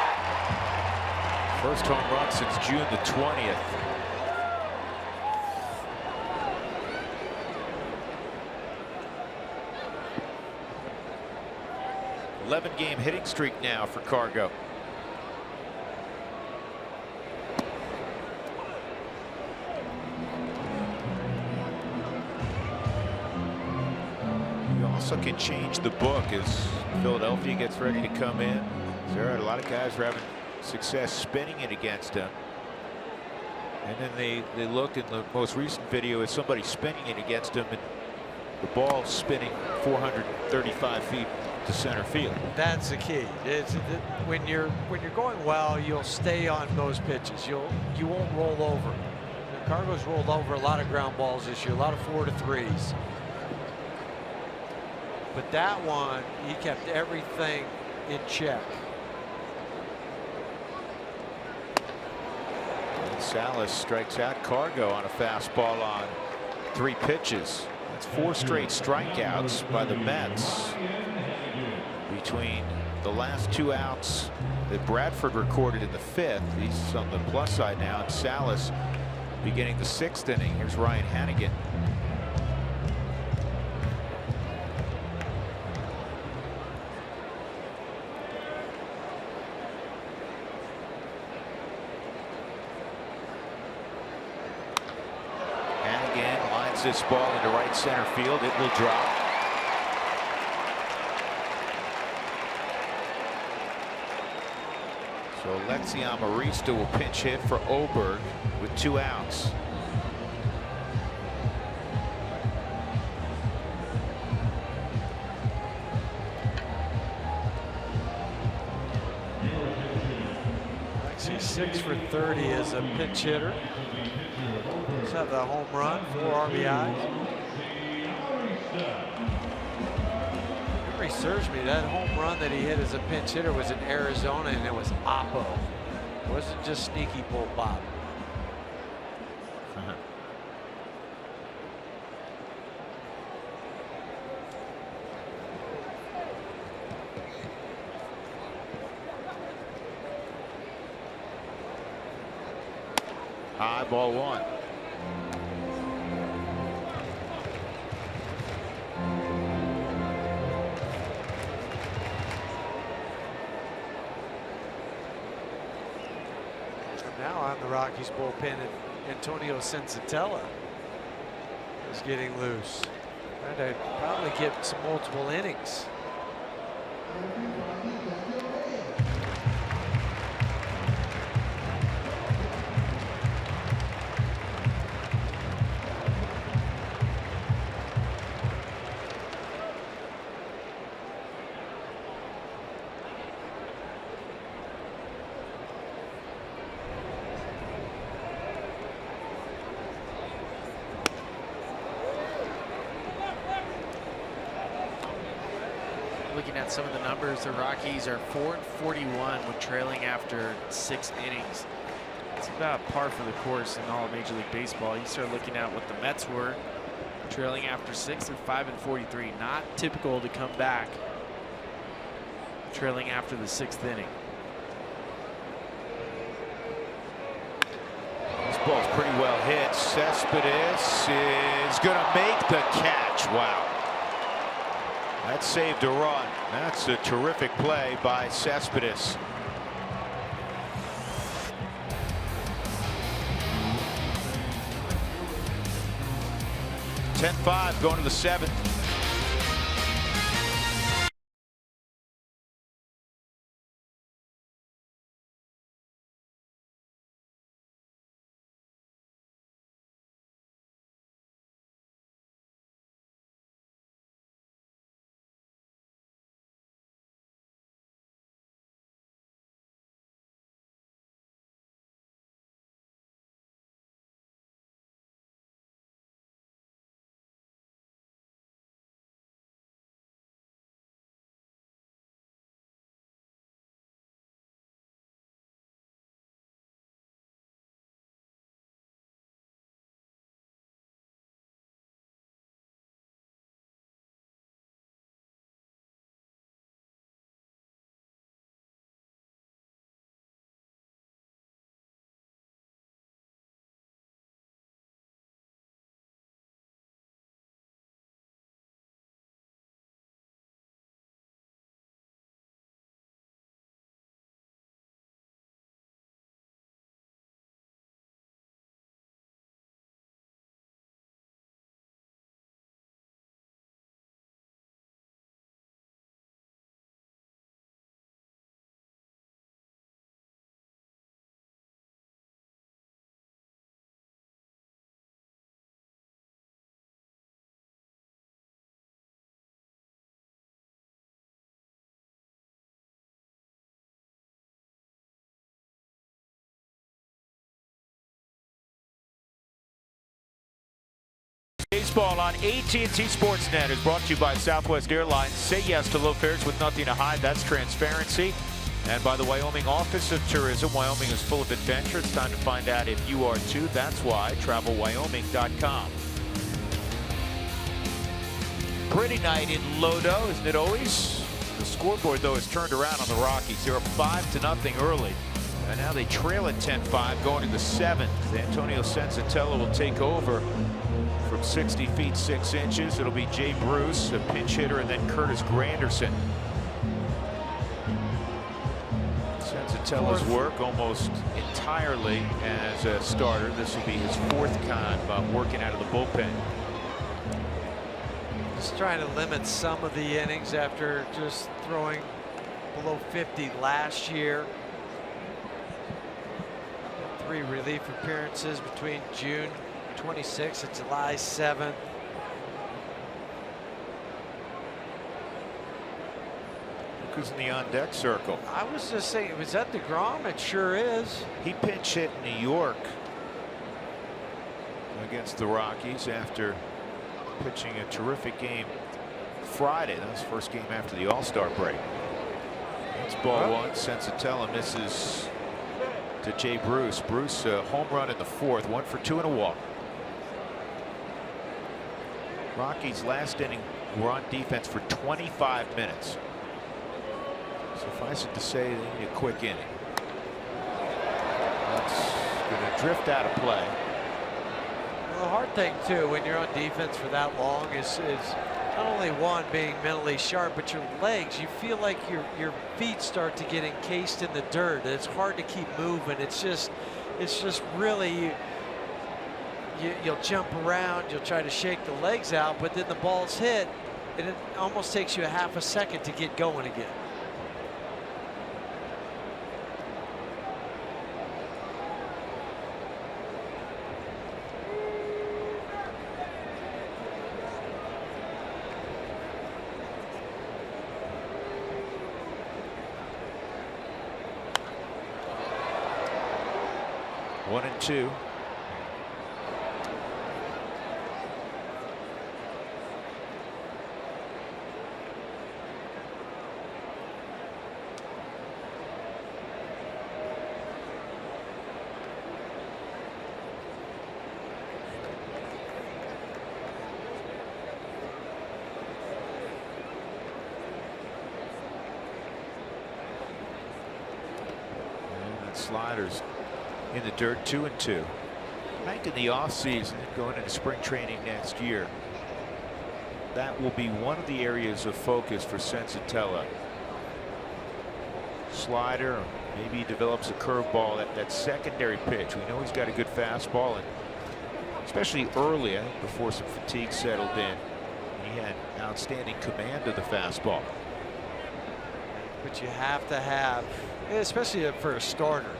First home run since June the 20th. Game hitting streak now for Cargo. You also can change the book as Philadelphia gets ready to come in. There are a lot of guys who are having success spinning it against him. And then they look in the most recent video at somebody spinning it against him, and the ball spinning 435 feet to center field. That's the key. When you're going well, you'll stay on those pitches. You won't roll over. Cargo's rolled over a lot of ground balls this year, a lot of 4-3s. But that one, he kept everything in check. Salas strikes out Cargo on a fastball on 3 pitches. That's 4 straight strikeouts by the Mets between the last 2 outs that Bradford recorded in the 5th. He's on the plus side now, and Salas beginning the 6th inning. Here's Ryan Hannigan. Hannigan lines this ball into right center field. It will drop. So Alexi Amarista will pinch hit for Oberg with 2 outs. Alexi 6 for 30 as a pinch hitter. Let's have the home run, 4 RBIs. Memory serves me, that home run that he hit as a pinch hitter was in Arizona, and it was Oppo. It wasn't just sneaky bull Bob. High ball 1. Now on the Rockies bullpen, Antonio Sensatella is getting loose. Trying to probably get some multiple innings. Looking at some of the numbers, the Rockies are 4-41 with trailing after 6 innings. It's about par for the course in all of Major League Baseball. You start looking at what the Mets were trailing after 6. They're 5-43. Not typical to come back trailing after the 6th inning. This ball's pretty well hit. Cespedes is going to make the catch. Wow. That saved a run. That's a terrific play by Cespedes. 10-5 going to the 7th. Baseball on AT&T Sportsnet is brought to you by Southwest Airlines. Say yes to low fares with nothing to hide. That's transparency. And by the Wyoming Office of Tourism, Wyoming is full of adventure. It's time to find out if you are too. That's why. TravelWyoming.com. Pretty night in Lodo, isn't it always? The scoreboard, though, has turned around on the Rockies. They're up 5-0 early. And now they trail at 10-5 going into the 7th. Antonio Sensatella will take over from 60 feet 6 inches. It'll be Jay Bruce, a pinch hitter, and then Curtis Granderson. Sensatella's work almost entirely as a starter. This will be his 4th con working out of the bullpen. Just trying to limit some of the innings after just throwing below 50 last year. 3 relief appearances between June 26th and July 7th. Look who's in the on-deck circle. I was just saying, was that DeGrom? It sure is. He pinch hit in New York against the Rockies after pitching a terrific game Friday. That was the first game after the All-Star break. It's ball 1. Sensatella misses to Jay Bruce. Bruce, a home run in the 4th, 1 for 2 and a walk. Rockies last inning were on defense for 25 minutes. Suffice it to say they need a quick inning. That's going to drift out of play. Well, the hard thing too when you're on defense for that long is not only one being mentally sharp, but your legs. You feel like your feet start to get encased in the dirt. It's hard to keep moving. It's just really you'll jump around, you'll try to shake the legs out, but then the ball's hit, and it almost takes you a half a second to get going again. One and 2. And that slider's in the dirt, 2 and 2. I think in the offseason, going into spring training next year, that will be one of the areas of focus for Sensatella. Slider, maybe he develops a curveball, that secondary pitch. We know he's got a good fastball, and especially early, I think before some fatigue settled in, he had outstanding command of the fastball. But you have to have, especially for a starter.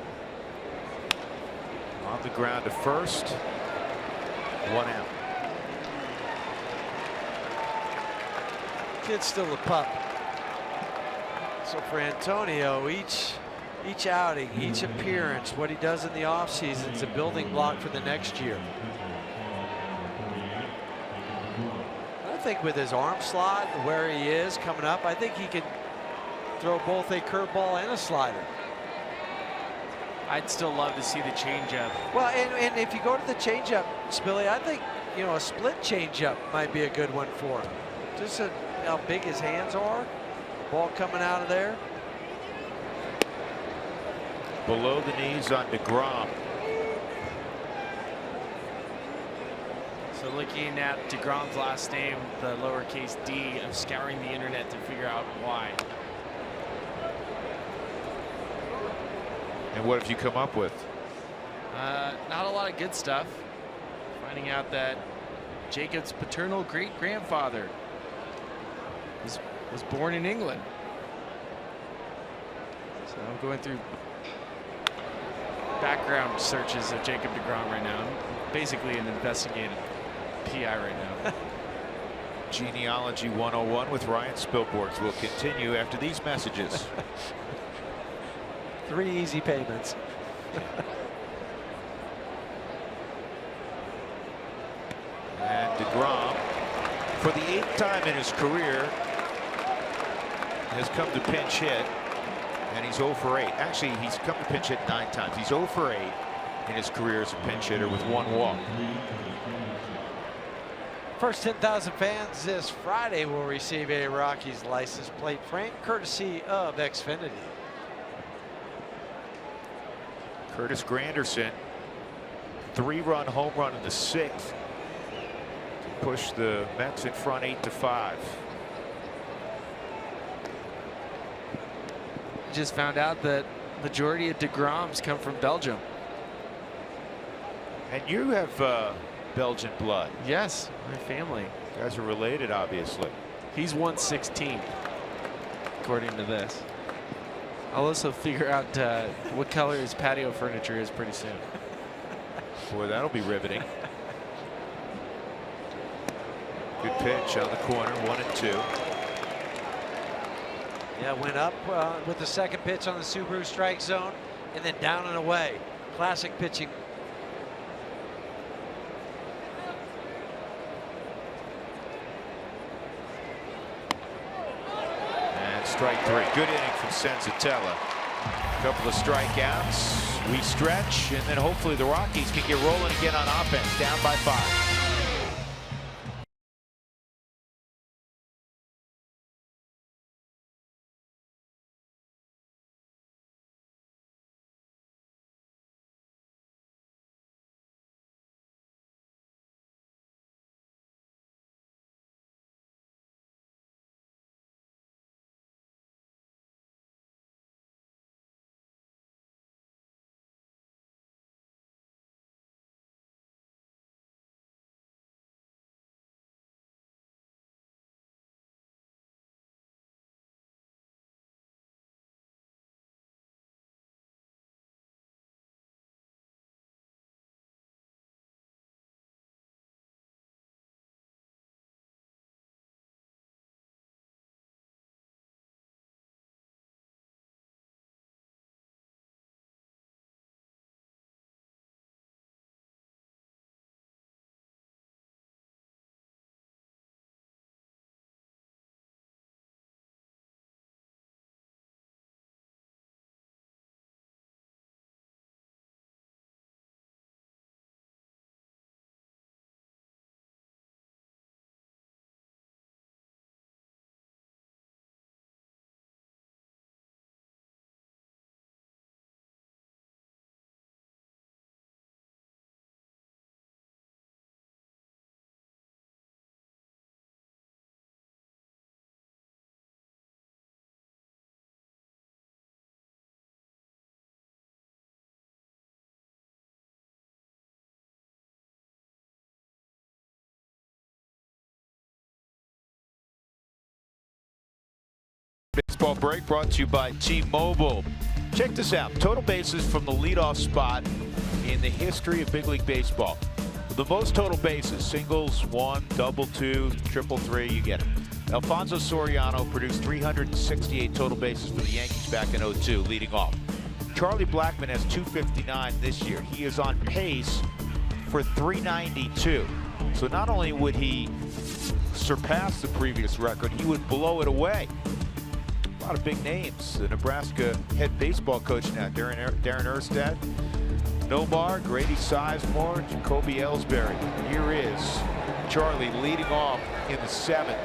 On the ground to first. 1 out. Kid's still a pup. So for Antonio, each outing, each appearance, what he does in the offseason is a building block for the next year. I think with his arm slot, where he is coming up, I think he can throw both a curveball and a slider. I'd still love to see the changeup. Well, and if you go to the changeup, Spilly, I think, you know, a split changeup might be a good one for him. Just how big his hands are. Ball coming out of there. Below the knees on DeGrom. So looking at DeGrom's last name, the lowercase d, I'm scouring the internet to figure out why. And what have you come up with? Not a lot of good stuff. Finding out that Jacob's paternal great-grandfather was born in England. So I'm going through background searches of Jacob DeGrom right now. I'm basically an investigative PI right now. Genealogy 101 with Ryan Spilborgs will continue after these messages. 3 easy payments. And DeGrom, for the 8th time in his career, has come to pinch hit, and he's 0 for 8. Actually, he's come to pinch hit 9 times. He's 0 for 8 in his career as a pinch hitter with 1 walk. First 10,000 fans this Friday will receive a Rockies license plate frame courtesy of Xfinity. Curtis Granderson, 3-run home run in the 6th to push the Mets in front 8-5. Just found out that majority of DeGroms come from Belgium. And you have Belgian blood. Yes, my family. You guys are related, obviously. He's 116, according to this. I'll also figure out what color his patio furniture is pretty soon. Boy, that'll be riveting. Good pitch on the corner, 1-2. Yeah, went up with the second pitch on the Subaru strike zone and then down and away. Classic pitching. And strike 3. Good inning from Senzatella. A couple of strikeouts. We stretch, and then hopefully the Rockies can get rolling again on offense, down by 5. Baseball break brought to you by T-Mobile. Check this out. Total bases from the leadoff spot in the history of Big League Baseball. The most total bases, singles, 1, double 2, triple 3, you get it. Alfonso Soriano produced 368 total bases for the Yankees back in '02, leading off. Charlie Blackmon has 259 this year. He is on pace for 392. So not only would he surpass the previous record, he would blow it away. A lot of big names. The Nebraska head baseball coach now, Darren Erstad, Nomar, Grady Sizemore, Jacoby Ellsbury. Here is Charlie leading off in the 7th.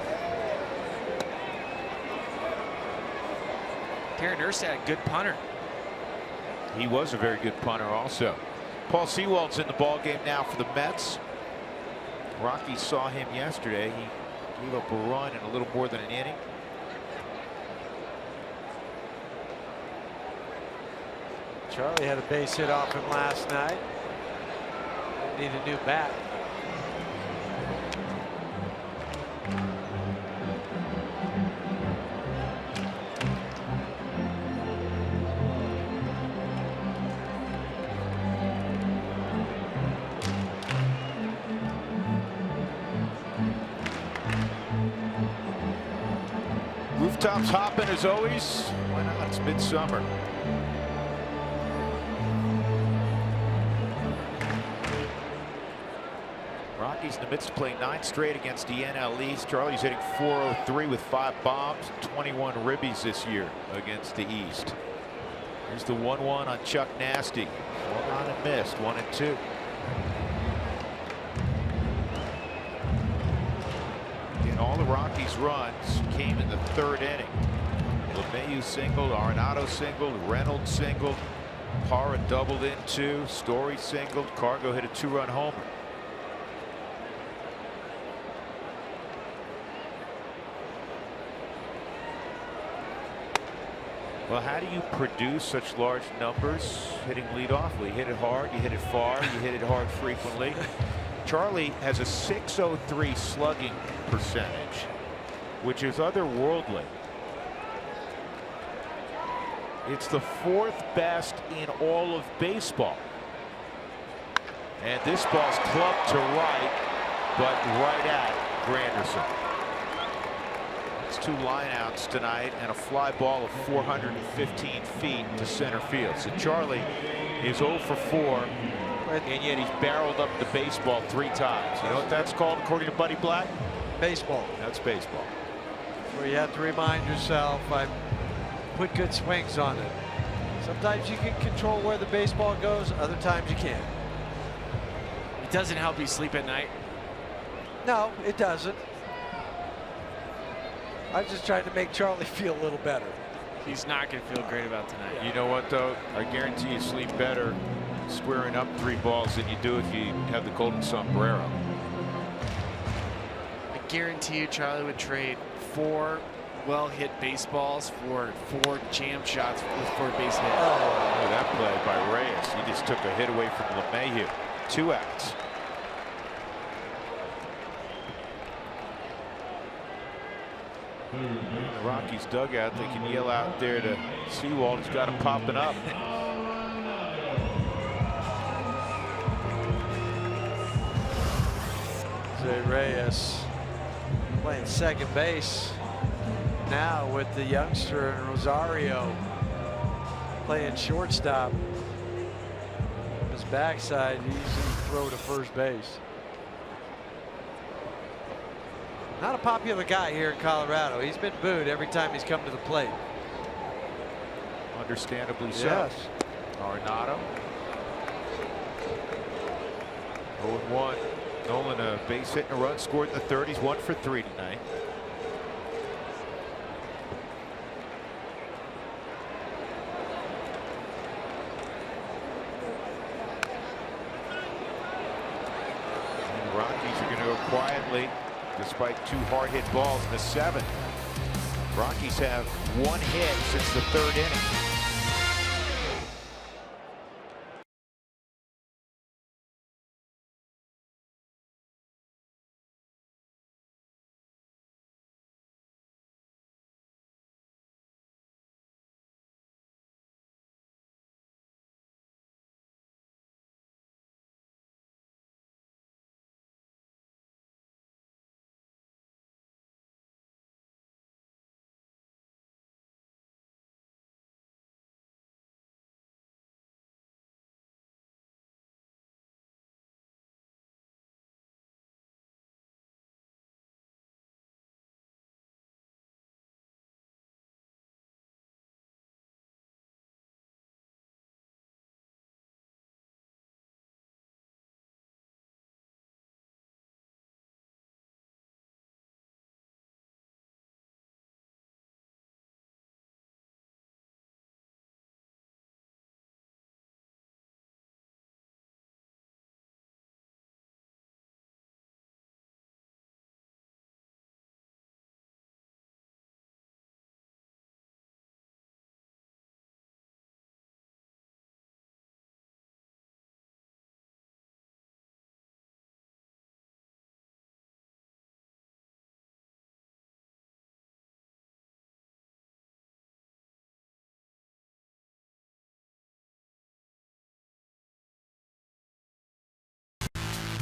Darren Erstad, good punter. He was a very good punter also. Paul Sewald's in the ball game now for the Mets. Rockies saw him yesterday. He gave up a run in a little more than an inning. Charlie had a base hit off him last night. Need a new bat. Rooftops hopping as always. Why not? It's midsummer. Rockies in the midst of playing 9 straight against the NL East. Charlie's hitting .403 with 5 bombs and 21 ribbies this year against the East. Here's the 1-1 on Chuck Nasty. Swung on and missed. 1-2. And all the Rockies' runs came in the 3rd inning. LeMahieu singled, Arenado singled, Reynolds singled, Parra doubled in 2, Story singled, Cargo hit a 2-run homer. Well, how do you produce such large numbers hitting leadoff? You hit it hard, you hit it far, you hit it hard frequently. Charlie has a .603 slugging percentage, which is otherworldly. It's the 4th best in all of baseball. And this ball's clubbed to right, but right at Granderson. It's 2 lineouts tonight and a fly ball of 415 feet to center field. So Charlie is 0 for 4, and yet he's barreled up the baseball 3 times. You know what that's called, according to Buddy Black? Baseball. That's baseball. Where you have to remind yourself, I put good swings on it. Sometimes you can control where the baseball goes, other times you can't. It doesn't help you sleep at night. No, it doesn't. I'm just trying to make Charlie feel a little better. He's not going to feel great about tonight. You know what, though? I guarantee you sleep better squaring up 3 balls than you do if you have the golden sombrero. I guarantee you Charlie would trade 4 well-hit baseballs for 4 jam shots with 4 base hits. Oh, that play by Reyes. He just took a hit away from LeMahieu. 2 outs. The Rockies dugout, they can yell out there to Seawald. He's got him popping up. Jose Reyes playing second base now with the youngster and Rosario playing shortstop. His backside, he usually throw to first base. Not a popular guy here in Colorado. He's been booed every time he's come to the plate. Understandably so. Yes. Arenado. 0-1. Nolan a base hit and a run scored in the 30s. 1 for 3 tonight. And the Rockies are going to go quietly despite 2 hard hit balls in the 7th. Rockies have 1 hit since the 3rd inning.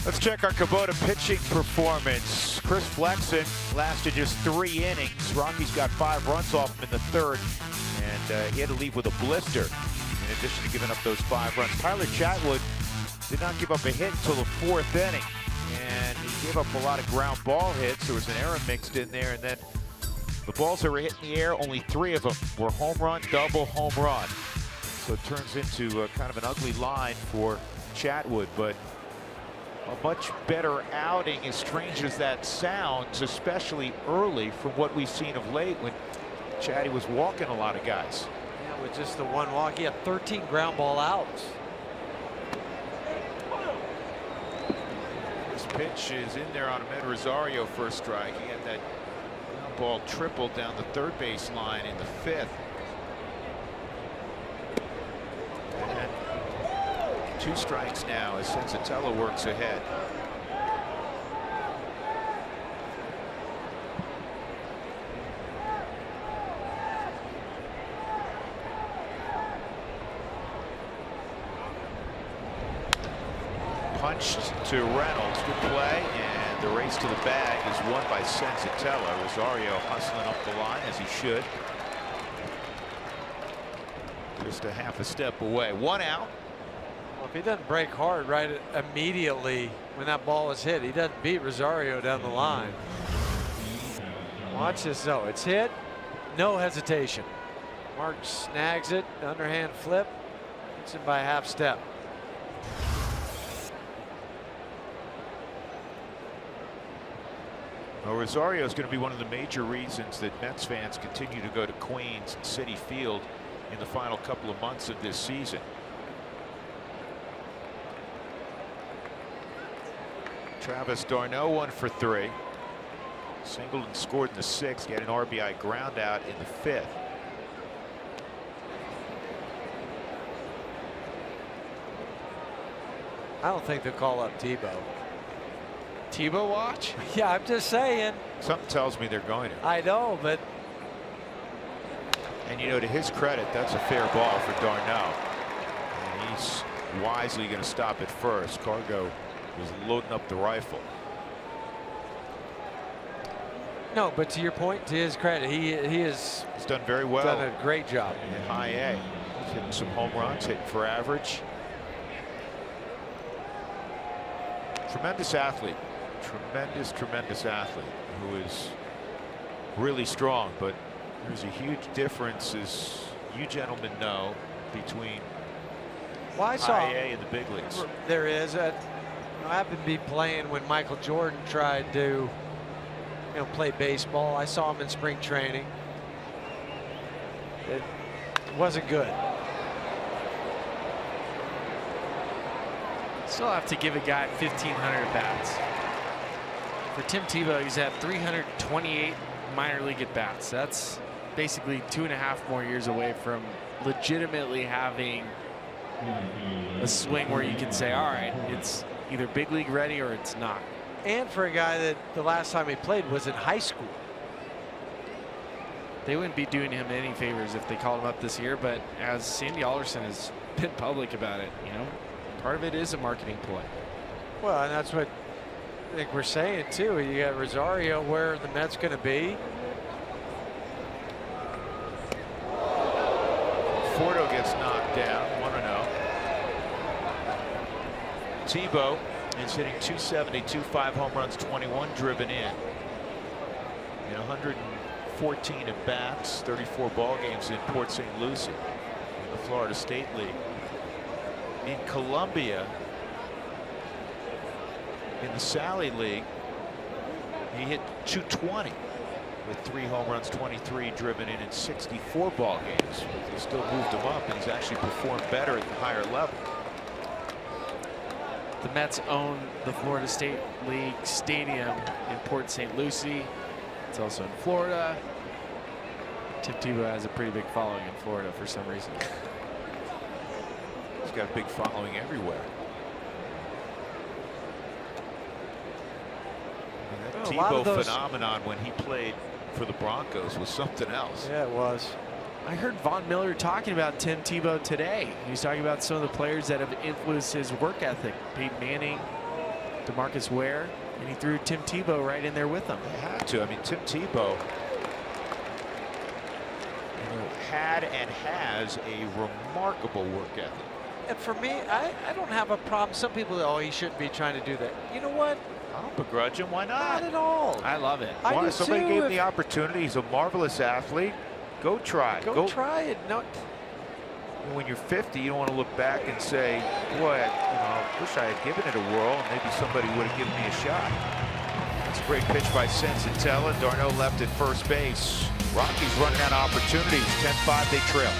Let's check our Kubota pitching performance. Chris Flexen lasted just 3 innings. Rockies got 5 runs off him in the 3rd, and he had to leave with a blister in addition to giving up those 5 runs. Tyler Chatwood did not give up a hit until the 4th inning, and he gave up a lot of ground ball hits. There was an error mixed in there, and then the balls that were hit in the air, only 3 of them were home run, double, home run. So it turns into kind of an ugly line for Chatwood, but a much better outing, as strange as that sounds, especially early from what we've seen of late when Chatty was walking a lot of guys. Yeah, with just the 1 walk, he had 13 ground ball outs. This pitch is in there on Ahmed Rosario, first strike. He had that ground ball tripled down the third base line in the 5th. And 2 strikes now as Senzatella works ahead. Punched to Reynolds. Good play, and the race to the bag is won by Senzatella. Rosario hustling up the line as he should. Just a half a step away. 1 out. Well, if he doesn't break hard right immediately when that ball is hit, he doesn't beat Rosario down the line. Watch this though. It's hit. No hesitation. Mark snags it. Underhand flip. Hits him by a half step. Well, Rosario is going to be one of the major reasons that Mets fans continue to go to Queens City Field in the final couple of months of this season. Travis d'Arnaud 1 for 3. Singled and scored in the 6th. He had an RBI ground out in the 5th. I don't think they'll call up Tebow. Tebow watch? Yeah, I'm just saying. Something tells me they're going to. I know, but. And you know, to his credit, that's a fair ball for d'Arnaud. And he's wisely going to stop at first. Cargo was loading up the rifle. No, but to your point, to his credit, he's done very well. Done a great job in high A. He's hitting some home runs, hitting for average. Tremendous athlete. Tremendous athlete who is really strong, but there's a huge difference, as you gentlemen know, between high A and the big leagues. There is. I happened to be playing when Michael Jordan tried to, play baseball. I saw him in spring training. It wasn't good. Still have to give a guy 1,500 bats. For Tim Tebow, he's had 328 minor league at bats. That's basically 2.5 more years away from legitimately having a swing where you can say, all right, it's either big league ready or it's not. And for a guy that the last time he played was in high school. They wouldn't be doing him any favors if they called him up this year, but as Sandy Alderson has been public about it, part of it is a marketing ploy. Well, and that's what I think we're saying too. You got Rosario where the Mets going to be. Fordo gets knocked down, 1-0. Tebow is hitting .272, 5 home runs, 21 driven in 114 at bats, 34 ball games in Port St. Lucie in the Florida State League. In Columbia, in the Sally League, he hit .220 with 3 home runs, 23 driven in 64 ball games. They still moved him up, and he's actually performed better at the higher level. The Mets own the Florida State League Stadium in Port St. Lucie. It's also in Florida. Tim Tebow has a pretty big following in Florida for some reason. He's got a big following everywhere. That Tebow phenomenon when he played for the Broncos was something else. Yeah, it was. I heard Von Miller talking about Tim Tebow today. He was talking about some of the players that have influenced his work ethic. Peyton Manning, DeMarcus Ware, and he threw Tim Tebow right in there with them. They had to. I mean, Tim Tebow had and has a remarkable work ethic. And for me, I don't have a problem. Some people, oh, he shouldn't be trying to do that. You know what? I don't begrudge him. Why not? Not at all. I love it. I Why? do Somebody too, gave him the opportunity. He's a marvelous athlete. Go try it. Go try it. No. When you're 50, you don't want to look back and say, boy, I wish I had given it a whirl, and maybe somebody would have given me a shot. That's a great pitch by Sensatella. Darno left at first base. Rockies running out of opportunities. 10-5, they trail.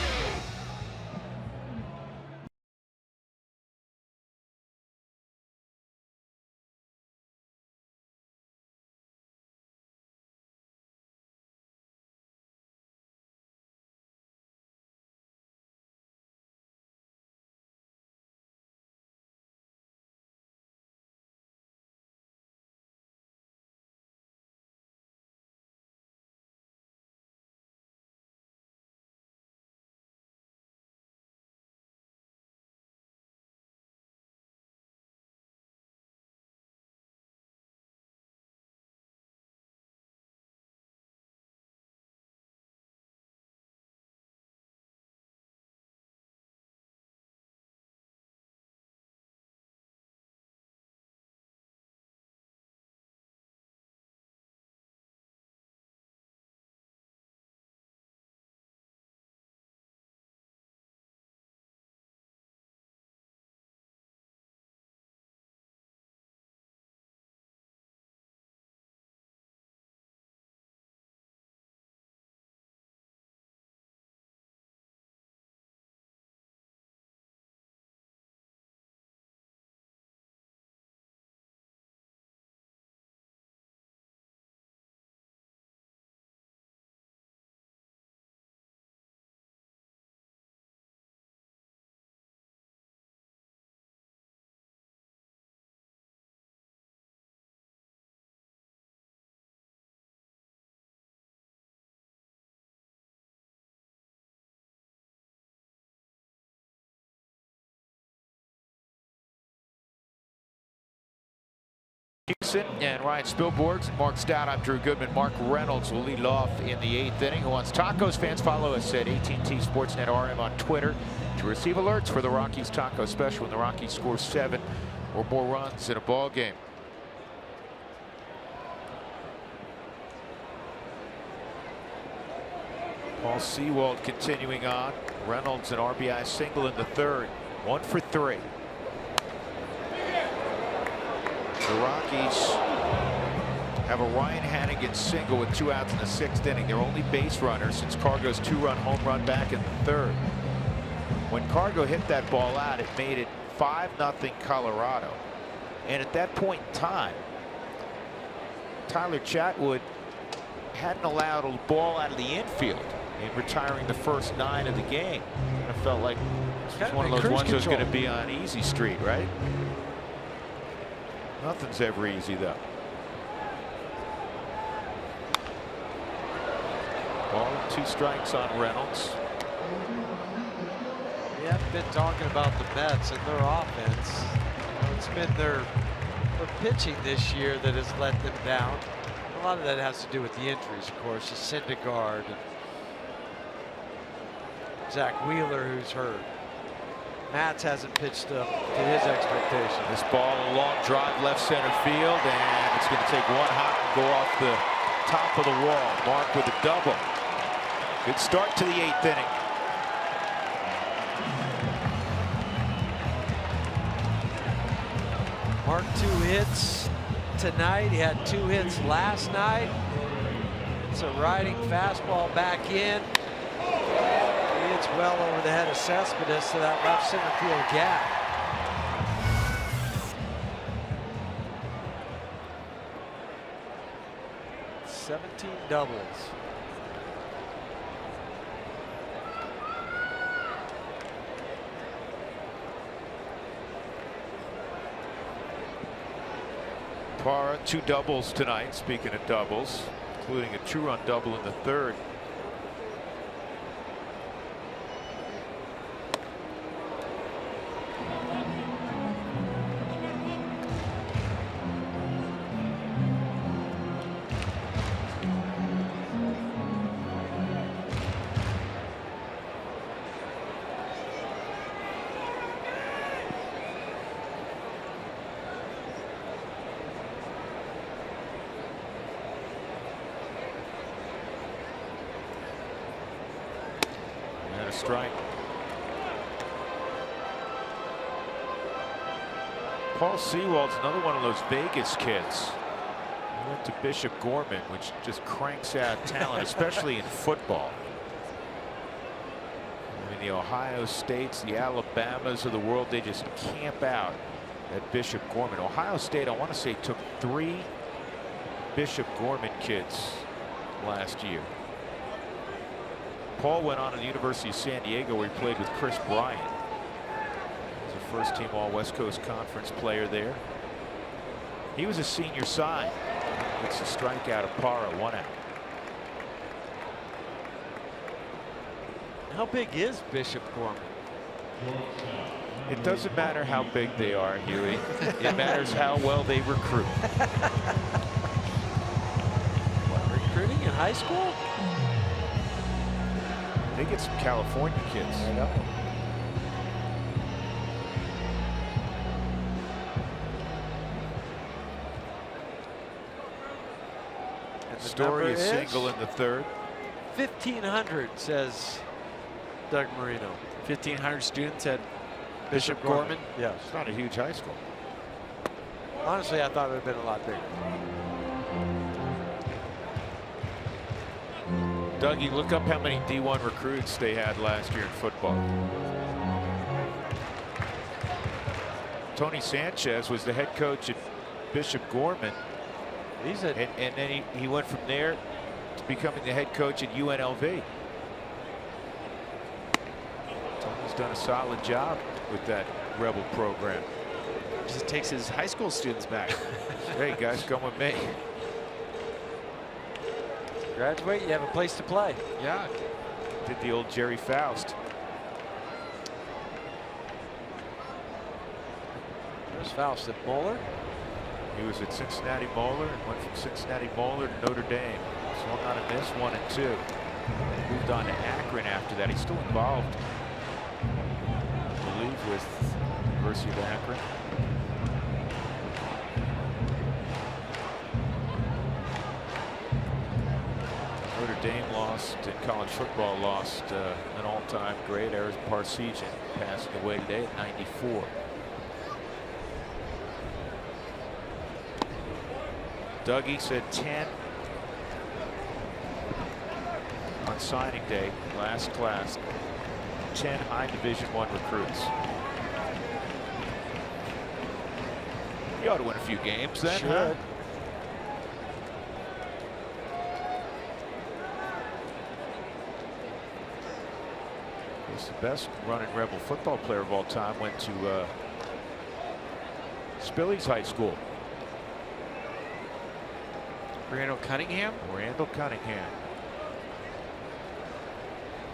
And Ryan Spilborgs and Mark Stout. I'm Drew Goodman. Mark Reynolds will lead off in the 8th inning. Who wants tacos? Fans, follow us at AT&T Sportsnet RM on Twitter to receive alerts for the Rockies taco special when the Rockies score 7 or more runs in a ball game. Paul Sewald continuing on. Reynolds an RBI single in the 3rd. 1 for 3. The Rockies have a Ryan Hannigan single with 2 outs in the 6th inning. Their only base runner since Cargo's 2-run home run back in the 3rd. When Cargo hit that ball out, it made it 5-0 Colorado. And at that point in time, Tyler Chatwood hadn't allowed a ball out of the infield in retiring the first 9 of the game. I felt like this was one of those ones that was going to be on easy street, right? Nothing's ever easy, though. Ball, 2 strikes on Reynolds. We haven't been talking about the Mets and their offense. It's been their pitching this year that has let them down. A lot of that has to do with the injuries, of course. The Syndergaard and Zach Wheeler, who's hurt. Matz hasn't pitched up to his expectations. This ball, a long drive left center field, and it's going to take one hop and go off the top of the wall. Mark with a double. Good start to the 8th inning. Mark 2 hits tonight. He had 2 hits last night. It's a riding fastball back in. It's well over the head of Cespedes to that left center field gap. $17 doubles. Parra 2 doubles tonight. Speaking of doubles, including a 2-run double in the 3rd. strike. Paul Sewald's another one of those Vegas kids. He went to Bishop Gorman, which just cranks out talent, especially in football. I mean, the Ohio States, the Alabamas of the world, they just camp out at Bishop Gorman. Ohio State, I want to say, took 3 Bishop Gorman kids last year. Paul went on to the University of San Diego, where he played with Chris Bryant. He was a first-team All-West Coast Conference player there. He was a senior sign. It's a strikeout of Parra, 1 out. How big is Bishop Gorman? It doesn't matter how big they are, Huey. It matters how well they recruit. What, recruiting in high school? They get some California kids. I know. Story is single in the 3rd. 1,500, says Doug Marino. 1,500 students at Bishop Gorman. Yes. It's not a huge high school. Honestly, I thought it would have been a lot bigger. Dougie, look up how many D1 recruits they had last year in football. Tony Sanchez was the head coach at Bishop Gorman. And then he went from there to becoming the head coach at UNLV. Tony's done a solid job with that Rebel program. Just takes his high school students back. Hey guys, come with me. Graduate, you have a place to play. Yeah. Did the old Jerry Faust. There's Faust at Moeller. He was at Cincinnati Moeller and went from Cincinnati Moeller to Notre Dame. Swung on a miss, 1 and 2. Moved on to Akron after that. He's still involved, I believe, with the University of Akron. Notre Dame lost in college football, lost an all-time great, Eric Parsegian, passing away today at 94. Dougie said 10 on signing day, last class. 10 high Division I recruits. You ought to win a few games then. Should. Huh? He's the best running Rebel football player of all time. Went to Spillies High School. Randall Cunningham. Randall Cunningham.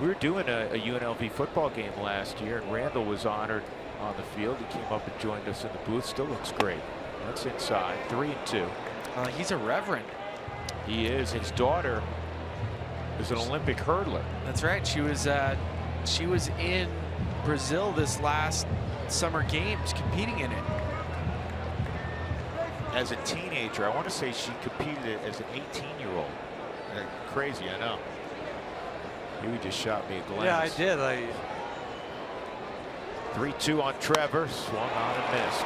We were doing a UNLV football game last year, and Randall was honored on the field. He came up and joined us in the booth. Still looks great. That's inside. 3 and 2. He's a reverend. He is. His daughter is an Olympic hurdler. That's right. She was in Brazil this last summer games, competing in it. As a teenager, I want to say she competed as an 18-year-old. Crazy, I know. You just shot me a glance. Yeah, I did. 3-2 on Trevor. Swung on and missed.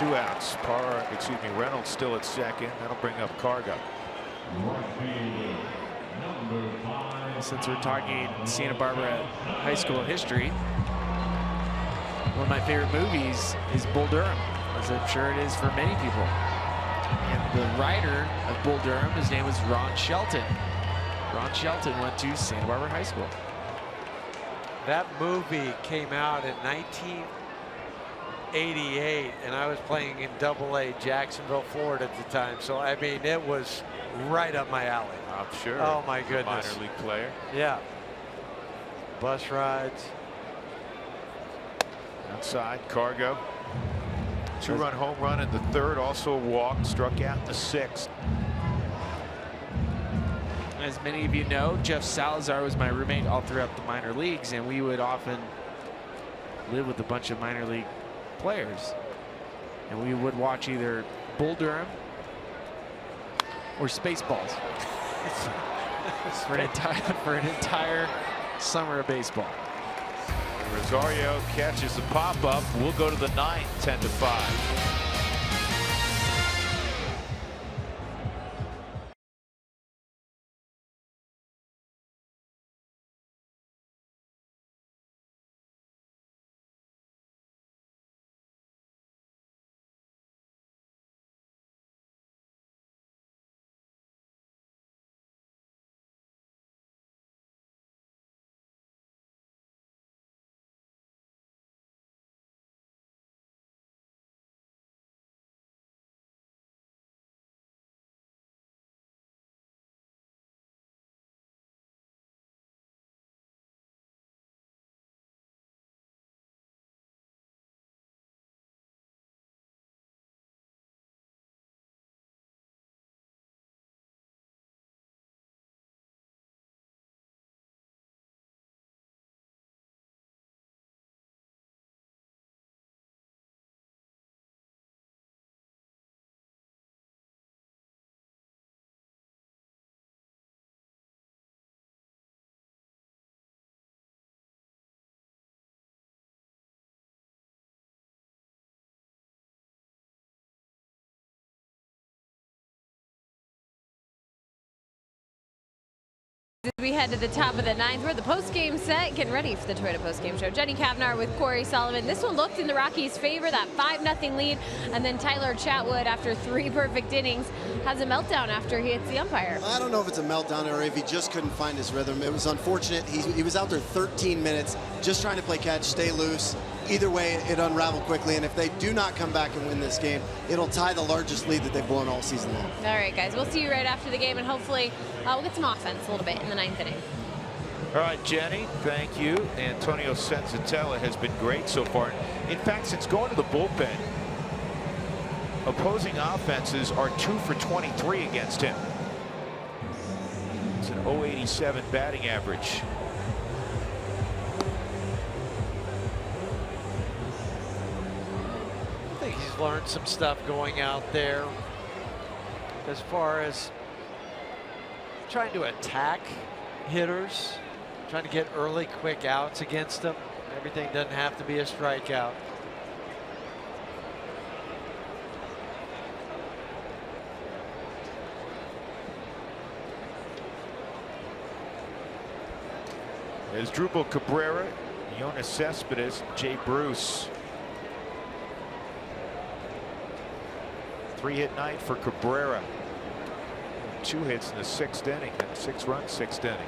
2 outs. Reynolds still at second. That'll bring up Cargo. Since we're talking Santa Barbara high school history, one of my favorite movies is Bull Durham, as I'm sure it is for many people. And the writer of Bull Durham, his name was Ron Shelton. Ron Shelton went to Santa Barbara High School. That movie came out in 1988, and I was playing in AA Jacksonville, Florida at the time. So, I mean, it was right up my alley. I'm sure. Oh, my goodness. Minor league player. Yeah. Bus rides. Outside, Cargo. 2-run home run in the 3rd, also a walk, struck out in the 6th. As many of you know, Jeff Salazar was my roommate all throughout the minor leagues, and we would often live with a bunch of minor league players. And we would watch either Bull Durham or Spaceballs for an entire summer of baseball. Rosario catches the pop-up. We'll go to the ninth, 10-5. As we head to the top of the ninth, we're at the post-game set, getting ready for the Toyota post-game show. Jenny Kavnar with Corey Sullivan. This one looked in the Rockies' favor, that 5-0 lead, and then Tyler Chatwood, after 3 perfect innings, has a meltdown after he hits the umpire. I don't know if it's a meltdown or if he just couldn't find his rhythm. It was unfortunate. He was out there 13 minutes just trying to play catch, stay loose. Either way, it unraveled quickly, and if they do not come back and win this game, it'll tie the largest lead that they've blown all season long. All right, guys, we'll see you right after the game, and hopefully we'll get some offense a little bit in the 9th inning. All right, Jenny, thank you. Antonio Senzatella has been great so far. In fact, since going to the bullpen, opposing offenses are 2 for 23 against him. It's an .087 batting average. I think he's learned some stuff going out there as far as trying to attack hitters, trying to get early quick outs against them. Everything doesn't have to be a strikeout. There's Drupal Cabrera, Yoenis Cespedes, Jay Bruce. 3-hit night for Cabrera. 2 hits in the 6th inning, and 6 runs, 6th inning.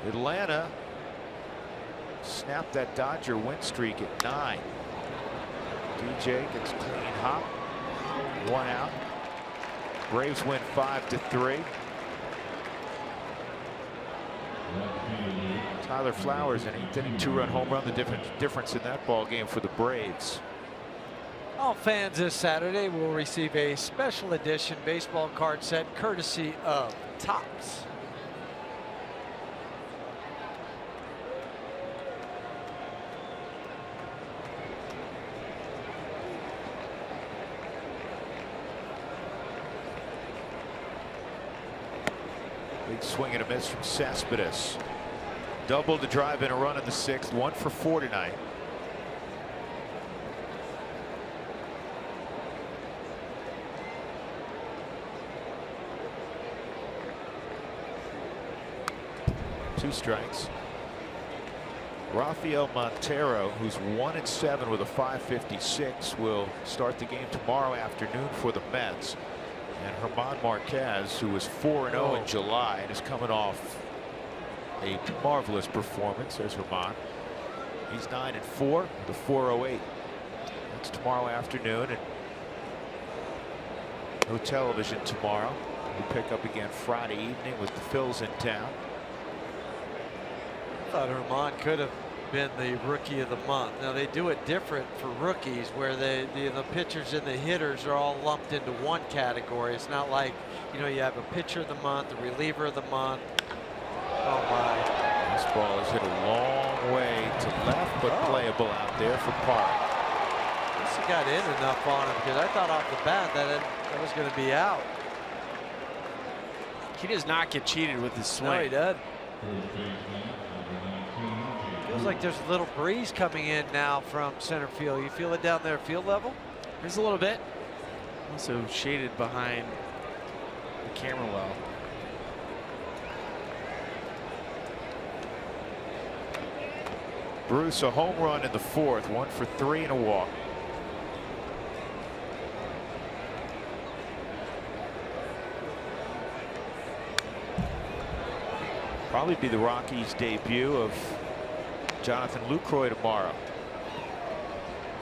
Atlanta snapped that Dodger win streak at 9. DJ gets clean hop. 1 out. Braves win 5-3. Tyler Flowers, an 8th inning 2-run home run, the difference in that ball game for the Braves. All fans this Saturday will receive a special edition baseball card set courtesy of Topps. Big swing and a miss from Cespedes. Double to drive in a run in the 6th. 1 for 4 tonight. Two strikes. Rafael Montero, who's 1-7 with a .556, will start the game tomorrow afternoon for the Mets. And German Marquez, who was 4-0 in July and is coming off a marvelous performance. There's German. He's 9-4 with a .408. That's tomorrow afternoon, and no television tomorrow. We'll pick up again Friday evening with the Phils in town. I thought German could have been the rookie of the month. Now they do it different for rookies, where the pitchers and the hitters are all lumped into one category. It's not like, you know, you have a pitcher of the month, a reliever of the month. Oh my! This ball is hit a long way to left, but playable out there for Park. must have got in enough on him because I thought off the bat that was going to be out. He does not get cheated with his swing. No, he doesn't. Feels like there's a little breeze coming in now from center field. You feel it down there field level? There's a little bit. Also shaded behind the camera well. Bruce, a home run in the 4th, 1 for 3 and a walk. Probably be the Rockies' debut of Jonathan Lucroy tomorrow.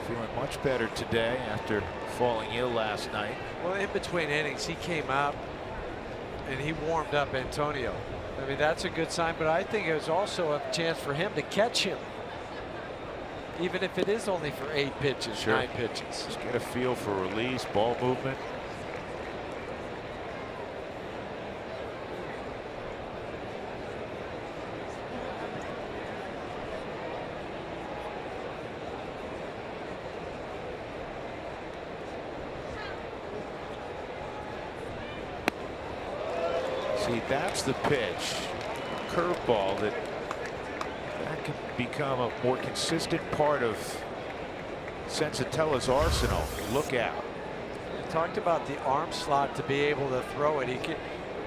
Feeling much better today after falling ill last night. Well, in between innings, he came out and he warmed up Antonio. I mean, that's a good sign, but I think it was also a chance for him to catch him. Even if it is only for 8 pitches, Sure. 9 pitches. Just get a feel for release, ball movement. See, that's the pitch, curveball that can become a more consistent part of Senzatella's arsenal. Look out. We talked about the arm slot to be able to throw it. He could,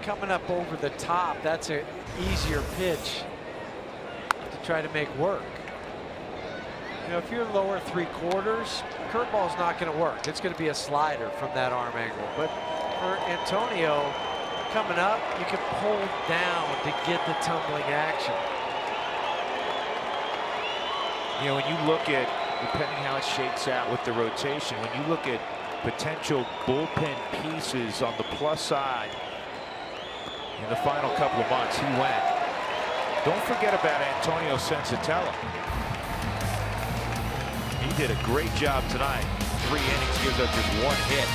coming up over the top, that's an easier pitch to try to make work. You know, if you're lower 3/4, curveball's not going to work. It's going to be a slider from that arm angle. But for Antonio, coming up, you can pull down to get the tumbling action. You know, when you look at, depending how it shakes out with the rotation, when you look at potential bullpen pieces on the plus side in the final couple of months, he went. Don't forget about Antonio Senzatella. He did a great job tonight. 3 innings, gives up just 1 hit.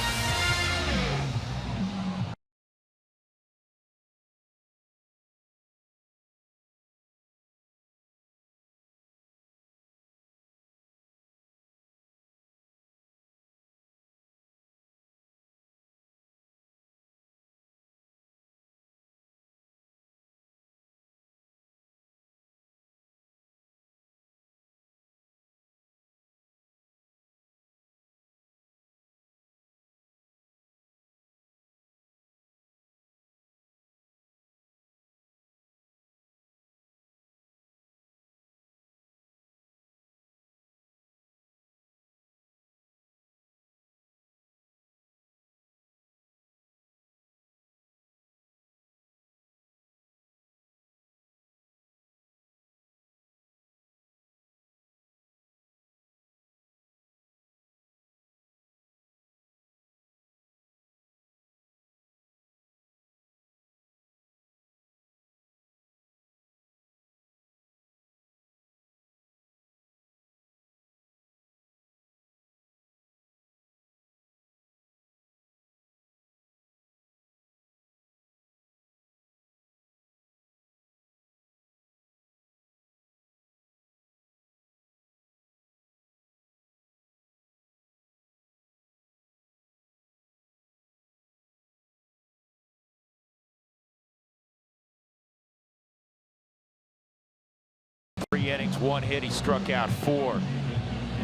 Three innings, 1 hit. He struck out 4. And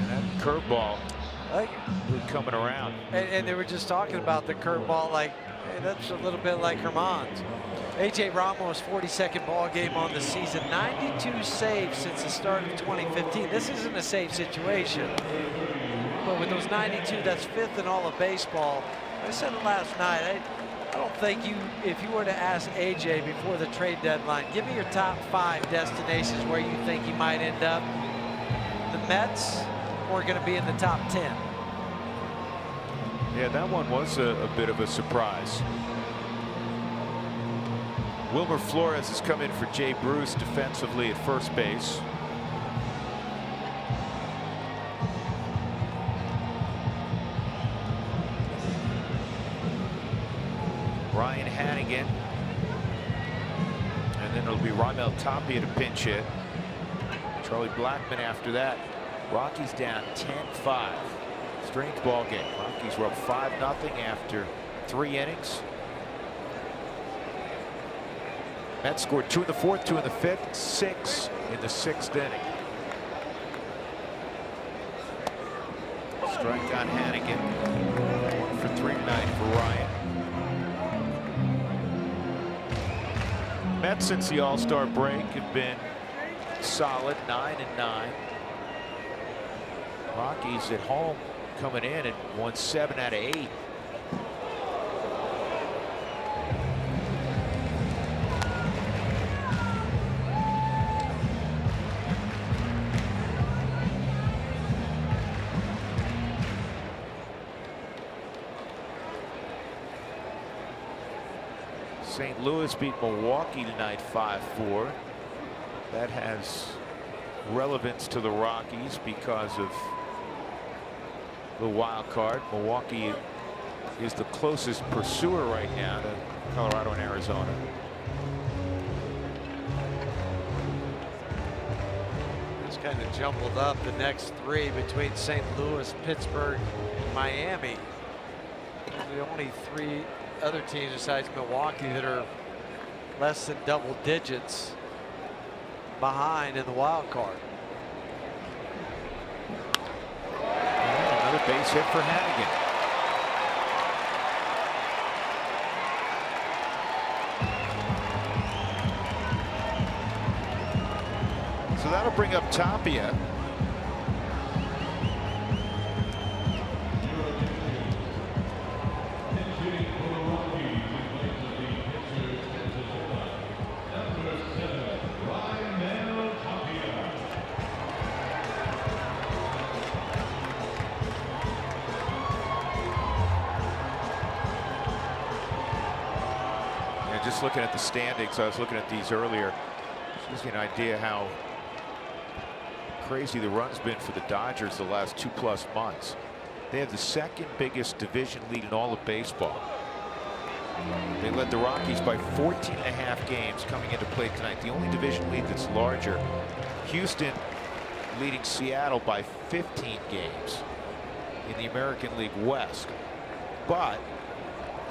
that curveball coming around. And they were just talking about the curveball, like, hey, that's a little bit like Herman's. A.J. Ramos' 42nd ball game on the season, 92 saves since the start of 2015. This isn't a safe situation. But with those 92, that's 5th in all of baseball. I said it last night. I don't think if you were to ask AJ before the trade deadline, give me your top 5 destinations where you think he might end up. The Mets are going to be in the top 10. Yeah, that one was a bit of a surprise. Wilmer Flores has come in for Jay Bruce defensively at first base. Ryan Hannigan. And then it'll be Raimel Tapia to pinch hit. Charlie Blackmon after that. Rockies down 10-5. Strange ball game. Rockies were up 5-0 after 3 innings. Mets scored 2 in the 4th, 2 in the 5th, 6 in the 6th inning. Strike on Hannigan. 1 for 3 tonight for Ryan. Mets since the All-Star break have been solid, 9-9. Rockies at home coming in and won 7 out of 8. St. Louis beat Milwaukee tonight 5-4. That has relevance to the Rockies because of the wild card. Milwaukee is the closest pursuer right now to Colorado and Arizona. It's kind of jumbled up the next 3 between St. Louis, Pittsburgh, and Miami. The only 3 other teams besides Milwaukee that are less than double digits behind in the wild card. Another base hit for Hannigan. So that'll bring up Tapia. Just looking at the standings, I was looking at these earlier. Gives you an idea how crazy the run's been for the Dodgers the last 2+ months. They have the 2nd biggest division lead in all of baseball. They led the Rockies by 14.5 games coming into play tonight. The only division lead that's larger. Houston leading Seattle by 15 games in the American League West. But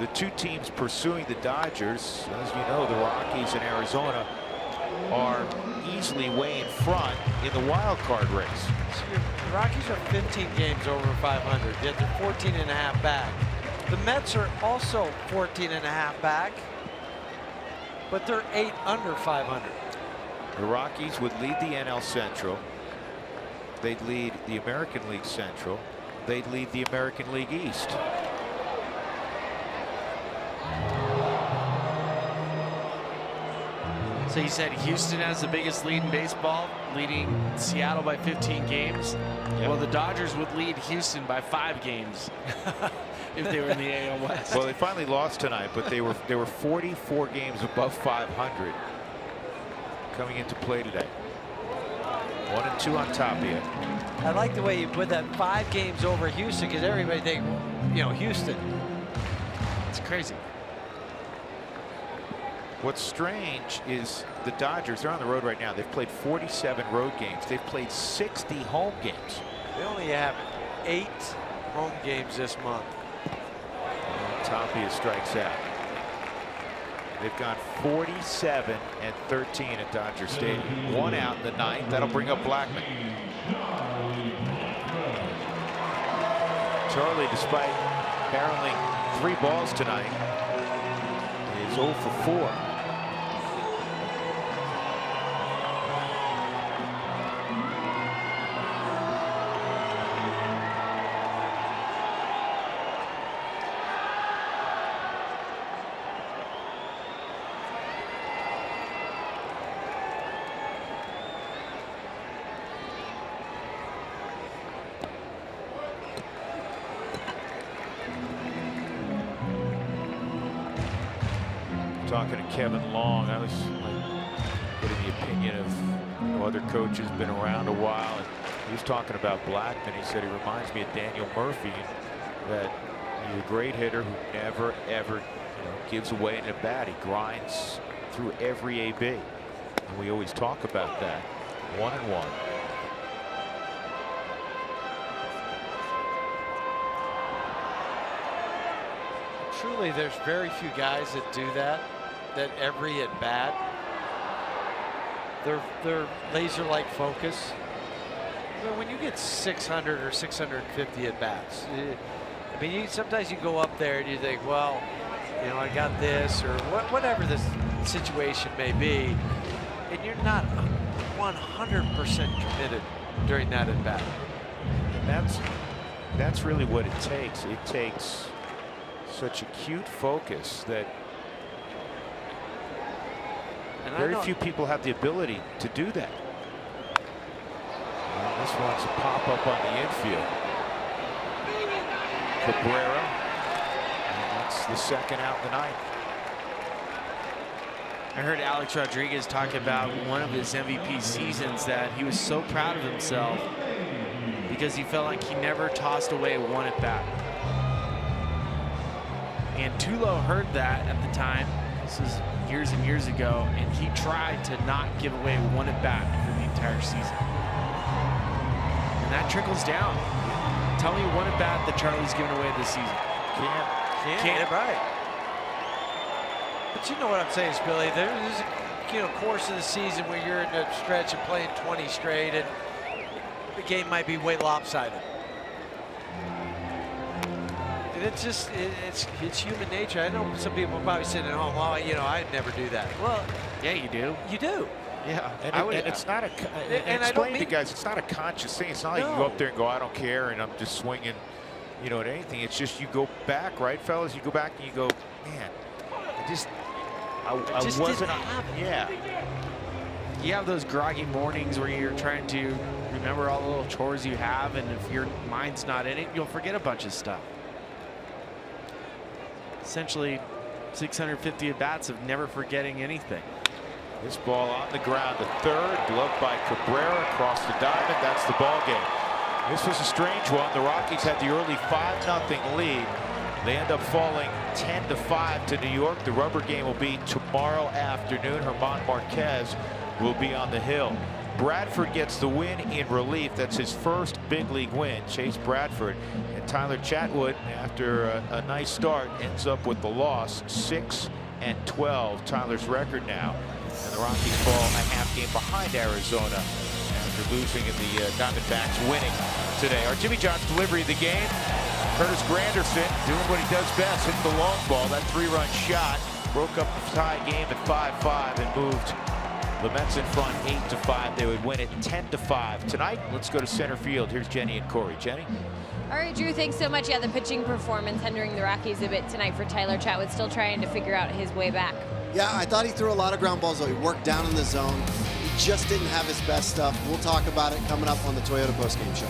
the 2 teams pursuing the Dodgers, as you know, the Rockies and Arizona, are easily way in front in the wild card race. So the Rockies are 15 games over 500, yet they're 14.5 back. The Mets are also 14.5 back, but they're 8 under 500. The Rockies would lead the NL Central. They'd lead the American League Central. They'd lead the American League East. So you said Houston has the biggest lead in baseball, leading Seattle by 15 games. Yep. Well, the Dodgers would lead Houston by 5 games if they were in the AL West. Well, they finally lost tonight, but they were 44 games above 500 coming into play today. 1-2 on Tapia. I like the way you put that, 5 games over Houston, because everybody think, you know, Houston. It's crazy. What's strange is the Dodgers, they're on the road right now. They've played 47 road games. They've played 60 home games. They only have 8 home games this month. Tapia strikes out. They've gone 47-13 at Dodger Stadium. 1 out in the 9th. That'll bring up Blackman. Charlie, despite barreling 3 balls tonight, is 0 for 4. Talking to Kevin Long, I was getting the opinion of other coaches, been around a while, and he was talking about Blackman. He said he reminds me of Daniel Murphy, that he's a great hitter who never ever gives away an at bat. He grinds through every AB, and we always talk about that. 1-1. truly, there's very few guys that do that every at bat. They're laser-like focus. I mean, when you get 600 or 650 at bats, I mean, sometimes you go up there and you think, well, you know, I got this, or whatever the situation may be, and you're not 100% committed during that at bat. And that's really what it takes. It takes such acute focus that very few people have the ability to do that. And this one's a pop-up on the infield. Cabrera, and that's the second out in the ninth. I heard Alex Rodriguez talk about one of his MVP seasons, that he was so proud of himself because he felt like he never tossed away one at bat. And Tulo heard that at the time. This was years and years ago, and he tried to not give away one at bat for the entire season. And that trickles down. Tell me one at bat that Charlie's given away this season. Can't. Right. But you know what I'm saying, Billy. There's a course of the season where you're in a stretch of playing 20 straight, and the game might be way lopsided. It's just, it's human nature. I know some people probably sitting at home, oh, you know, I'd never do that. Well, yeah, you do. You do. Yeah, and it's not a. And explain to guys, it's not a conscious thing. It's not like you go up there and go, I don't care, and I'm just swinging, you know, at anything. It's just you go back, right, fellas? You go back and you go, man, I wasn't. Yeah. You have those groggy mornings where you're trying to remember all the little chores you have, and if your mind's not in it, you'll forget a bunch of stuff. Essentially, 650 at bats of never forgetting anything. This ball on the ground, the third, gloved by Cabrera across the diamond. That's the ball game. This was a strange one. The Rockies had the early 5-0 lead. They end up falling 10-5 to New York. The rubber game will be tomorrow afternoon. German Marquez will be on the hill. Bradford gets the win in relief. That's his first big league win. Chase Bradford and Tyler Chatwood, after a nice start, ends up with the loss. 6-12, Tyler's record now. And the Rockies fall a half game behind Arizona after losing and the Diamondbacks winning today. Our Jimmy John's delivery of the game. Curtis Granderson doing what he does best, hitting the long ball. That 3-run shot broke up the tie game at 5-5 and moved the Mets in front 8-5. They would win it 10-5. Tonight, let's go to center field. Here's Jenny and Corey. Jenny? All right, Drew, thanks so much. Yeah, the pitching performance hindering the Rockies a bit tonight for Tyler Chatwood, still trying to figure out his way back. Yeah, I thought he threw a lot of ground balls, though. He worked down in the zone. He just didn't have his best stuff. We'll talk about it coming up on the Toyota postgame show.